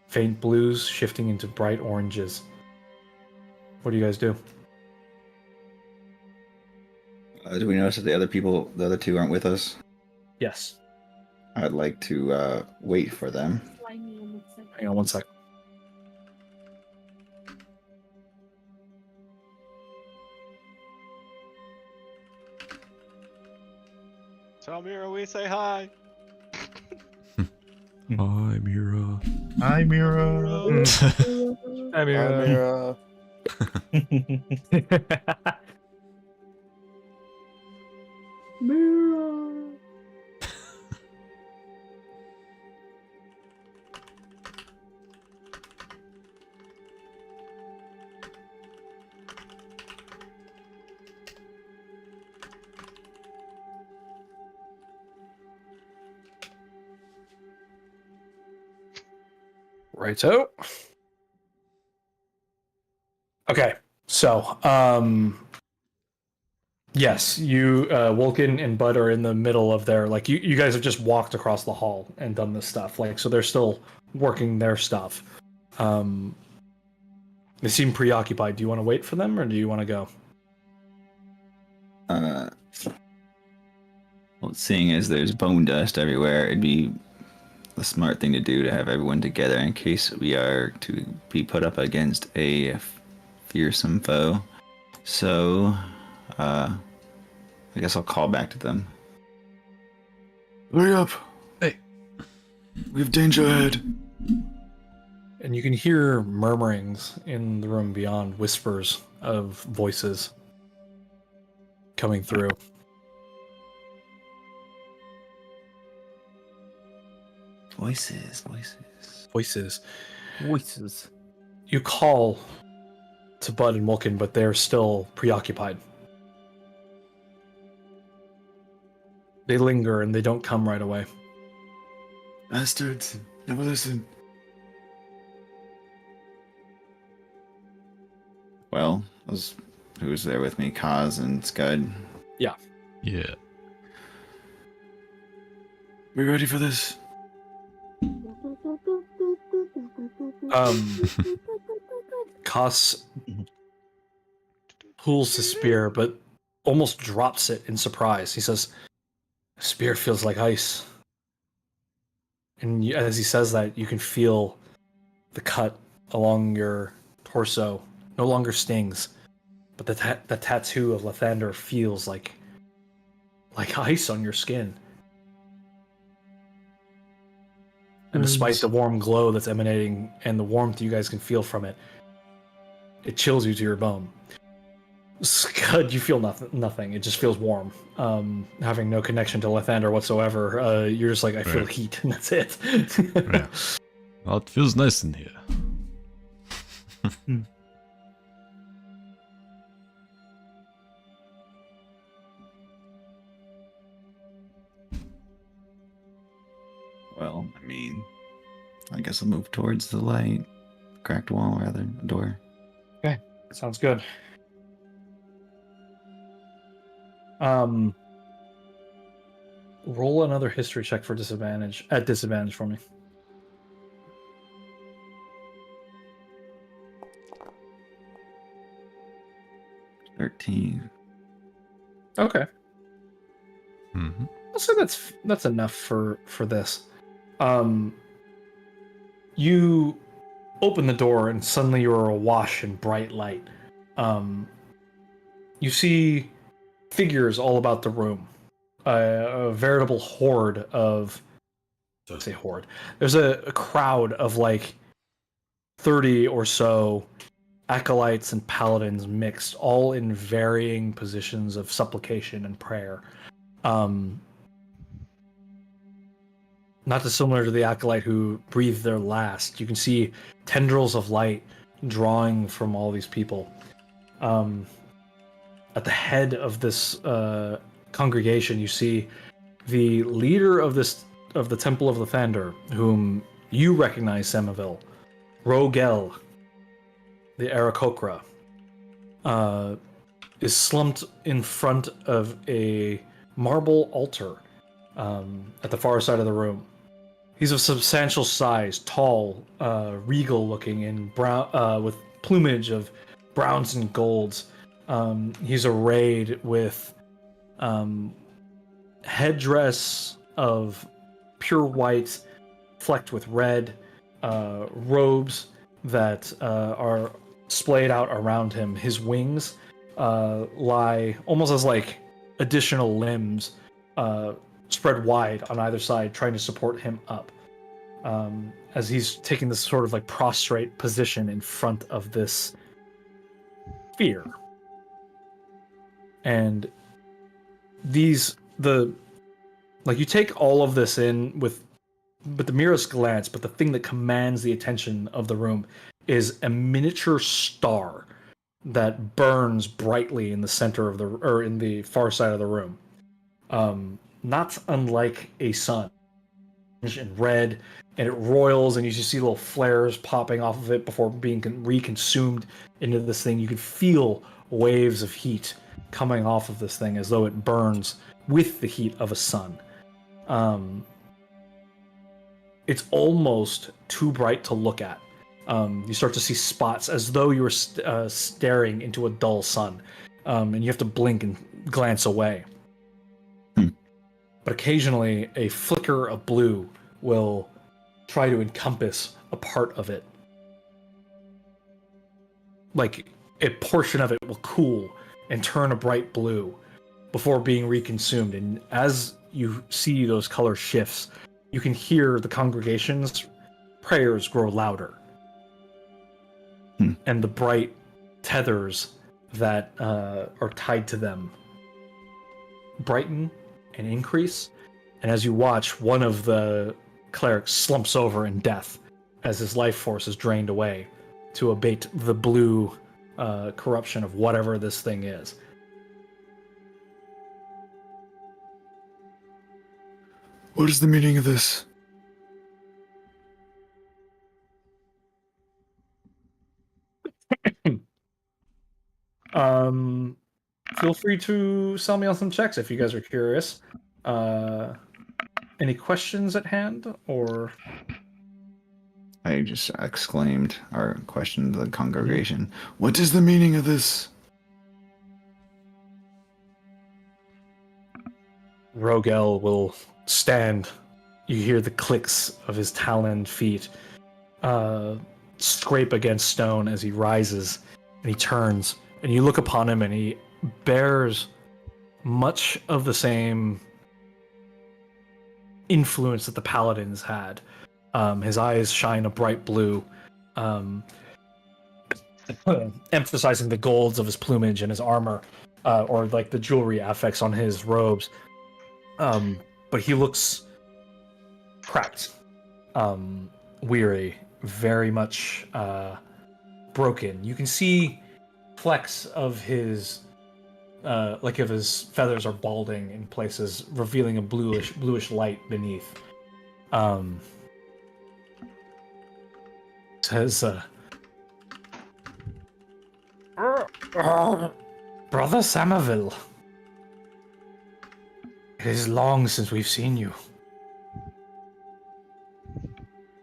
Faint blues shifting into bright oranges. What do you guys do? Do we notice that the other two aren't with us? Yes. I'd like to wait for them. Hang on one sec. Tell Mira we say hi. Hi, Mira. Hi, Mira. Hi, Mira. Righto. Okay, so yes, you Wolken and Bud are in the middle of their like you guys have just walked across the hall and done this stuff. Like so they're still working their stuff. They seem preoccupied. Do you want to wait for them or do you want to go? Well, seeing as there's bone dust everywhere, it'd be the smart thing to do to have everyone together in case we are to be put up against a fearsome foe. So, I guess I'll call back to them. Hurry up! Hey. We have danger ahead. And you can hear murmurings in the room beyond, whispers of voices coming through. Voices. Voices. You call to Bud and Wolken, but they're still preoccupied. They linger and they don't come right away. Bastards. Never listen. Well, who was there with me? Kaz and Scud. Yeah. We ready for this? Kaz pulls his spear, but almost drops it in surprise. He says, "Spear feels like ice." And as he says that, you can feel the cut along your torso no longer stings, but the tattoo of Lathander feels like ice on your skin. And despite the warm glow that's emanating and the warmth you guys can feel from it, it chills you to your bone. Scud, you feel nothing. It just feels warm. Having no connection to Lathander whatsoever, you're just like, I feel heat, and that's it. Yeah. Well, it feels nice in here. Well, I mean, I guess I'll move towards the light. Cracked wall, rather. Door. Okay, sounds good. Roll another history check for disadvantage. At disadvantage for me. $13. Okay. Mm-hmm. I'll say that's enough for this. You open the door and suddenly you're awash in bright light. You see figures all about the room. A veritable horde of... I say horde. There's a crowd of like 30 or so acolytes and paladins mixed, all in varying positions of supplication and prayer. Not dissimilar to the acolyte who breathed their last. You can see tendrils of light drawing from all these people. At the head of this congregation, you see the leader of the Temple of Lathander, whom you recognize, Samaville, Rogel, the Aarakocra. is slumped in front of a marble altar at the far side of the room. He's of substantial size, tall, regal looking, in brown with plumage of browns and golds. He's arrayed with headdress of pure white, flecked with red, robes that are splayed out around him. His wings lie almost as like additional limbs spread wide on either side, trying to support him up. As he's taking this sort of like prostrate position in front of this sphere. And you take all of this in with the merest glance, but the thing that commands the attention of the room is a miniature star that burns brightly in the center of in the far side of the room. Not unlike a sun, in red, and it roils, and you just see little flares popping off of it before being reconsumed into this thing. You can feel waves of heat coming off of this thing as though it burns with the heat of a sun. It's almost too bright to look at. You start to see spots as though you were staring into a dull sun, and you have to blink and glance away. But occasionally, a flicker of blue will try to encompass a part of it. Like a portion of it will cool and turn a bright blue before being reconsumed. And as you see those color shifts, you can hear the congregation's prayers grow louder. And the bright tethers that are tied to them brighten and increase. And as you watch, one of the clerics slumps over in death as his life force is drained away to abate the blue corruption of whatever this thing is. What is the meaning of this? Feel free to sell me on some checks if you guys are curious. Any questions at hand, or? I just exclaimed or questioned the congregation. What is the meaning of this? Rogel will stand. You hear the clicks of his taloned feet scrape against stone as he rises, and he turns, and you look upon him, and he bears much of the same influence that the paladins had. His eyes shine a bright blue, emphasizing the golds of his plumage and his armor, or like the jewelry affix on his robes. But he looks cracked, weary, very much broken. You can see flecks of his of his feathers are balding in places, revealing a bluish light beneath. Says, Brother Somerville, it is long since we've seen you.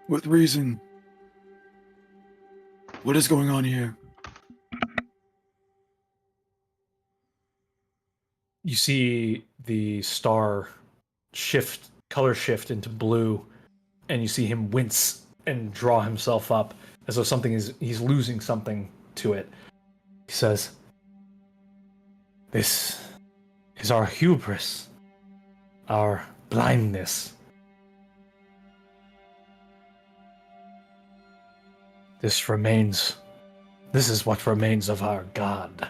With reason. What is going on here? You see the star color shift into blue, and you see him wince and draw himself up as though he's losing something to it. He says, "This is our hubris, our blindness. This is what remains of our god,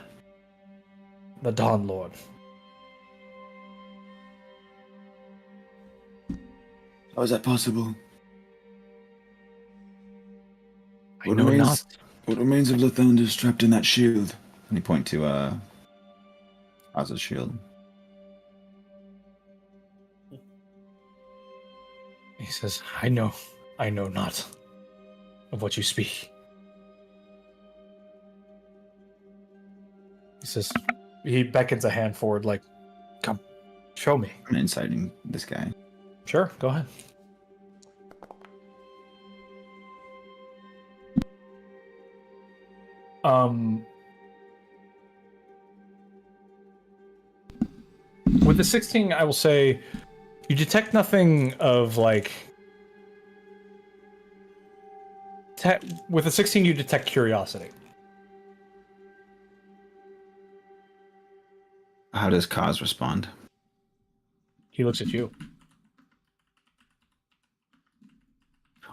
the Dawn Lord." How is that possible? I know not. What remains of Lathander is trapped in that shield? And he point to Oz's shield. He says, I know not of what you speak. He says, He beckons a hand forward, like, "Come, show me." I'm inciting this guy. Sure, go ahead. With the 16, I will say you detect nothing of like. With the 16, you detect curiosity. How does Kaz respond? He looks at you.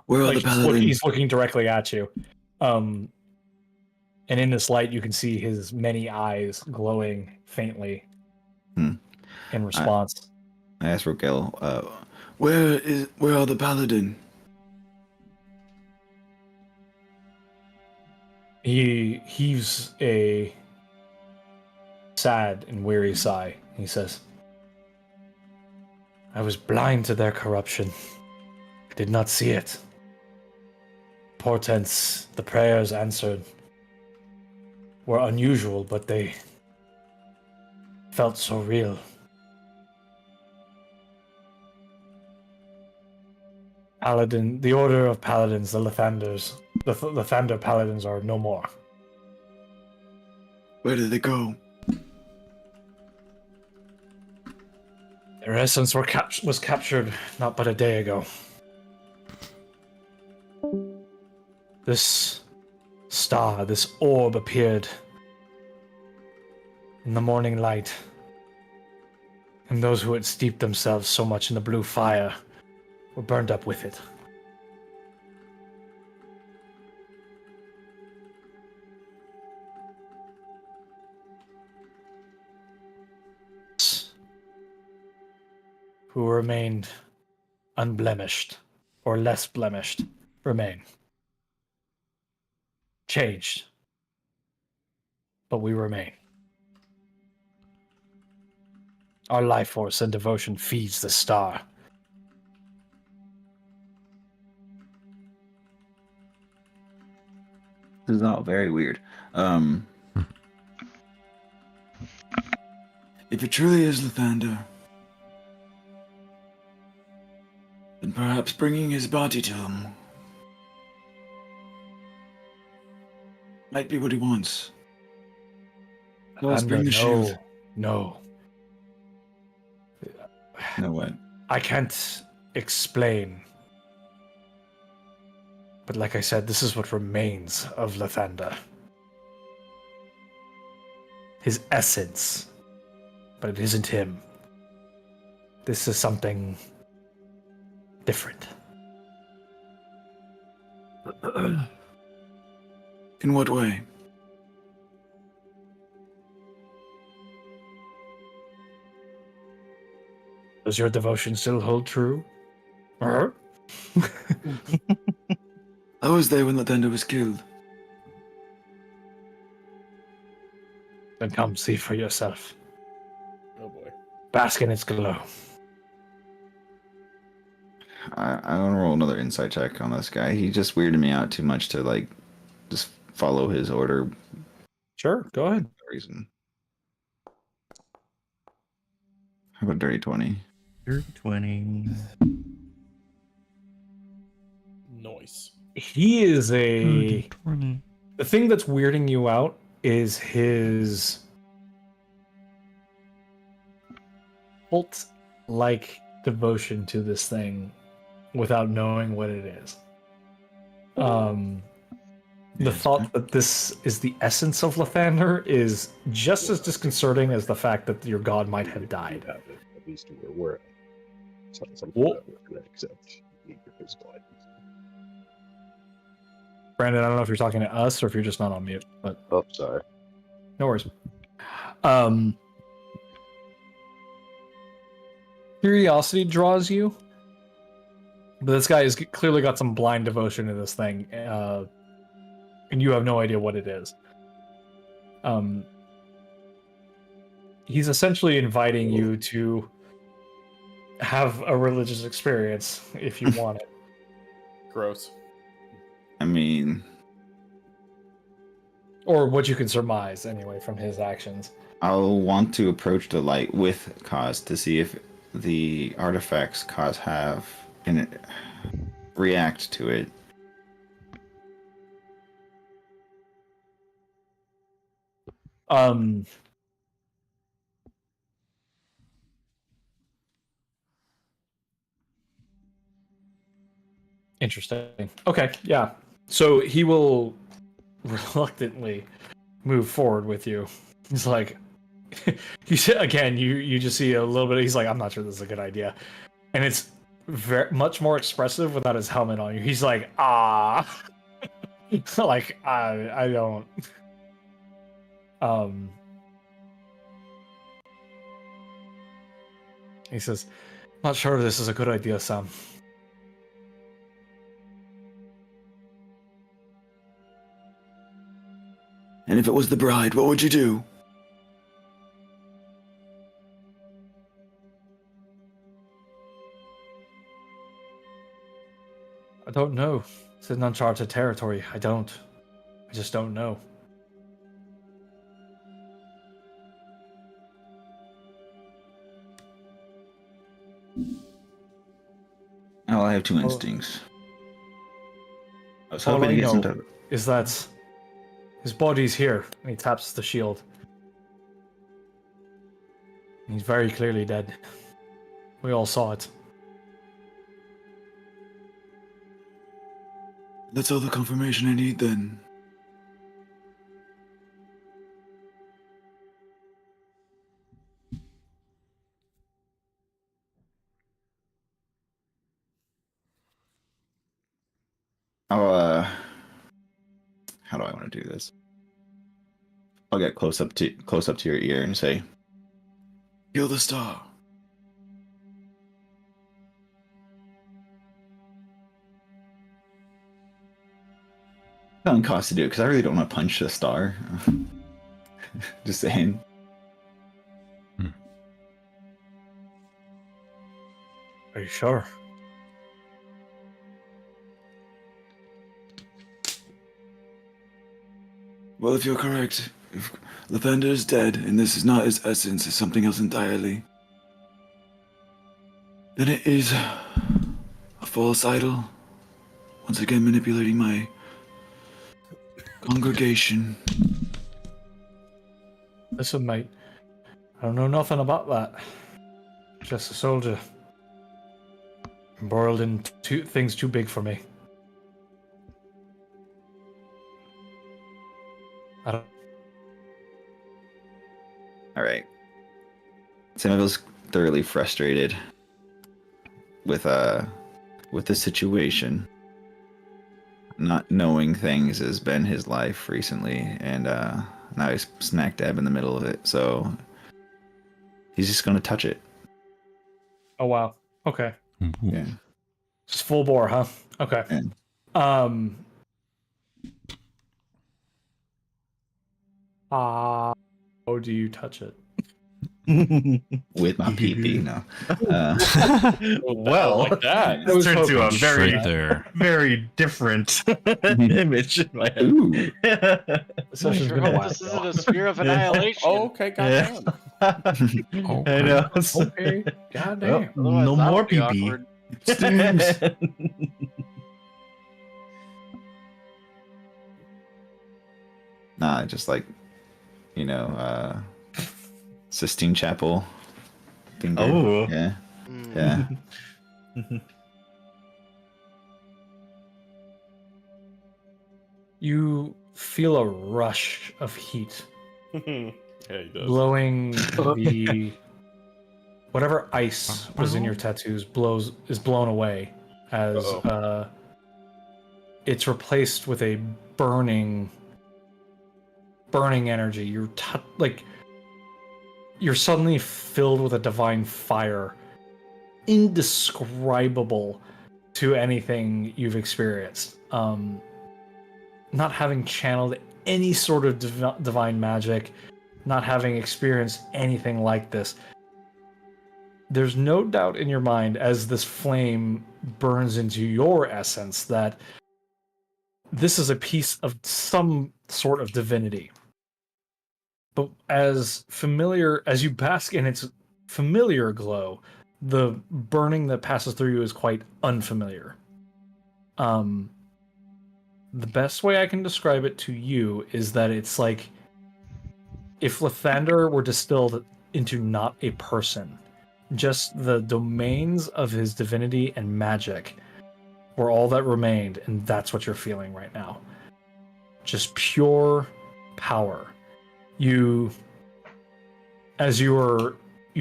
Where are Like the paladins? he's looking directly at you. And in this light, you can see his many eyes glowing faintly in response. I asked Rogel, Where are the paladin? He heaves a sad and weary sigh. He says, "I was blind to their corruption. I did not see it. Portents, the prayers answered, were unusual, but they felt so real. Paladin, the Order of Paladins, the Lathanders, the Lathander Paladins are no more. Where did they go? Their essence was captured not but a day ago. This star, this orb appeared in the morning light, and those who had steeped themselves so much in the blue fire were burned up with it. Who remained unblemished, or less blemished, remain. Changed, but we remain. Our life force and devotion feeds the star. this is all very weird. If it truly is Lathander, then perhaps bringing his body to him might be what he wants. Let's bring the shield. No. No what? I can't explain. But like I said, this is what remains of Lathander. His essence. But it isn't him. This is something different. In what way? Does your devotion still hold true? I was there when Lathander was killed. Then come see for yourself. Oh boy. Bask in its glow. I want to roll another insight check on this guy. He just weirded me out too much to like just follow his order. Sure, go ahead. For reason. How about dirty 20? Dirty 20. Nice. He is a... 20. The thing that's weirding you out is his cult-like devotion to this thing without knowing what it is. The thought that this is the essence of Lathander is just as disconcerting as the fact that your god might have died. At least we're aware. It's not something Whoa. that we're going to accept your physical items. Brandon, I don't know if you're talking to us or if you're just not on mute, but Oh, sorry. no worries. Curiosity draws you, but this guy has clearly got some blind devotion to this thing, and you have no idea what it is. He's essentially inviting you to have a religious experience if you want it. Gross. I mean, Or what you can surmise, anyway, from his actions. I'll want to approach the light with Kaz to see if the artifacts Kaz have can react to it. Interesting. Okay, yeah. So he will reluctantly move forward with you. He's like, you see, again, you just see a little bit. He's like, I'm not sure this is a good idea, and it's very much more expressive without his helmet on you. He's like, like I don't. He says, not sure this is a good idea, Sam. And if it was the bride, what would you do? I don't know. It's an uncharted territory. I just don't know. Oh, I have two instincts. I was All hoping I to get some know type of... is that his body's here, and he taps the shield. He's very clearly dead. We all saw it. That's all the confirmation I need then. I'll, how do I want to do this? I'll get close up to your ear and say, Kill the star. telling Cost to do it because I really don't want to punch the star. Just saying. Are you sure? Well, if you're correct, if Lavender is dead and this is not his essence, it's something else entirely, then it is a false idol, once again manipulating my congregation. Listen, mate. I don't know nothing about that. Just a soldier. Embroiled in things too big for me. I don't... All right. Samuel's thoroughly frustrated with the situation. Not knowing things has been his life recently, and now he's smack dab in the middle of it. So he's just gonna touch it. Oh wow. Okay. Yeah. Just full bore, huh? Okay. Yeah. How do you touch it? With my pee-pee, no. Well, like that. It turned to a It's very, right there. very different image in my head. Ooh. So she's Sure gonna hope last. this isn't a sphere of annihilation. Oh, okay, Yeah. goddamn. I know. Okay. Goddamn. Well, no Otherwise, that more would be pee-pee. awkward. Nah, just like, Sistine Chapel. Finger. Oh. Yeah. Mm. Yeah. You feel a rush of heat Yeah, he does. blowing the whatever ice was in your tattoos is blown away as it's replaced with a burning energy. You're suddenly filled with a divine fire indescribable to anything you've experienced. Not having channeled any sort of divine magic, not having experienced anything like this, there's no doubt in your mind as this flame burns into your essence that this is a piece of some sort of divinity. But as familiar as you bask in its familiar glow, the burning that passes through you is quite unfamiliar. The best way I can describe it to you is that it's like if Lathander were distilled into not a person, just the domains of his divinity and magic were all that remained, and that's what you're feeling right now. Just pure power. You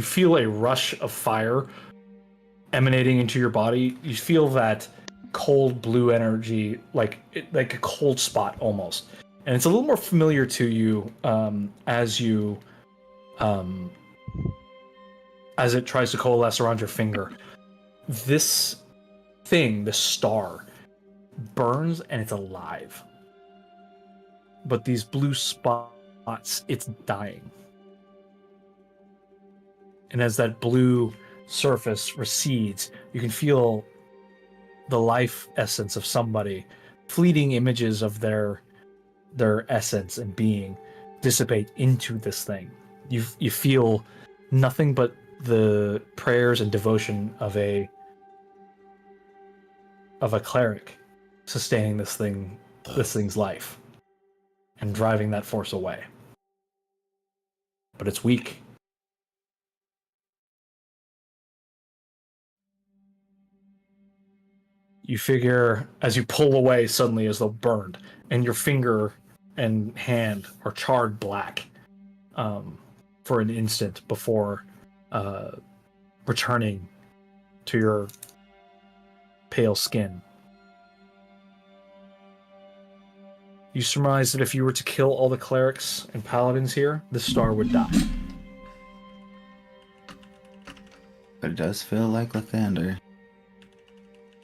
feel a rush of fire emanating into your body. You feel that cold blue energy, like a cold spot almost, and it's a little more familiar to you as it tries to coalesce around your finger. This thing, the star, burns and it's alive, but these blue spots, it's dying. And as that blue surface recedes, you can feel the life essence of somebody, fleeting images of their essence and being dissipate into this thing. You feel nothing but the prayers and devotion of a cleric sustaining this thing's life and driving that force away. But it's weak. You figure as you pull away suddenly as though burned, and your finger and hand are charred black for an instant before returning to your pale skin. You surmise that if you were to kill all the clerics and paladins here, the star would die. But it does feel like Lathander.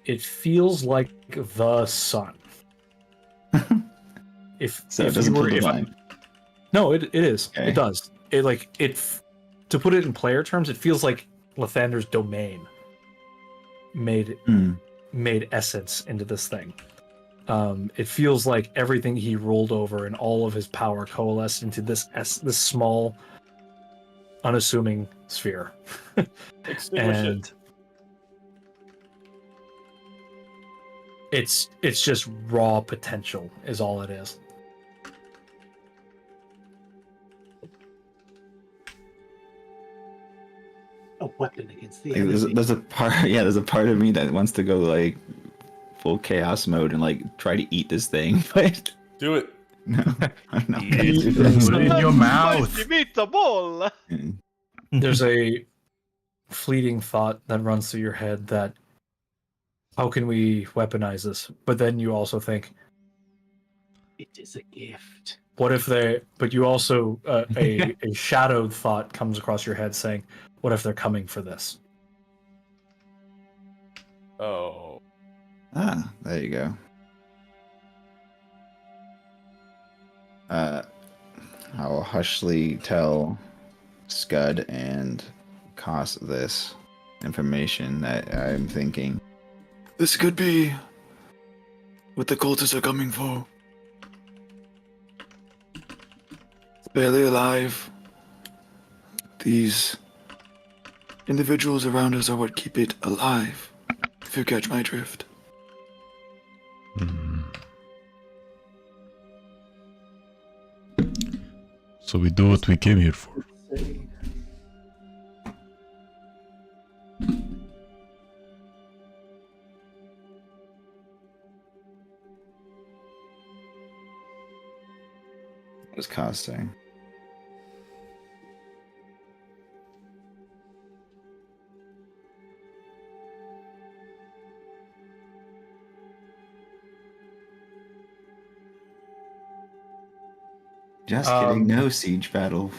It feels like the sun. So it doesn't feel divine. No, it is. Okay. It does. To put it in player terms, it feels like Lathander's domain made essence into this thing. It feels like everything he ruled over and all of his power coalesced into this small, unassuming sphere. And it's just raw potential is all it is. A weapon against the Like, enemy. there's a part of me that wants to go like full chaos mode and like try to eat this thing, but Do it. no, I'm not gonna Eat do it. that. Put it in your mouth. Meatball! There's a fleeting thought that runs through your head that how can we weaponize this? But then you also think, It is a gift. what if they? But you also a shadowed thought comes across your head saying, what if they're coming for this? Oh. Ah, there you go. I'll hushly tell Scud and Koss this information that I'm thinking. This could be what the cultists are coming for. It's barely alive. These individuals around us are what keep it alive, if you catch my drift. So we do what we came here for. What is Koss saying? Just kidding. No siege battle.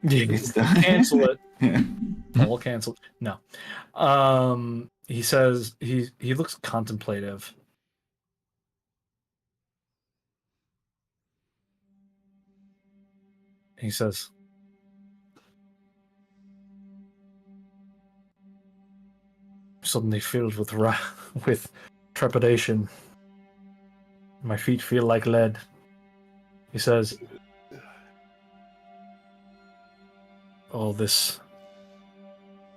It's done. Cancel it. Yeah. I'll cancel. No. He says he looks contemplative. He says, suddenly filled with with trepidation. My feet feel like lead. He says, all this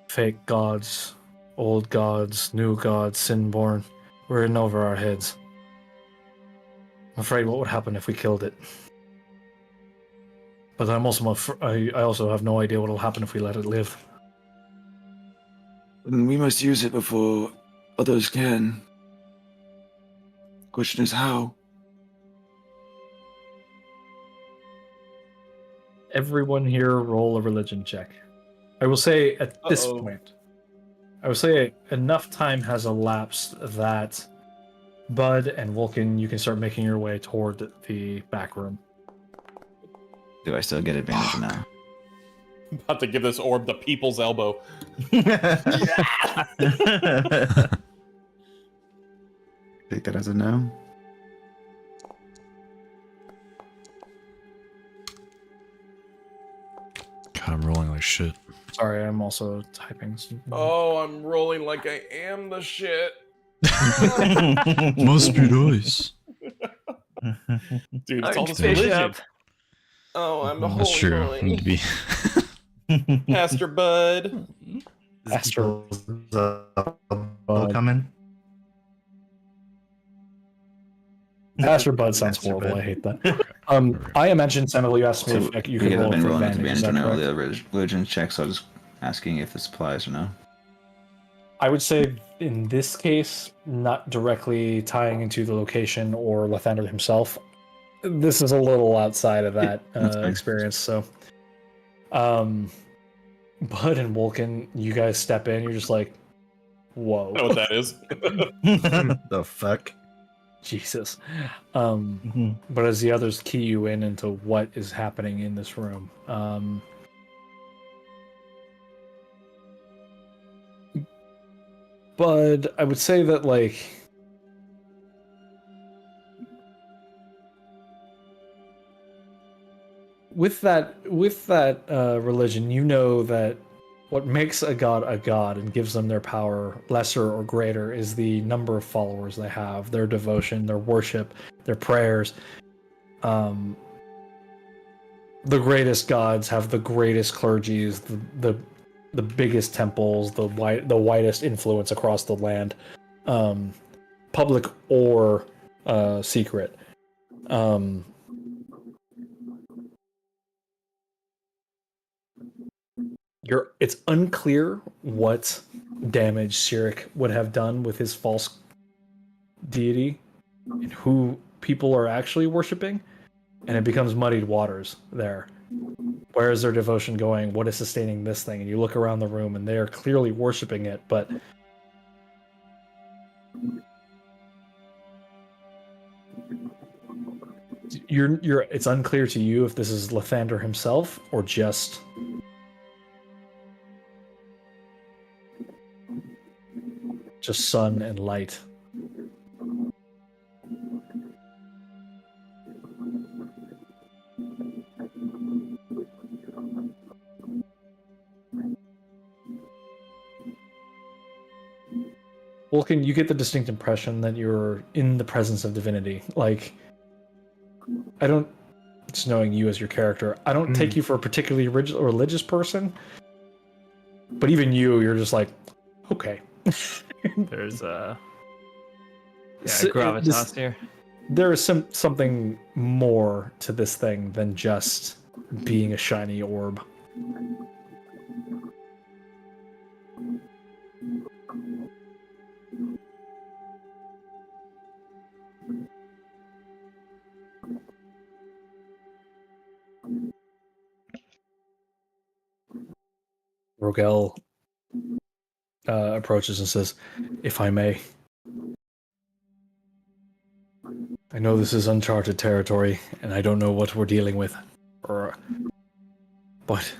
fake gods, old gods, new gods, sin-born, we're in over our heads. I'm afraid what would happen if we killed it. But I also have no idea what will happen if we let it live. Then we must use it before others can. Question is how. Everyone here roll a religion check. I will say at this point, I will say enough time has elapsed that Bud and Vulcan, you can start making your way toward the back room. Do I still get advantage now? About to give this orb the people's elbow. Take that as a no. God, I'm rolling like shit. Sorry, I'm also typing. Oh, I'm rolling like I am the shit. Must be nice. Dude, it's all this Archbishop. religion. Oh, I'm the That's holy true. boy. Need to be. Pastor Bud. Pastor coming. Pastor Bud sounds Pastor horrible. Bud. I hate that. I imagine Samuel, you asked me So if you could because roll I've been for rolling with advantage. Is advantage that on all correct? the other religion checks, so I was just asking if this applies or no. I would say in this case, not directly tying into the location or Lathander himself. This is a little outside of that That's fine. experience. So, Bud and Vulcan, you guys step in. You're just like, whoa, I know what that is. The fuck? Jesus. But as the others key you in into what is happening in this room, Bud, I would say that like with that religion, you know that what makes a god and gives them their power, lesser or greater, is the number of followers they have, their devotion, their worship, their prayers. The greatest gods have the greatest clergies, the biggest temples, the widest influence across the land, public or secret. It's unclear what damage Sirik would have done with his false deity and who people are actually worshiping, and it becomes muddied waters there. Where is their devotion going? What is sustaining this thing? And you look around the room and they are clearly worshiping it, but it's unclear to you if this is Lathander himself or just sun and light. Vulcan, you get the distinct impression that you're in the presence of divinity. Like, I don't, just knowing you as your character, I don't take you for a particularly religious person, but even you're just like, okay. There's gravitas here. There is something more to this thing than just being a shiny orb. Rogel approaches and says, if I may, I know this is uncharted territory, and I don't know what we're dealing with, but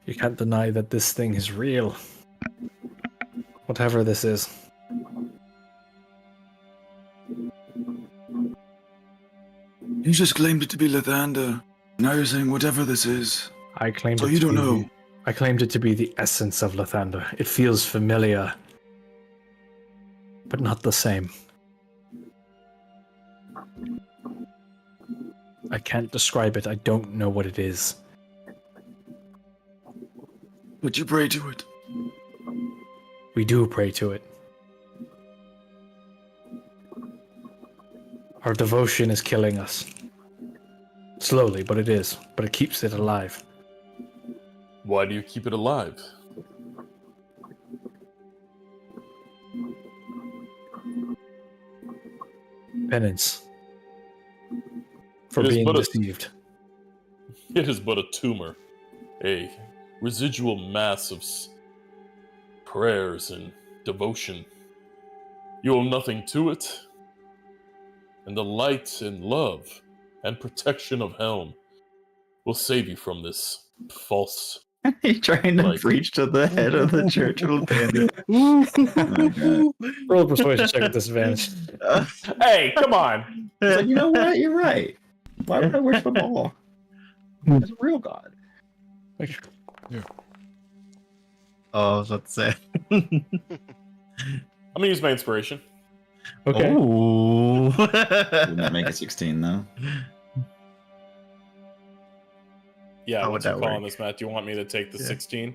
you can't deny that this thing is real. Whatever this is. You just claimed it to be Lathander. Now you're saying whatever this is. I claimed So it you to don't be know. I claimed it to be the essence of Lathander. It feels familiar. but not the same. I can't describe it. I don't know what it is. Would you pray to it? We do pray to it. Our devotion is killing us. Slowly, but it is. But it keeps it alive. Why do you keep it alive? Penance. For It is being but a- deceived. It is but a tumor, a residual mass of prayers and devotion. You owe nothing to it, and the light and love and protection of Helm will save you from this false. He's trying to Like- preach to the head of the church of Panda. Roll a persuasion check with disadvantage. Hey, come on! It's like, you know what? You're right. Why would I worship a ball? There's a real God. Oh, I was about to say. I'm gonna use my inspiration. Okay. Ooh. Wouldn't that make it 16 though? Yeah, How would what's you that calling work? this, Matt? Do you want me to take the Yeah. 16?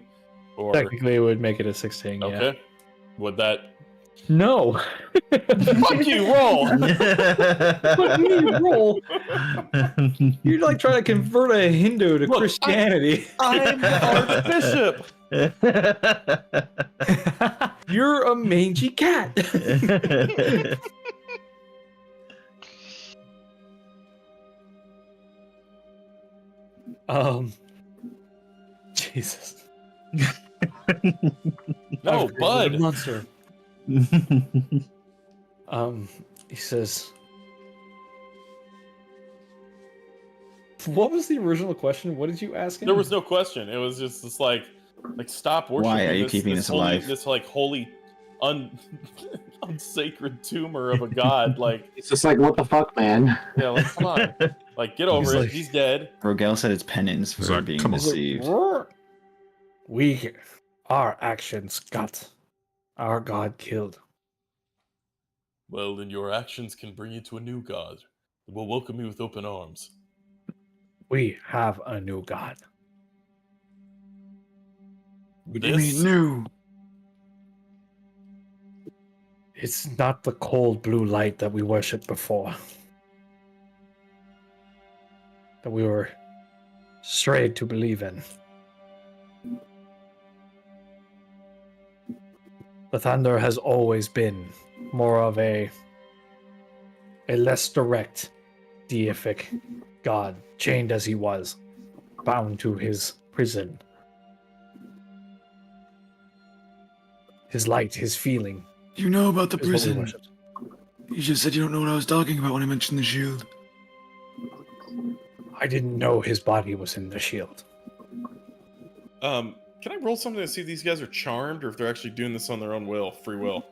Or Technically, it would make it a 16, yeah. okay. Would that No. fuck you roll? What do you roll? You're like trying to convert a Hindu to Look, Christianity. I'm the Archbishop. You're a mangy cat. Jesus. No, I've created a bud. monster. He says, what was the original question? What did you ask him? There was no question. It was just this like stop worshiping. Why are you keeping this this holy, alive? This like holy, unsacred tumor of a god. Like It's just like, what the fuck, man? yeah, like come on, like get over He's it. like- He's dead. Rogel said it's penance for He's like, being "Come on." deceived. Our actions got our God killed. Well, then your actions can bring you to a new god. We'll welcome you with open arms. We have a new God. What do you mean This- new? It's not the cold blue light that we worshipped before. That we were strayed to believe in. The thunder has always been more of a less direct, deific god, chained as he was, bound to his prison. His light, his feeling, You know about the is what we prison. worshipped. You just said you don't know what I was talking about when I mentioned the shield. I didn't know his body was in the shield. Can I roll something to see if these guys are charmed or if they're actually doing this on their own will, free will?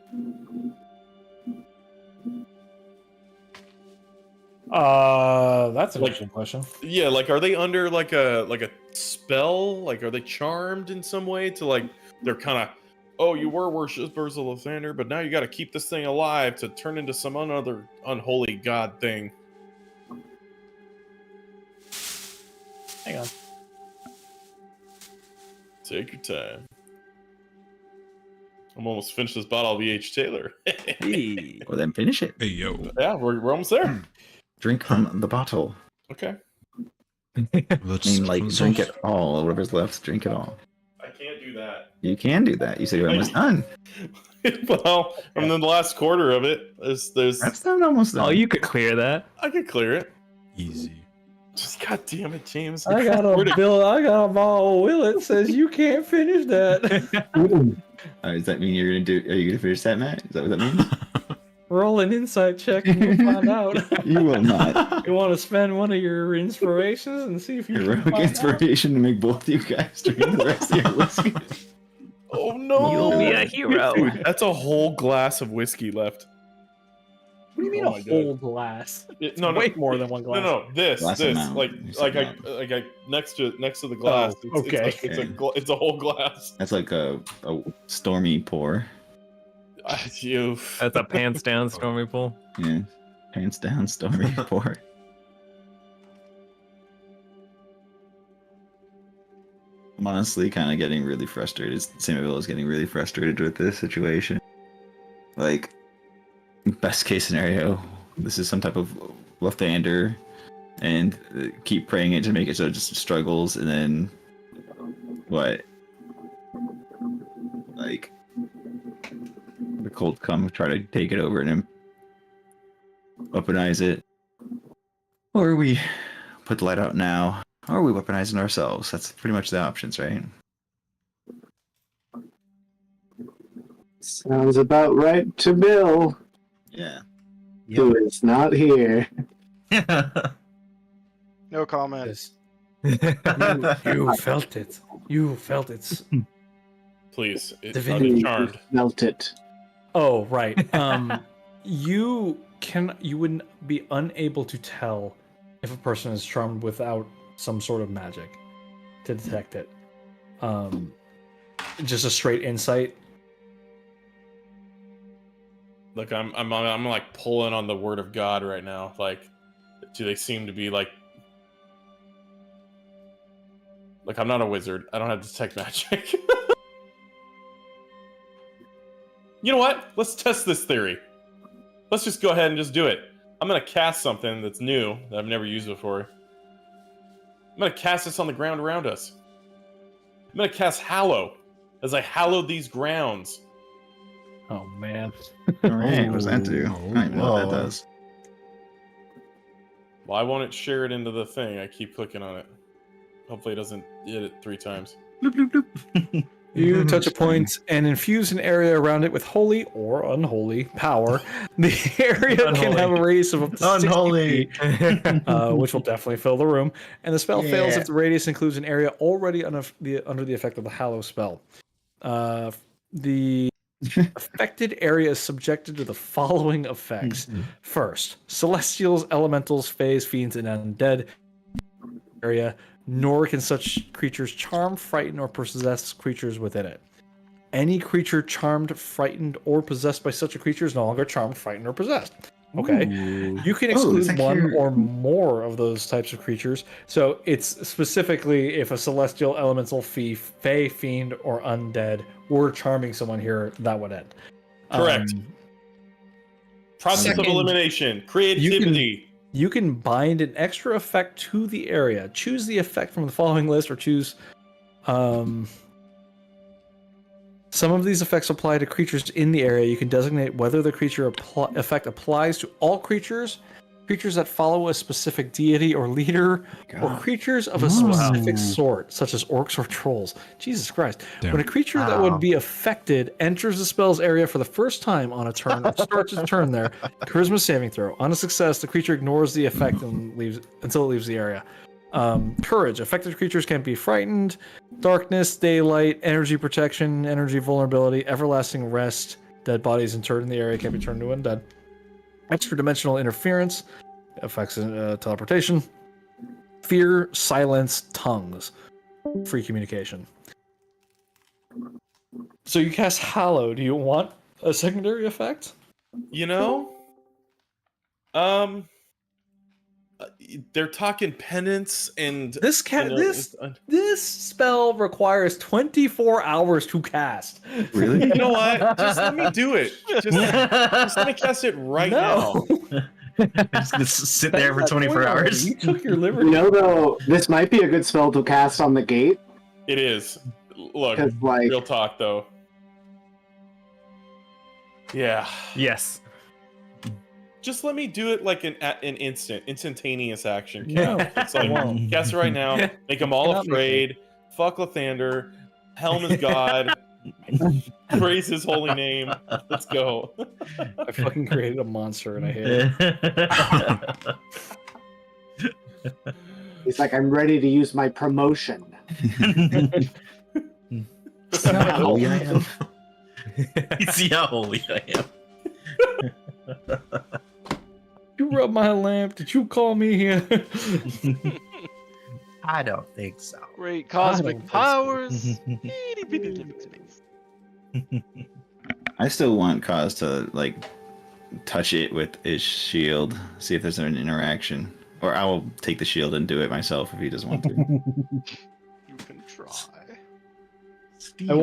That's an Like- interesting question. Yeah, like are they under like a spell? Like are they charmed in some way to like they're kind of oh you were worshippers of Lathander, but now you got to keep this thing alive to turn into some other unholy god thing. Hang on. Take your time. I'm almost finished this bottle of E.H. Taylor. Well, then finish it. Hey, yo. Yeah, we're almost there. Drink from the bottle. Okay. Let's I mean, like, let's drink off. it all. Whatever's left, drink it all. I can't do that. You can do that. You said you're almost done. Well, and then the last quarter of it, there's That's not almost done. Oh, you could clear that. I could clear it. Easy. Just god damn it, James. I got Where a to- bill. I got a bottle of will. It says you can't finish that. Does that mean you're gonna do? Are you gonna finish that, Matt? Is that what that means? Roll an insight check and we'll find out. You will not. You want to spend one of your inspirations and see if you can Heroic find out? inspiration to make both you guys drink the rest of your whiskey. Oh no! You'll be a hero. Dude, that's a whole glass of whiskey left. What do you mean Oh a my God. whole glass? No, Way more than one glass. No, this, Glass this, amount. like, You like said I next to the glass. Oh, okay. It's a whole glass. That's like a stormy pour. You. That's a pants down stormy pool. Yeah. Pants down, stormy report. I'm honestly kind of getting really frustrated. Samuel is getting really frustrated with this situation. Like, best case scenario, this is some type of left-hander, and keep praying it to make it so it just struggles, and then what? Like, the Colts come try to take it over and weaponize it, or we put the light out now, or we weaponize it ourselves. That's pretty much the options, right? Sounds about right to Bill, Yeah. who is not here. No comment. Yes. You felt it. You felt it. Please. Divinity. I'm charmed. Melt it. Oh, right. You wouldn't be unable to tell if a person is charmed without some sort of magic to detect it. Just a straight insight. Look, I'm like pulling on the word of God right now. Like, do they seem to be like I'm not a wizard. I don't have detect magic. You know what? Let's test this theory. Let's just go ahead and just do it. I'm gonna cast something that's new that I've never used before. I'm gonna cast this on the ground around us. I'm gonna cast Hallow as I hallow these grounds. Oh man. Alright, what does that do? I don't even know what that does. Why won't it share it into the thing? I keep clicking on it. Hopefully it doesn't hit it 3 times. Bloop, bloop, bloop. You touch a point and infuse an area around it with holy or unholy power. The area can have a radius of up to 60 Unholy. feet, which will definitely fill the room. And the spell fails Yeah. if the radius includes an area already under the effect of the Hallow spell. The affected area is subjected to the following effects. First, celestials, elementals, fays, fiends, and undead area, nor can such creatures charm, frighten, or possess creatures within it. Any creature charmed, frightened, or possessed by such a creature is no longer charmed, frightened, or possessed. Okay. Ooh. You can Oh, exclude it's one actually- or more of those types of creatures. So it's specifically if a celestial, elemental, fey, fiend, or undead were charming someone here, that would end. Correct. Process of second, elimination. Creativity. You can bind an extra effect to the area. Choose the effect from the following list, or choose. Some of these effects apply to creatures in the area. You can designate whether the creature effect applies to all creatures, creatures that follow a specific deity or leader, or creatures of a specific sort, such as orcs or trolls. Jesus Christ. Damn. When a creature that would be affected enters the spell's area for the first time on a turn, or starts its turn there, charisma saving throw. On a success, the creature ignores the effect and leaves until it leaves the area. Courage. Affected creatures can be frightened. Darkness, daylight, energy protection, energy vulnerability, everlasting rest. Dead bodies interred in the area can be turned to undead. Extra dimensional interference affects teleportation. Fear, silence, tongues. Free communication. So you cast Hallow. Do you want a secondary effect? You know? They're talking penance and This uh, this spell requires 24 hours to cast. Really? You know what? Just let me do it. Just let me cast it right now. Just gonna sit there for 24 hours. You took your liberty. You know, though, this might be a good spell to cast on the gate. It is. Look, 'Cause, like- real talk though. Yeah. Yes. Just let me do it like an instantaneous action. No. It's like, cast it right now. Make them all Cannot be. afraid. Fuck Lathander. Helm is God. Praise his holy name. Let's go. I fucking created a monster and I hate it. He's like, I'm ready to use my promotion. See how holy I am? See how holy I am. You rub my lamp. Did you call me here? I don't think so. Great I don't cosmic think so. powers. Itty bitty living space. I still want Kaz to like touch it with his shield, see if there's an interaction, or I will take the shield and do it myself if he doesn't want to. You can try. I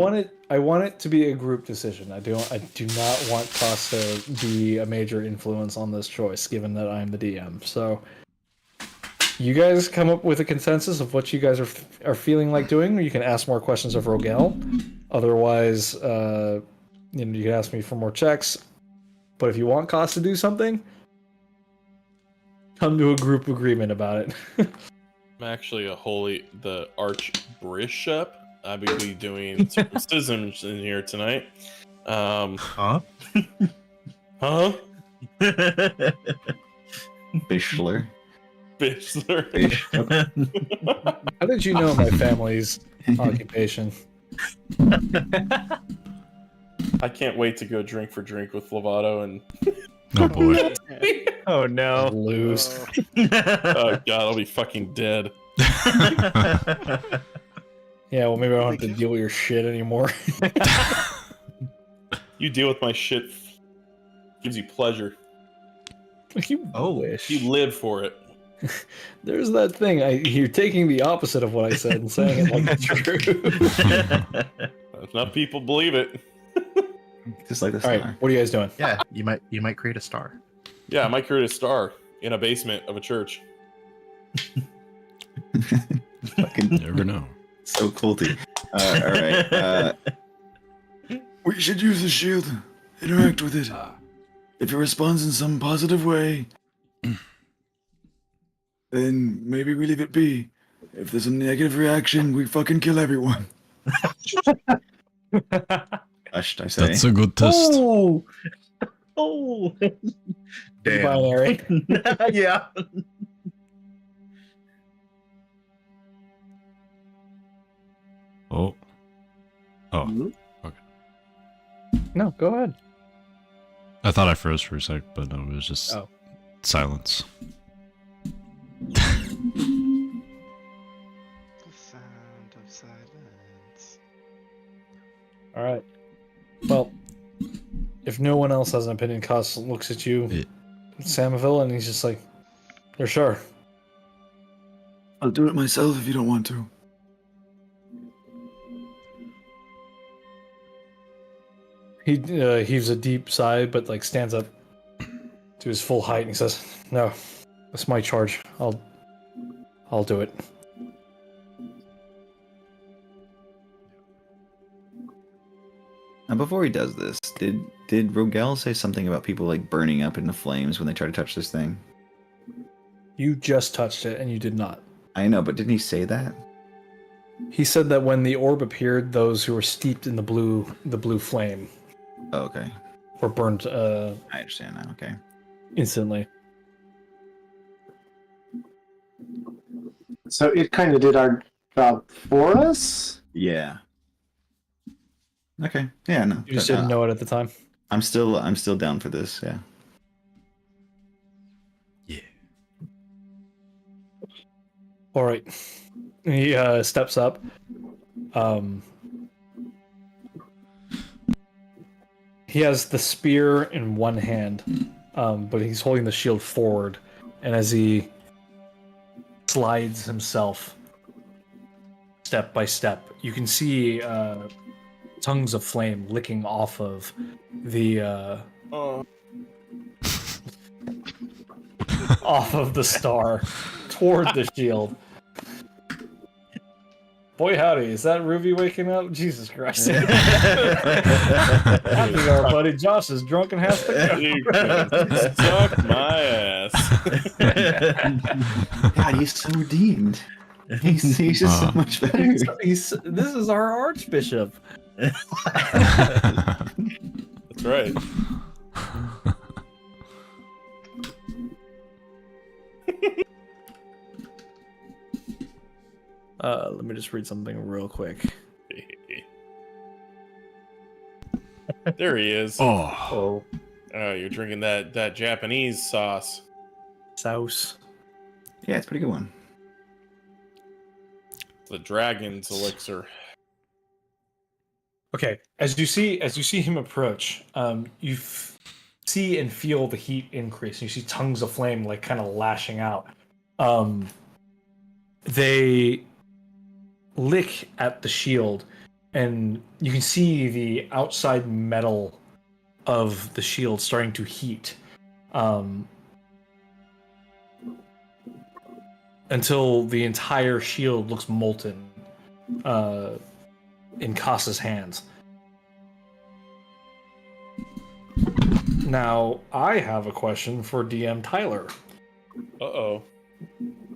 want it to be a group decision. I do not want Costa to be a major influence on this choice, given that I'm the DM. So you guys come up with a consensus of what you guys are feeling like doing. You can ask more questions of Rogel. Otherwise, you can ask me for more checks. But if you want Costa to do something, come to a group agreement about it. I'm actually the Archbishop. I will be doing circumcisions in here tonight. Huh? Huh? Bishler. Bishler. How did you know my family's occupation? I can't wait to go drink for drink with Lovato and. Oh boy. Oh no. Lose. Oh god, I'll be fucking dead. Yeah, well, maybe I don't have to deal with your shit anymore. You deal with my shit. Gives you pleasure. You wish. You live for it. There's that thing. You're taking the opposite of what I said and saying it like it's true. Enough people believe it. Just like the All star. right, what are you guys doing? Yeah, you might create a star. Yeah, I might create a star in a basement of a church. Fucking You never know. so culty. All right. We should use the shield. Interact with it. If it responds in some positive way, then maybe we leave it be. If there's a negative reaction, we fucking kill everyone. Hushed, I say. That's a good test. Oh, damn. Binary. Yeah. Oh. Oh. No, go ahead. I thought I froze for a sec, but no, it was just Oh. silence. The sound of silence. All right. Well, if no one else has an opinion, Cos looks at you, Yeah. Samaville, and he's just like, "You're sure?" I'll do it myself if you don't want to. He heaves a deep sigh, but like stands up to his full height and he says, "No, that's my charge. I'll do it." Now, before he does this, did Rogel say something about people like burning up in the flames when they try to touch this thing? You just touched it, and you did not. I know, but didn't he say that? He said that when the orb appeared, those who were steeped in the blue flame Oh, okay. were burned I understand now. Okay. instantly. So it kind of did our job for us? Yeah. Okay. Yeah. No. You just didn't know it at the time. I'm still down for this. Yeah. All right. He steps up. He has the spear in one hand, but he's holding the shield forward. And as he slides himself step by step, you can see tongues of flame licking off of the off of the star toward the shield. Boy howdy, is that Ruby waking up? Jesus Christ. I think our buddy Josh is drunk and has to go. You can suck my ass. God, he's so redeemed. He's just so much better. This is our Archbishop. That's right. Let me just read something real quick. There he is. Oh. Oh, you're drinking that Japanese sauce. Sauce. Yeah, it's a pretty good one. The dragon's elixir. Okay, as you see him approach, you see and feel the heat increase. You see tongues of flame like kind of lashing out. They lick at the shield, and you can see the outside metal of the shield starting to heat. Until the entire shield looks molten in Kasa's hands. Now, I have a question for DM Tyler. Uh-oh.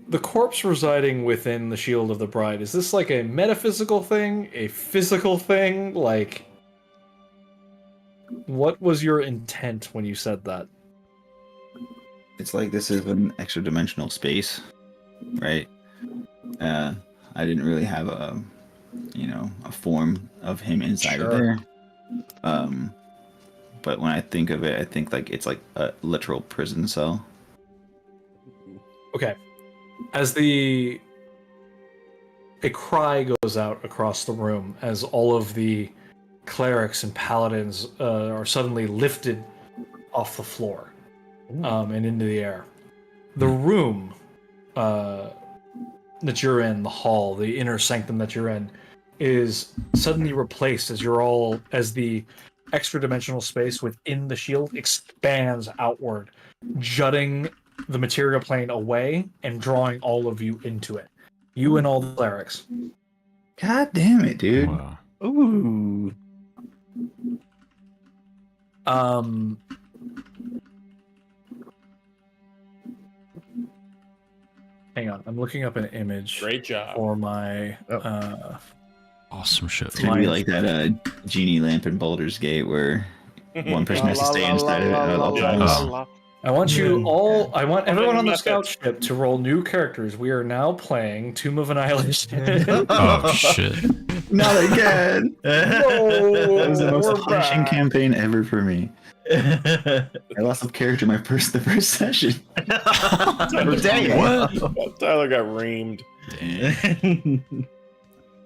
The corpse residing within the shield of the bride, is this like a metaphysical thing? A physical thing? Like, what was your intent when you said that? It's like this is an extra dimensional space, right? I didn't really have a form of him inside of there. But when I think of it, I think like it's like a literal prison cell. Okay. As a cry goes out across the room, as all of the clerics and paladins are suddenly lifted off the floor and into the air. The room that you're in, the hall, the inner sanctum that you're in, is suddenly replaced as the extra dimensional space within the shield expands outward, jutting the material plane away and drawing all of you into it. You and all the clerics. God damn it, dude. Wow. Ooh. Hang on, I'm looking up an image. Great job. For my Awesome shit. It's gonna be like that genie lamp in Baldur's Gate where one person has to stay inside of it at all times. I want you all. I want everyone on the scout ship to roll new characters. We are now playing Tomb of Annihilation. Oh shit! Not again. No, That was the most punishing campaign ever for me. I lost a character the first session. What? Tyler got reamed. I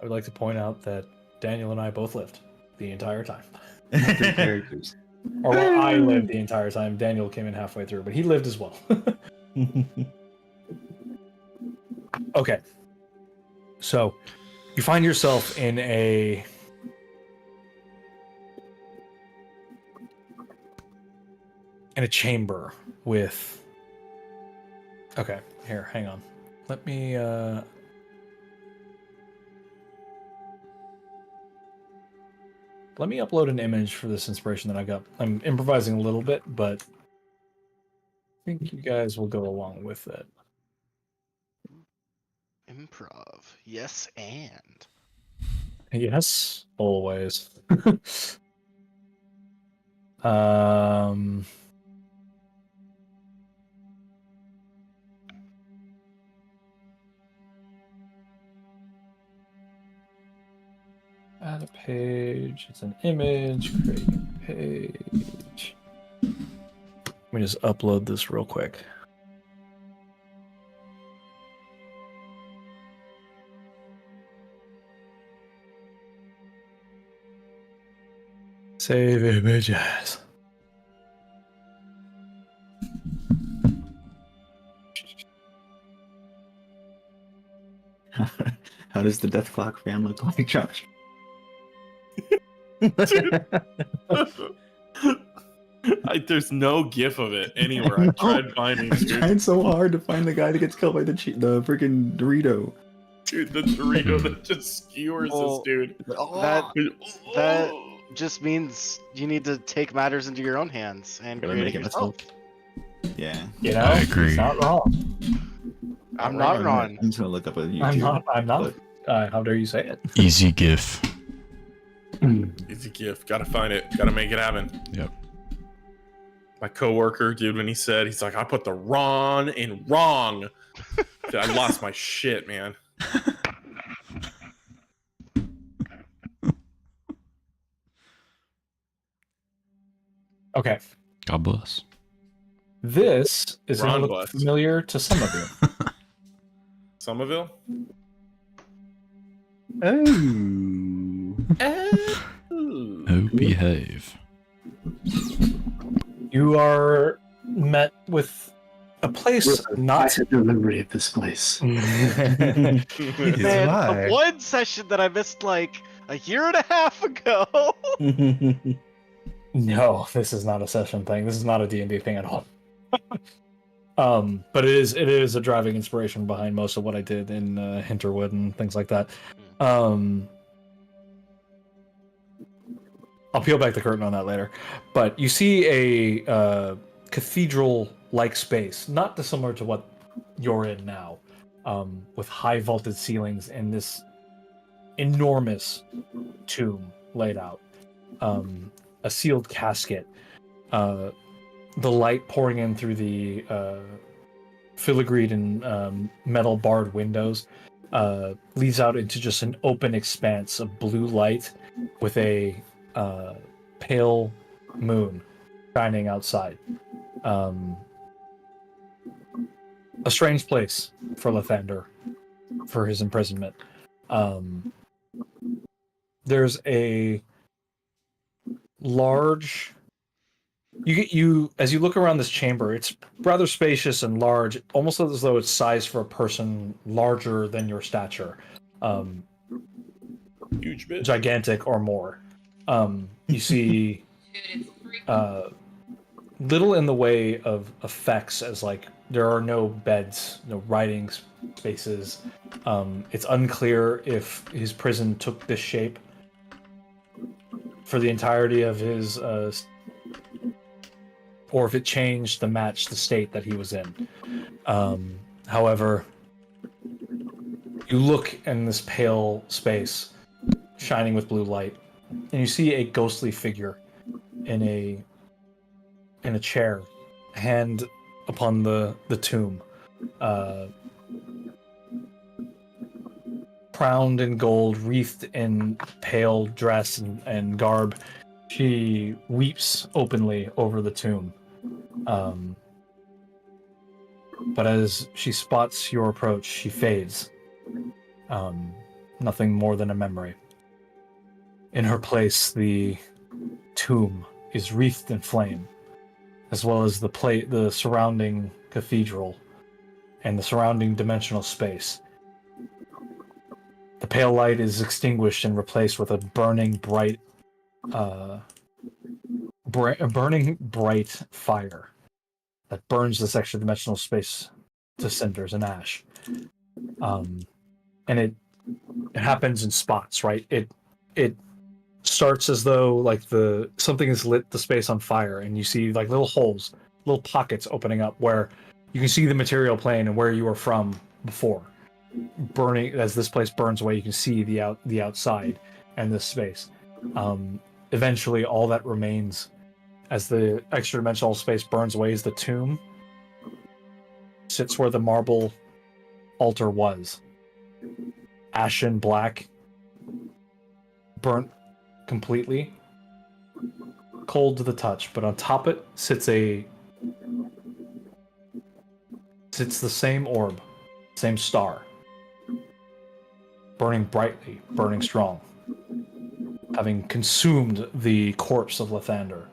would like to point out that Daniel and I both lived the entire time. 3 characters. Or well, I lived the entire time. Daniel came in halfway through, but he lived as well. Okay. So, you find yourself in a chamber with... Okay, here, hang on. Let me upload an image for this inspiration that I got. I'm improvising a little bit, but I think you guys will go along with it. Improv. Yes, and. Yes, always. Add a page. It's an image. Create a page. Let me just upload this real quick. Save images. How does the Death Clock fan look like, Josh? There's no gif of it anywhere. I tried finding. I'm trying so hard to find the guy that gets killed by the freaking Dorito. Dude, the Dorito that just skewers this dude. That just means you need to take matters into your own hands and Gotta create make it it yourself. Yeah. You know, I agree. He's not wrong. I'm not wrong. I'm just gonna look up a YouTube. I'm not. How dare you say it? Easy GIF. Easy gift. Gotta find it. Gotta make it happen. Yep. My coworker, dude, when he's like, I put the Ron in wrong. Dude, I lost my shit, man. Okay. God bless. This is going Ron to look blessed. familiar to some of you. Somerville? Oh. Oh, behave. You are met with a place I not. had no memory of this place. Man, why. the one session that I missed like a year and a half ago. No, this is not a session thing. This is not a D&D thing at all. But it is a driving inspiration behind most of what I did in Hinterwood and things like that. I'll peel back the curtain on that later. But you see a cathedral-like space, not dissimilar to what you're in now, with high vaulted ceilings and this enormous tomb laid out. A sealed casket. The light pouring in through the filigreed and metal barred windows leads out into just an open expanse of blue light with a pale moon shining outside. A strange place for Lathander for his imprisonment. There's a large. You as you look around this chamber, it's rather spacious and large, almost as though it's sized for a person larger than your stature. Huge bitch. Gigantic or more. You see little in the way of effects, as like there are no beds, no writing spaces. It's unclear if his prison took this shape for the entirety of his or if it changed to match the state that he was in. However, you look in this pale space shining with blue light, and you see a ghostly figure in a chair, hand upon the tomb, crowned in gold, wreathed in pale dress and garb. She weeps openly over the tomb. But as she spots your approach, she fades. Nothing more than a memory. In her place, the tomb is wreathed in flame, as well as the surrounding cathedral and the surrounding dimensional space. The pale light is extinguished and replaced with a burning bright fire that burns this extra dimensional space to cinders and ash. And it happens in spots, right? It starts as though like something has lit the space on fire, and you see like little holes, little pockets opening up where you can see the material plane and where you were from before. Burning as this place burns away, you can see the outside and this space. Eventually, all that remains as the extra dimensional space burns away is the tomb sits where the marble altar was. Ashen black, burnt completely, cold to the touch, but on top it sits the same orb, same star, burning brightly, burning strong, having consumed the corpse of Lathander.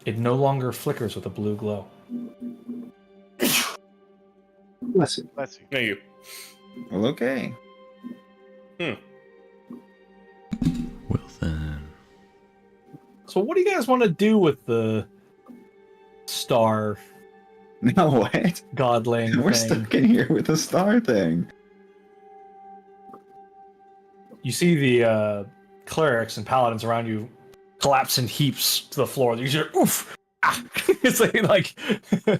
It no longer flickers with a blue glow. Bless you. Bless you. Thank you. Well, okay. Well then. So what do you guys want to do with the star No, what? godling We're thing? stuck in here with the star thing. You see the clerics and paladins around you collapse in heaps to the floor. You hear oof! Ah! It's like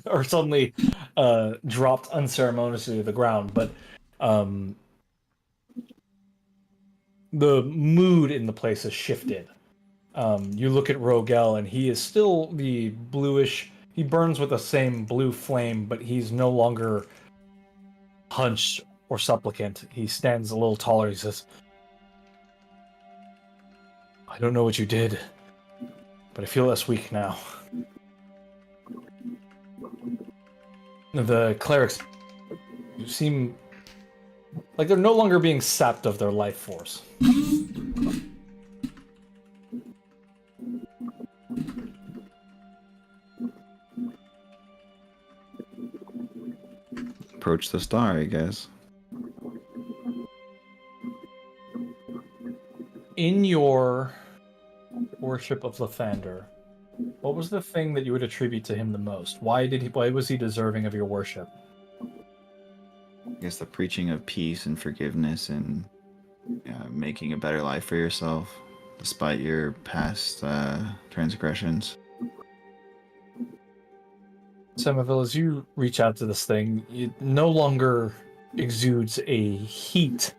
or suddenly dropped unceremoniously to the ground. But the mood in the place has shifted. You look at Rogel, and he is still the bluish. He burns with the same blue flame, but he's no longer hunched or supplicant. He stands a little taller. He says, I don't know what you did, but I feel less weak now. The clerics seem like they're no longer being sapped of their life force. approach the star, I guess. In your worship of Lathander, what was the thing that you would attribute to him the most? Why was he deserving of your worship? I guess the preaching of peace and forgiveness and making a better life for yourself, despite your past transgressions. Somerville, as you reach out to this thing, it no longer exudes a heat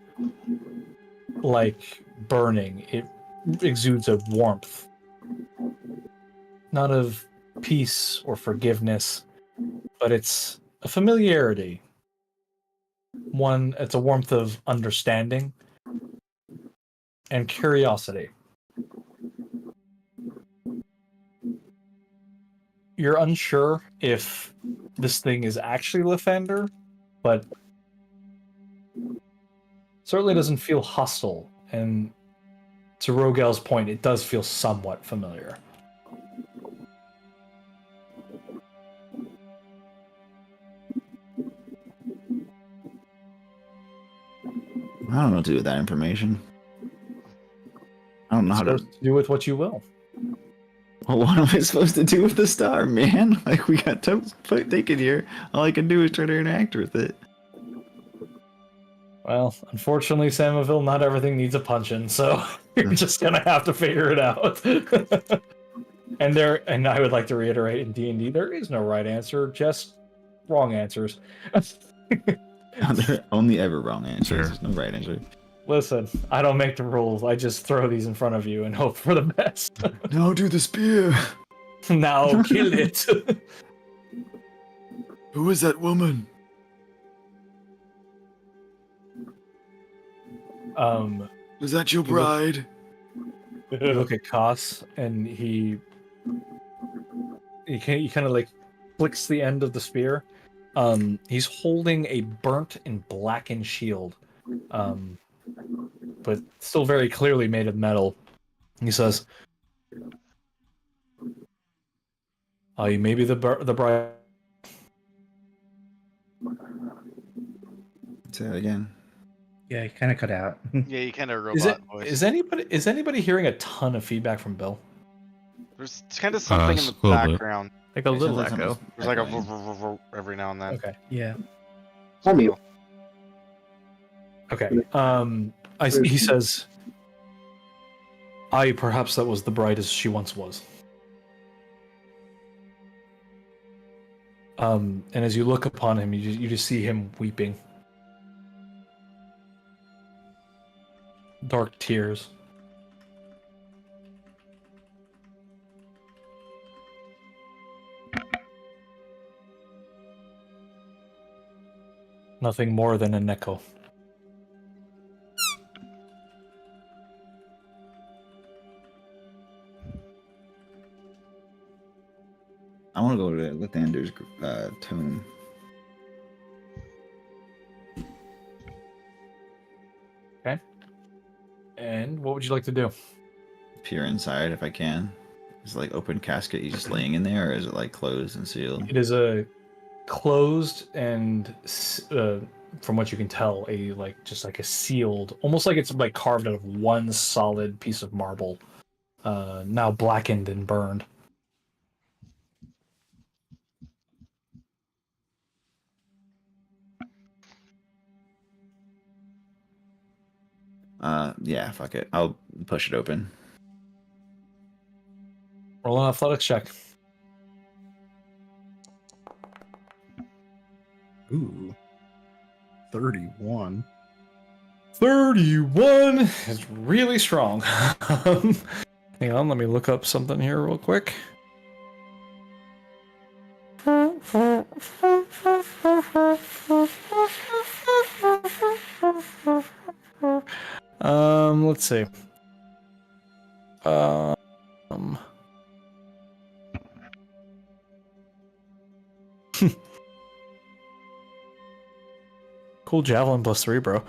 like burning. It exudes a warmth. Not of peace or forgiveness, but it's a familiarity. It's a warmth of understanding and curiosity. You're unsure if this thing is actually Lathander, but certainly doesn't feel hostile, and to Rogel's point, it does feel somewhat familiar. I don't know what to do with that information. I don't know how to do with what you will. Well, what am I supposed to do with the star, man? Like, we got taken here. All I can do is try to interact with it. Well, unfortunately, Samoville, not everything needs a punch-in, so you're just gonna have to figure it out. And I would like to reiterate, in D&D, there is no right answer, just wrong answers. There are only ever wrong answers. Sure. There's no right answer. Listen, I don't make the rules. I just throw these in front of you and hope for the best. Now do the spear. Now kill it. Who is that woman? Is that your bride? You look at Koss, and he kind of like flicks the end of the spear. He's holding a burnt and blackened shield, but still very clearly made of metal. He says, "You may be the bride." Say that again. Yeah, he kind of cut out. Yeah, you kind of robot voice. Is anybody hearing a ton of feedback from Bill? There's kind of something in the a little bit. background. Like a little Sounds like echo. someone's There's like a echoing. every now and then. Okay. Yeah. I'll mute. Okay. He says, perhaps that was the bride as she once was. And as you look upon him, you just see him weeping. Dark tears. Nothing more than an echo. I want to go to Lathander's tomb. Okay. And what would you like to do? Peer inside if I can. Is it like open casket? He's just laying in there, or is it like closed and sealed? It is a closed and, from what you can tell, just like a sealed, almost like it's like carved out of one solid piece of marble, now blackened and burned. Yeah, fuck it. I'll push it open. Roll an athletics check. Ooh. 31. 31 is really strong. Hang on, let me look up something here real quick. Let's see. Cool javelin +3, bro.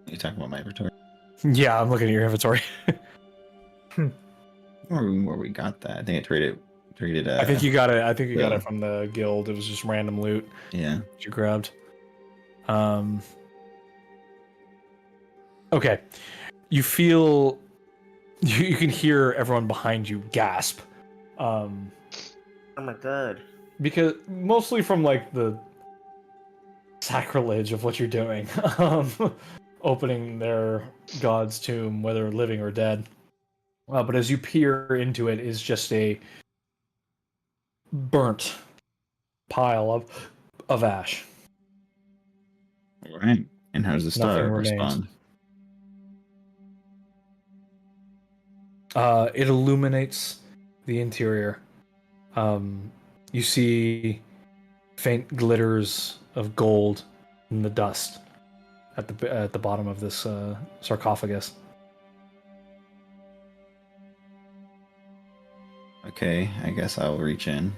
You talking about my inventory? Yeah, I'm looking at your inventory. Where we got that? I think I traded Traded. I think you got it. I think you got yeah. it from the guild. It was just random loot Yeah. that you grabbed. Okay. You feel you can hear everyone behind you gasp. Oh my god. Because mostly from like the sacrilege of what you're doing. Opening their god's tomb, whether living or dead. But as you peer into it, is just a burnt pile of ash. All right. And how does the star Nothing remains. respond? It illuminates the interior. You see faint glitters of gold in the dust at the bottom of this sarcophagus. Okay, I guess I'll reach in.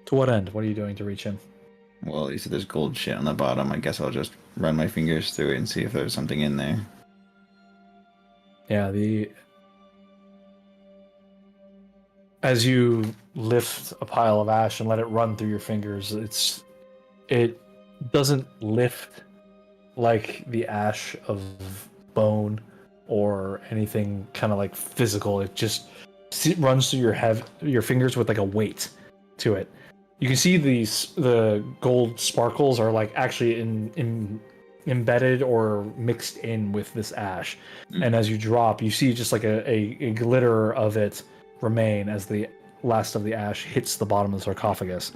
To what end? What are you doing to reach in? Well, you said there's gold shit on the bottom. I guess I'll just run my fingers through it and see if there's something in there. Yeah, as you lift a pile of ash and let it run through your fingers, it doesn't lift like the ash of bone or anything kind of like physical. It just runs through your fingers with like a weight to it. You can see the gold sparkles are like actually embedded or mixed in with this ash. And as you drop, you see just like a glitter of it remain as the last of the ash hits the bottom of the sarcophagus.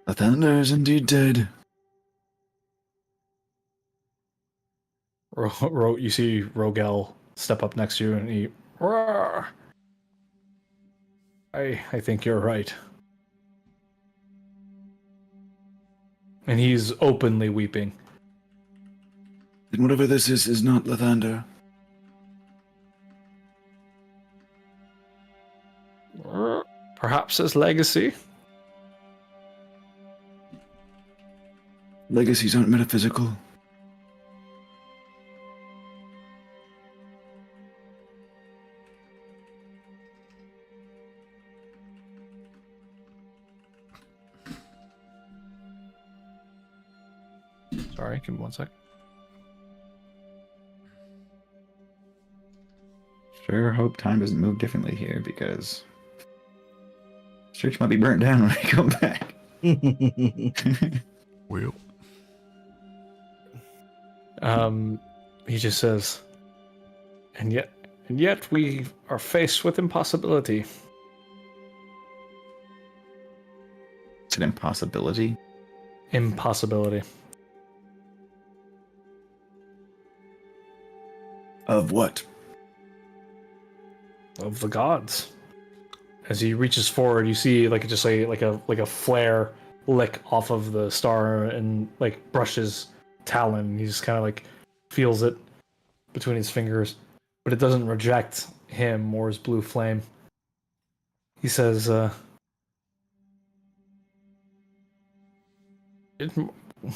Lathander is indeed dead. You see Rogel step up next to you and he, "Roar! I think you're right." And he's openly weeping. And whatever this is not Lathander. Perhaps his legacy? Legacies aren't metaphysical. Sorry, give me 1 sec. Sure hope time doesn't move differently here because church might be burnt down when I come back. Well. He just says, and yet we are faced with impossibility. It's an impossibility. Impossibility. Of what? Of the gods. As he reaches forward, you see like just like a flare lick off of the star and like brushes talon. He just kind of like feels it between his fingers, but it doesn't reject him or his blue flame. He says,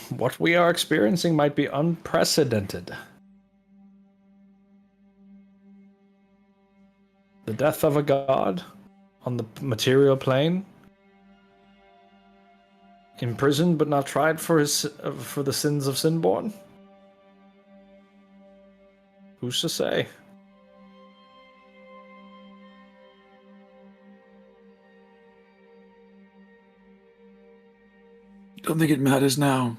what we are experiencing might be unprecedented. The death of a god on the material plane, imprisoned but not tried for the sins of Sinborn. Who's to say? Don't think it matters now.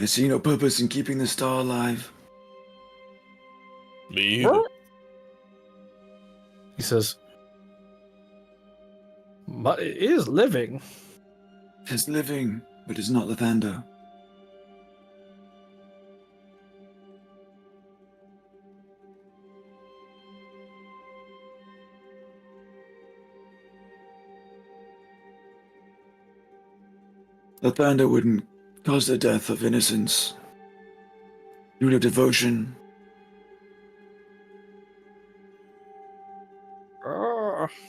I see no purpose in keeping the star alive. Me either. He says, but it is living. It is living, but it's not Lathander. Lathander wouldn't cause the death of innocence. He would have devotion.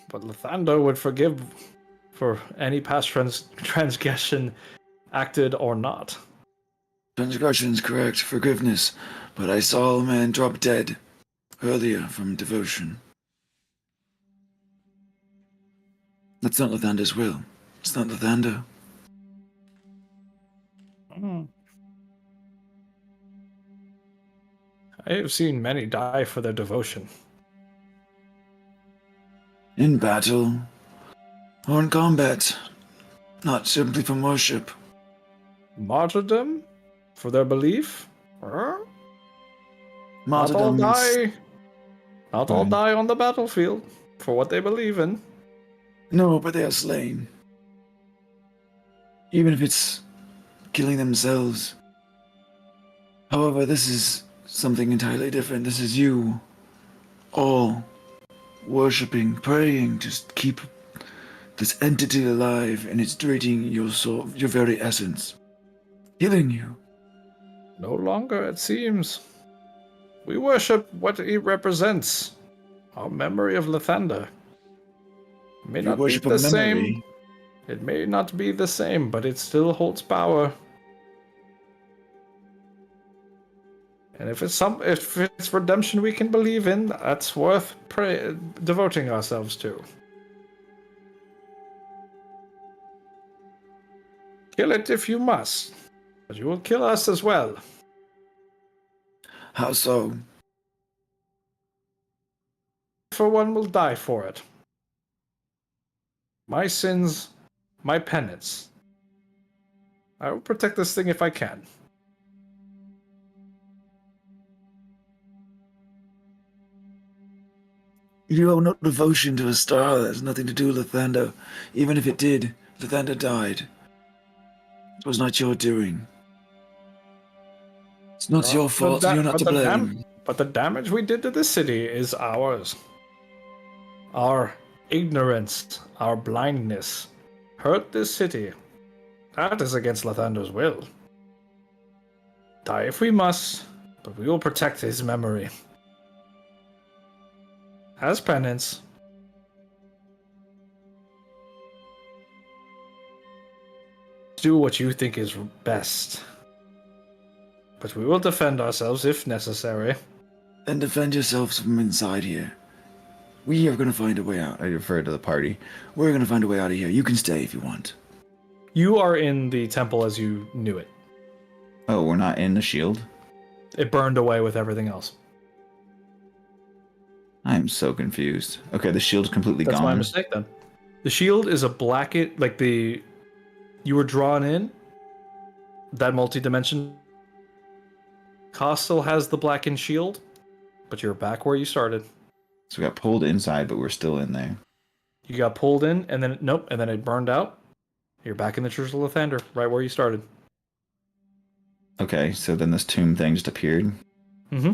But Lathander would forgive for any past transgression, acted or not. Transgression's correct, forgiveness, but I saw a man drop dead earlier from devotion. That's not Lathander's will. It's not Lathander. I have seen many die for their devotion. In battle, or in combat, not simply from worship. Martyrdom? For their belief? Not all Martyrdom is- die. Not all die on the battlefield for what they believe in. No, but they are slain. Even if it's killing themselves. However, this is something entirely different. This is you all worshipping, praying, just keep this entity alive, and it's draining your soul, your very essence, killing you. No longer, it seems. We worship what it represents. Our memory of Lathander. It may You not be worship a the memory. same. It may not be the same, but it still holds power. And if it's redemption we can believe in, that's worth devoting ourselves to. Kill it if you must, but you will kill us as well. How so? For one will die for it. My sins, my penance. I will protect this thing if I can. You owe no devotion to a star that has nothing to do with Lathander. Even if it did, Lathander died. It was not your doing. It's not your fault, you're not to blame. But the damage we did to the city is ours. Our ignorance, our blindness, hurt this city. That is against Lathander's will. Die if we must, but we will protect his memory. As penance. Do what you think is best. But we will defend ourselves if necessary. Then defend yourselves from inside here. We are going to find a way out. I refer to the party. We're going to find a way out of here. You can stay if you want. You are in the temple as you knew it. Oh, we're not in the shield? It burned away with everything else. I'm so confused. Okay, the shield's completely That's gone. my mistake then. The shield is a blanket, like you were drawn in. That multi-dimension cost still has the blackened shield, but you're back where you started. So we got pulled inside, but we're still in there. You got pulled in, and then nope, and then it burned out. You're back in the Church of Lathander, right where you started. Okay, so then this tomb thing just appeared. Mm-hmm.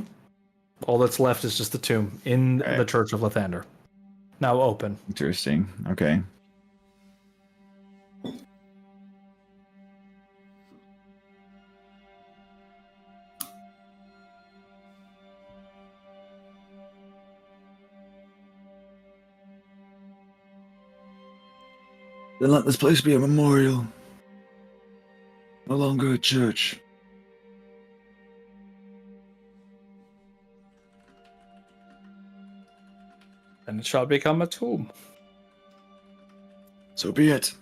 All that's left is just the tomb in the Church of Lathander. Now open. Interesting. Okay. Then let this place be a memorial. No longer a church. And it shall become a tomb. So be it.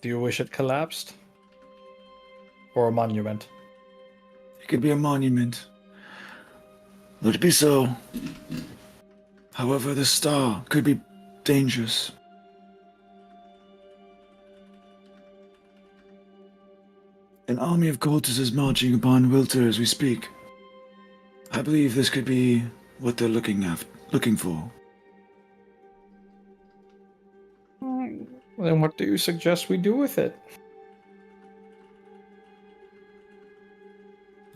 Do you wish it collapsed? Or a monument? It could be a monument. Let it be so. However, the star could be dangerous. An army of cultists is marching upon Wilter as we speak. I believe this could be what they're looking for. Then what do you suggest we do with it?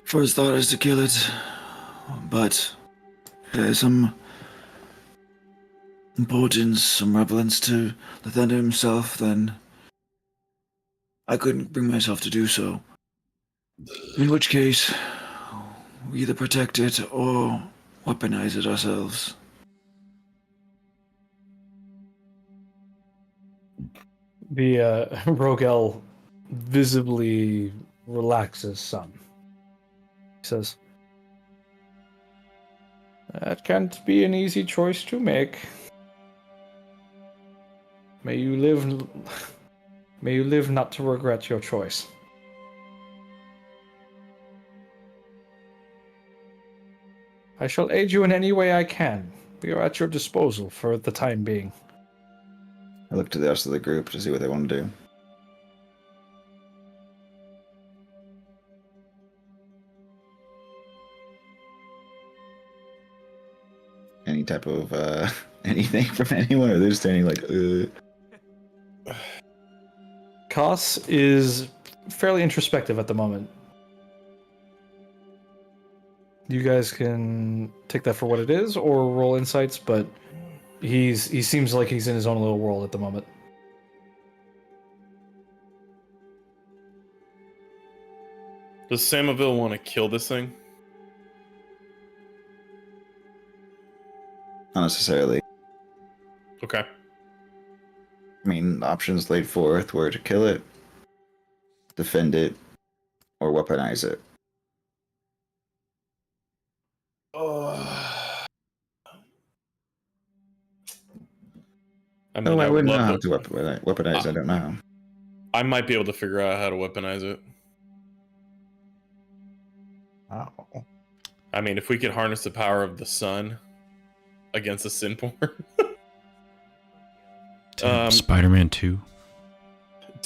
First thought is to kill it, but there's some importance, some relevance to Lathander himself, then I couldn't bring myself to do so. In which case, we either protect it or weaponize it ourselves. The Rogel visibly relaxes some. He says, "That can't be an easy choice to make. May you live not to regret your choice." I shall aid you in any way I can. We are at your disposal for the time being. I look to the rest of the group to see what they want to do. Any type of anything from anyone, or they're just standing like. Koss is fairly introspective at the moment. You guys can take that for what it is, or roll insights, but he seems like he's in his own little world at the moment. Does Samaville want to kill this thing? Not necessarily. Okay. I mean, options laid forth were to kill it, defend it, or weaponize it. I mean, I wouldn't know love how to weaponize. I don't know how. I might be able to figure out how to weaponize it. Oh. I mean, if we could harness the power of the sun against a Sinborn. Spider-Man 2.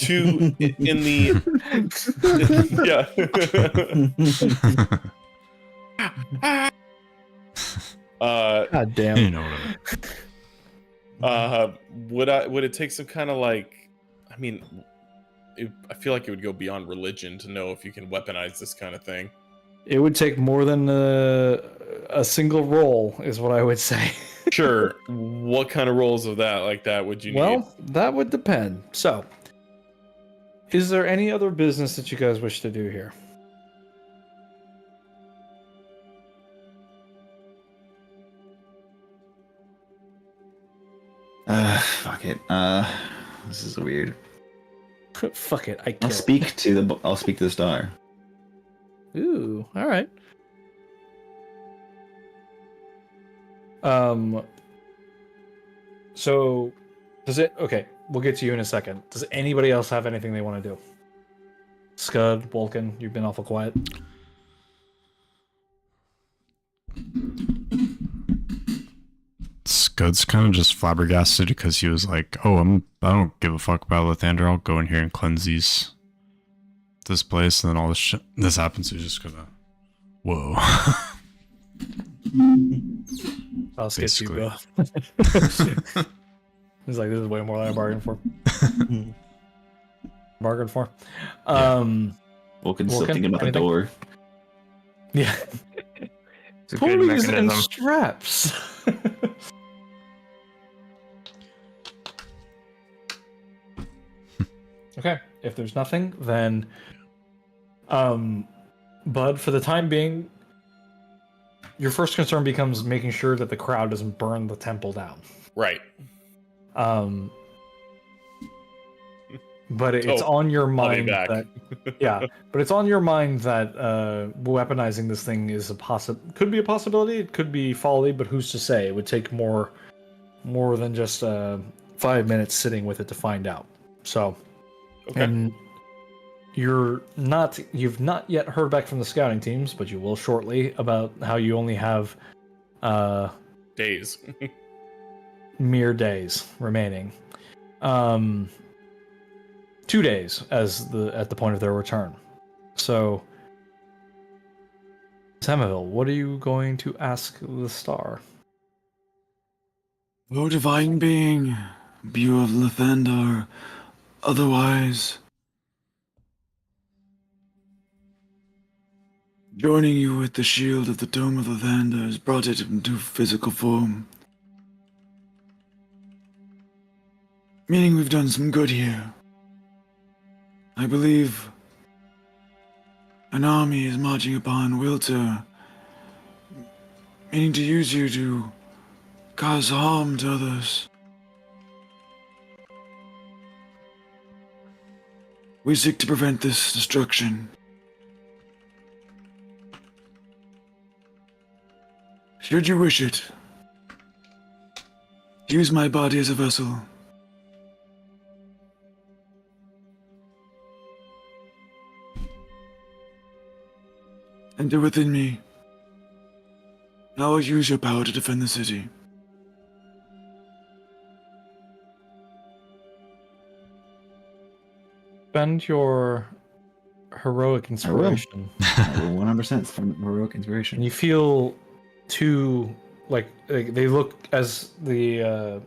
In the yeah. God damn. You know what I mean. Would it take some kind of like? I mean, I feel like it would go beyond religion to know if you can weaponize this kind of thing. It would take more than a single roll, is what I would say. Sure. What kind of rolls of that like that would you need? Well, that would depend. So, is there any other business that you guys wish to do here? Fuck it. This is weird. Fuck it. I'll speak to the star. Ooh, all right. So, does it? Okay, we'll get to you in a second. Does anybody else have anything they want to do? Scud, Vulcan, you've been awful quiet. Scud's kind of just flabbergasted because he was like, "Oh, I don't give a fuck about Lathander. I'll go in here and cleanse this place," and then all this happens. He's just gonna, whoa. I'll skip you, bro. He's like, this is way more than I bargained for. Bargained for. Vulcan's still thinking about the door. Yeah. It's a good Pulleys and mechanism. straps. Okay, if there's nothing, then Bud, for the time being, your first concern becomes making sure that the crowd doesn't burn the temple down. Right. But it's on your I'll be mind back. that but it's on your mind that weaponizing this thing is could be a possibility, it could be folly, but who's to say? It would take more than just 5 minutes sitting with it to find out. So Okay. and you've not yet heard back from the scouting teams, but you will shortly, about how you only have Days. mere days remaining. 2 days at the point of their return. So, Samaville, what are you going to ask the star? O divine being, Beau of Lathander, otherwise, joining you with the shield of the Dome of Lathander has brought it into physical form. Meaning we've done some good here. I believe an army is marching upon Wilter, meaning to use you to cause harm to others. We seek to prevent this destruction. Should you wish it, use my body as a vessel. Enter within me. I will use your power to defend the city. Spend your heroic inspiration. I will 100% from heroic inspiration. And you feel two, like they look as the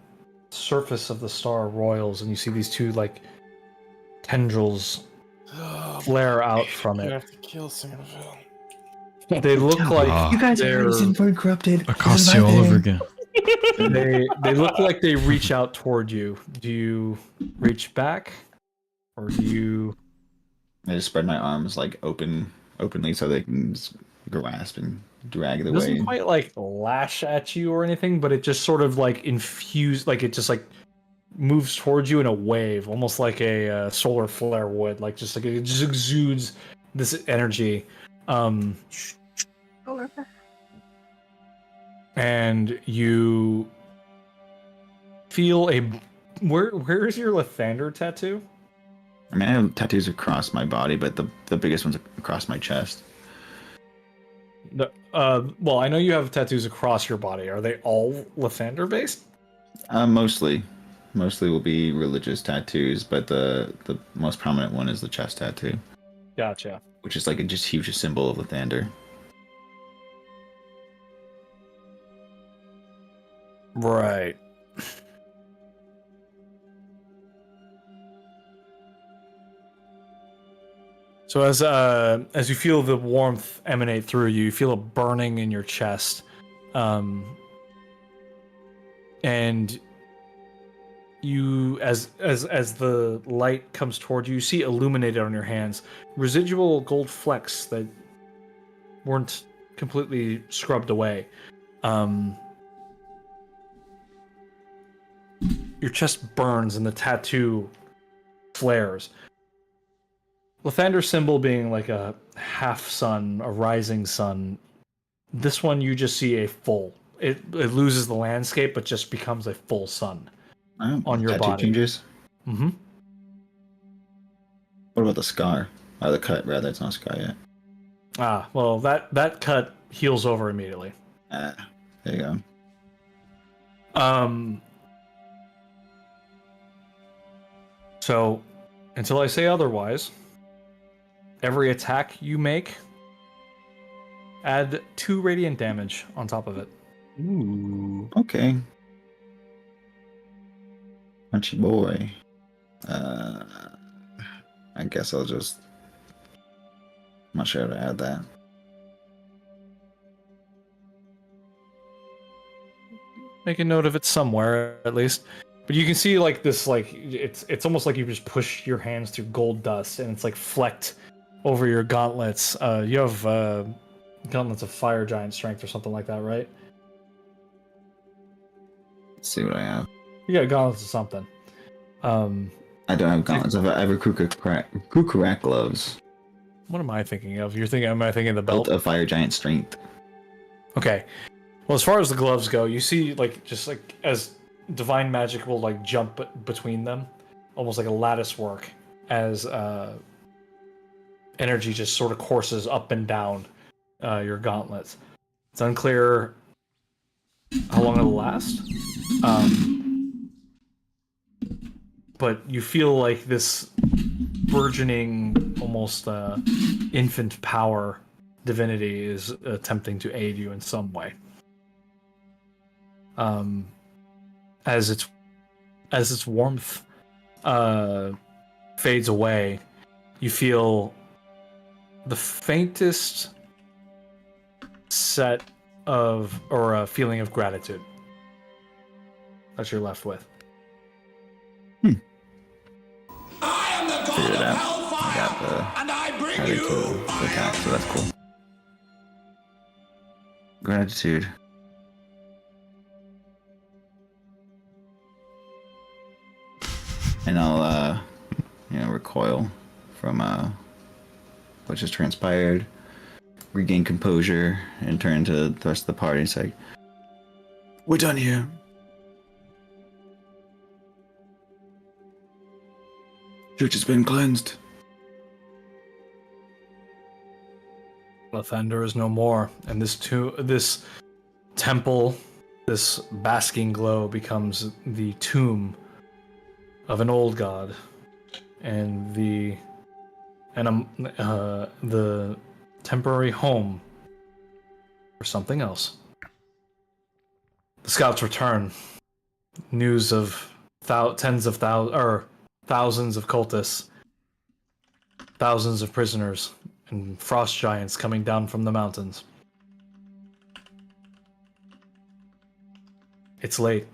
surface of the star roils, and you see these two like tendrils flare out from I it. have to kill Sandoval. They look like You guys are they're racing for corrupted. It costs you all over again. they look like they reach out toward you. Do you reach back, or do you? I just spread my arms like openly so they can just grasp and drag it It away. doesn't quite like lash at you or anything, but it just sort of like infused, like it just like moves towards you in a wave, almost like a solar flare would. Like just like it just exudes this energy. And you feel a where is your Lathander tattoo? I mean, I have tattoos across my body, but the biggest one's across my chest. Well, I know you have tattoos across your body. Are they all Lathander based? Mostly will be religious tattoos, but the most prominent one is the chest tattoo, Gotcha. which is like a just huge symbol of Lathander. Right. So as you feel the warmth emanate through you, you feel a burning in your chest, and you as the light comes toward you, you see illuminated on your hands residual gold flecks that weren't completely scrubbed away. Your chest burns and the tattoo flares. Lathander's symbol being like a half sun, a rising sun. This one you just see a full. It loses the landscape, but just becomes a full sun on your tattoo body. changes. Mm-hmm. What about the scar? The cut, rather. It's not a scar yet. Ah, well, that cut heals over immediately. There you go. So, until I say otherwise, every attack you make, add 2 radiant damage on top of it. Ooh. Okay. Punchy boy. I guess I'll just. I'm not sure how to add that. Make a note of it somewhere, at least. But you can see like this, like it's almost like you just push your hands through gold dust, and it's like flecked over your gauntlets. You have gauntlets of fire giant strength or something like that, right? Let's see what I have. You got gauntlets of something. I don't have gauntlets. I have a Kukurak gloves. What am I thinking of? Am I thinking of the belt? Belt of fire giant strength. Okay. Well, as far as the gloves go, you see like just like as divine magic will like jump between them, almost like a lattice work, as energy just sort of courses up and down your gauntlets. It's unclear how long it'll last, but you feel like this burgeoning, almost infant power divinity is attempting to aid you in some way. As its warmth fades away, you feel the faintest set of or a feeling of gratitude that you're left with. Figured it out. I got the credit to attack, so that's cool. Gratitude. And I'll, recoil from what just transpired, regain composure, and turn to the rest of the party and say, We're done here. Church has been cleansed. Lathander is no more, and this temple, this basking glow becomes the tomb of an old god, and the temporary home for something else. The scouts return. News of thousands of cultists, thousands of prisoners, and frost giants coming down from the mountains. It's late,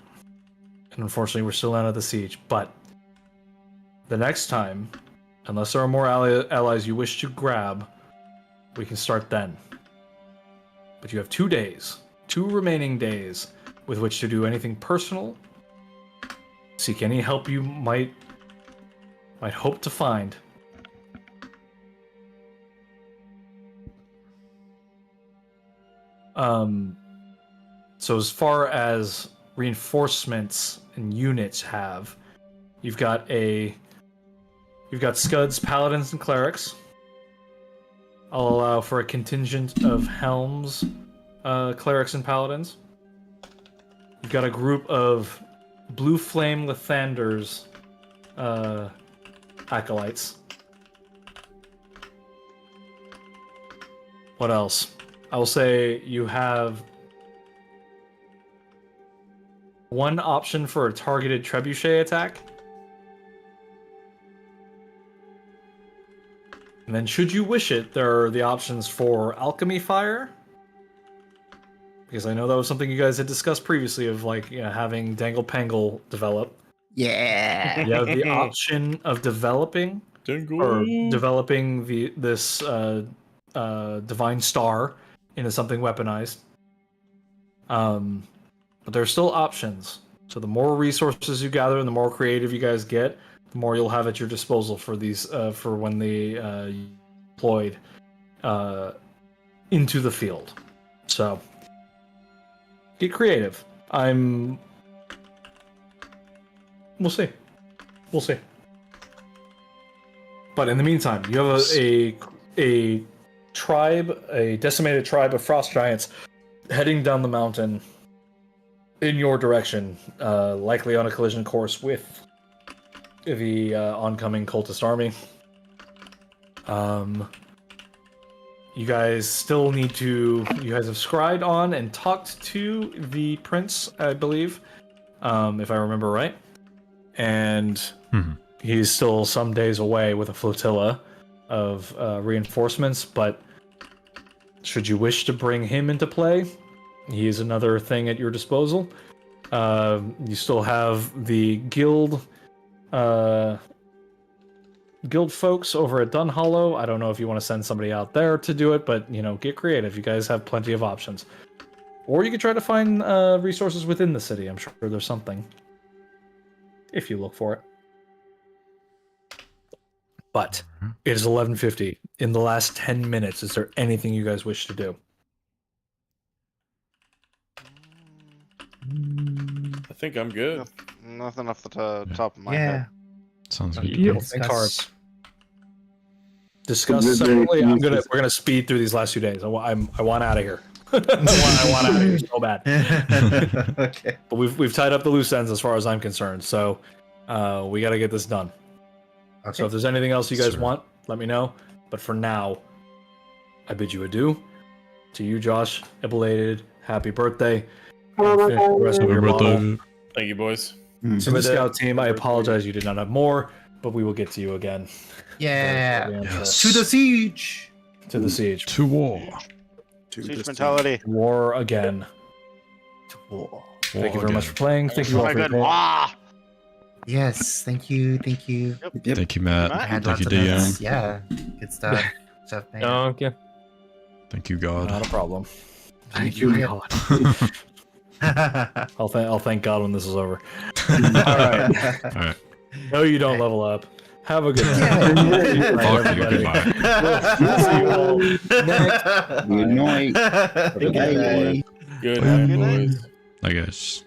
and unfortunately we're still out of the siege, but the next time, unless there are more allies you wish to grab, we can start then. But you have 2 days, 2 remaining days, with which to do anything personal, seek any help you might hope to find. So as far as reinforcements and units you've got Scuds, Paladins, and Clerics. I'll allow for a contingent of Helms, Clerics, and Paladins. You've got a group of Blue Flame Lathanders, Acolytes. What else? I will say you have one option for a targeted trebuchet attack. And then should you wish it, there are the options for Alchemy Fire. Because I know that was something you guys had discussed previously of having Dangle Pangle develop. Yeah. You have the option of developing this Divine Star into something weaponized. But there are still options. So the more resources you gather and the more creative you guys get, the more you'll have at your disposal for these for when they deployed into the field. So get creative. We'll see. We'll see. But in the meantime, you have a tribe, a decimated tribe of frost giants heading down the mountain in your direction, likely on a collision course with the oncoming cultist army. You guys still need to. You guys have scryed on and talked to the prince, I believe, if I remember right. And he's still some days away with a flotilla of reinforcements. But should you wish to bring him into play, he is another thing at your disposal. You still have the guild folks over at Dunhollow. I don't know if you want to send somebody out there to do it, but get creative. You guys have plenty of options. Or you could try to find resources within the city. I'm sure there's something, if you look for it. But it is 11:50. In the last 10 minutes, is there anything you guys wish to do? I think I'm good. Nothing off the top of my head. Sounds good. Yeah, think hard. Discuss separately. We're gonna speed through these last 2 days. I want out of here. I want out of here so bad. Okay. But we've tied up the loose ends as far as I'm concerned. So we got to get this done. Okay. So if there's anything else you guys want, let me know. But for now, I bid you adieu. To you, Josh, a belated happy birthday. Finish the rest of your bottle. Thank you, boys. To the scout team, I apologize you did not have more, but we will get to you again. Yeah. Yes. To the siege. To the siege. To war. Siege mentality. War again. To war. Thank you very much for playing. Thank you all Oh my for god. your Wah! Yes. Thank you. Thank you. Thank you, Matt. I had Thank lots you, of DM. notes. Yeah. Good stuff. Good stuff, man. Okay. Thank you, God. Not a problem. Thank you, God. I'll thank God when this is over. All right. All right. No, you don't level up. Have a good night. Fuck you. Goodbye. See you all. Good night. Have a good night. Good Have a night, good night. boys. I guess.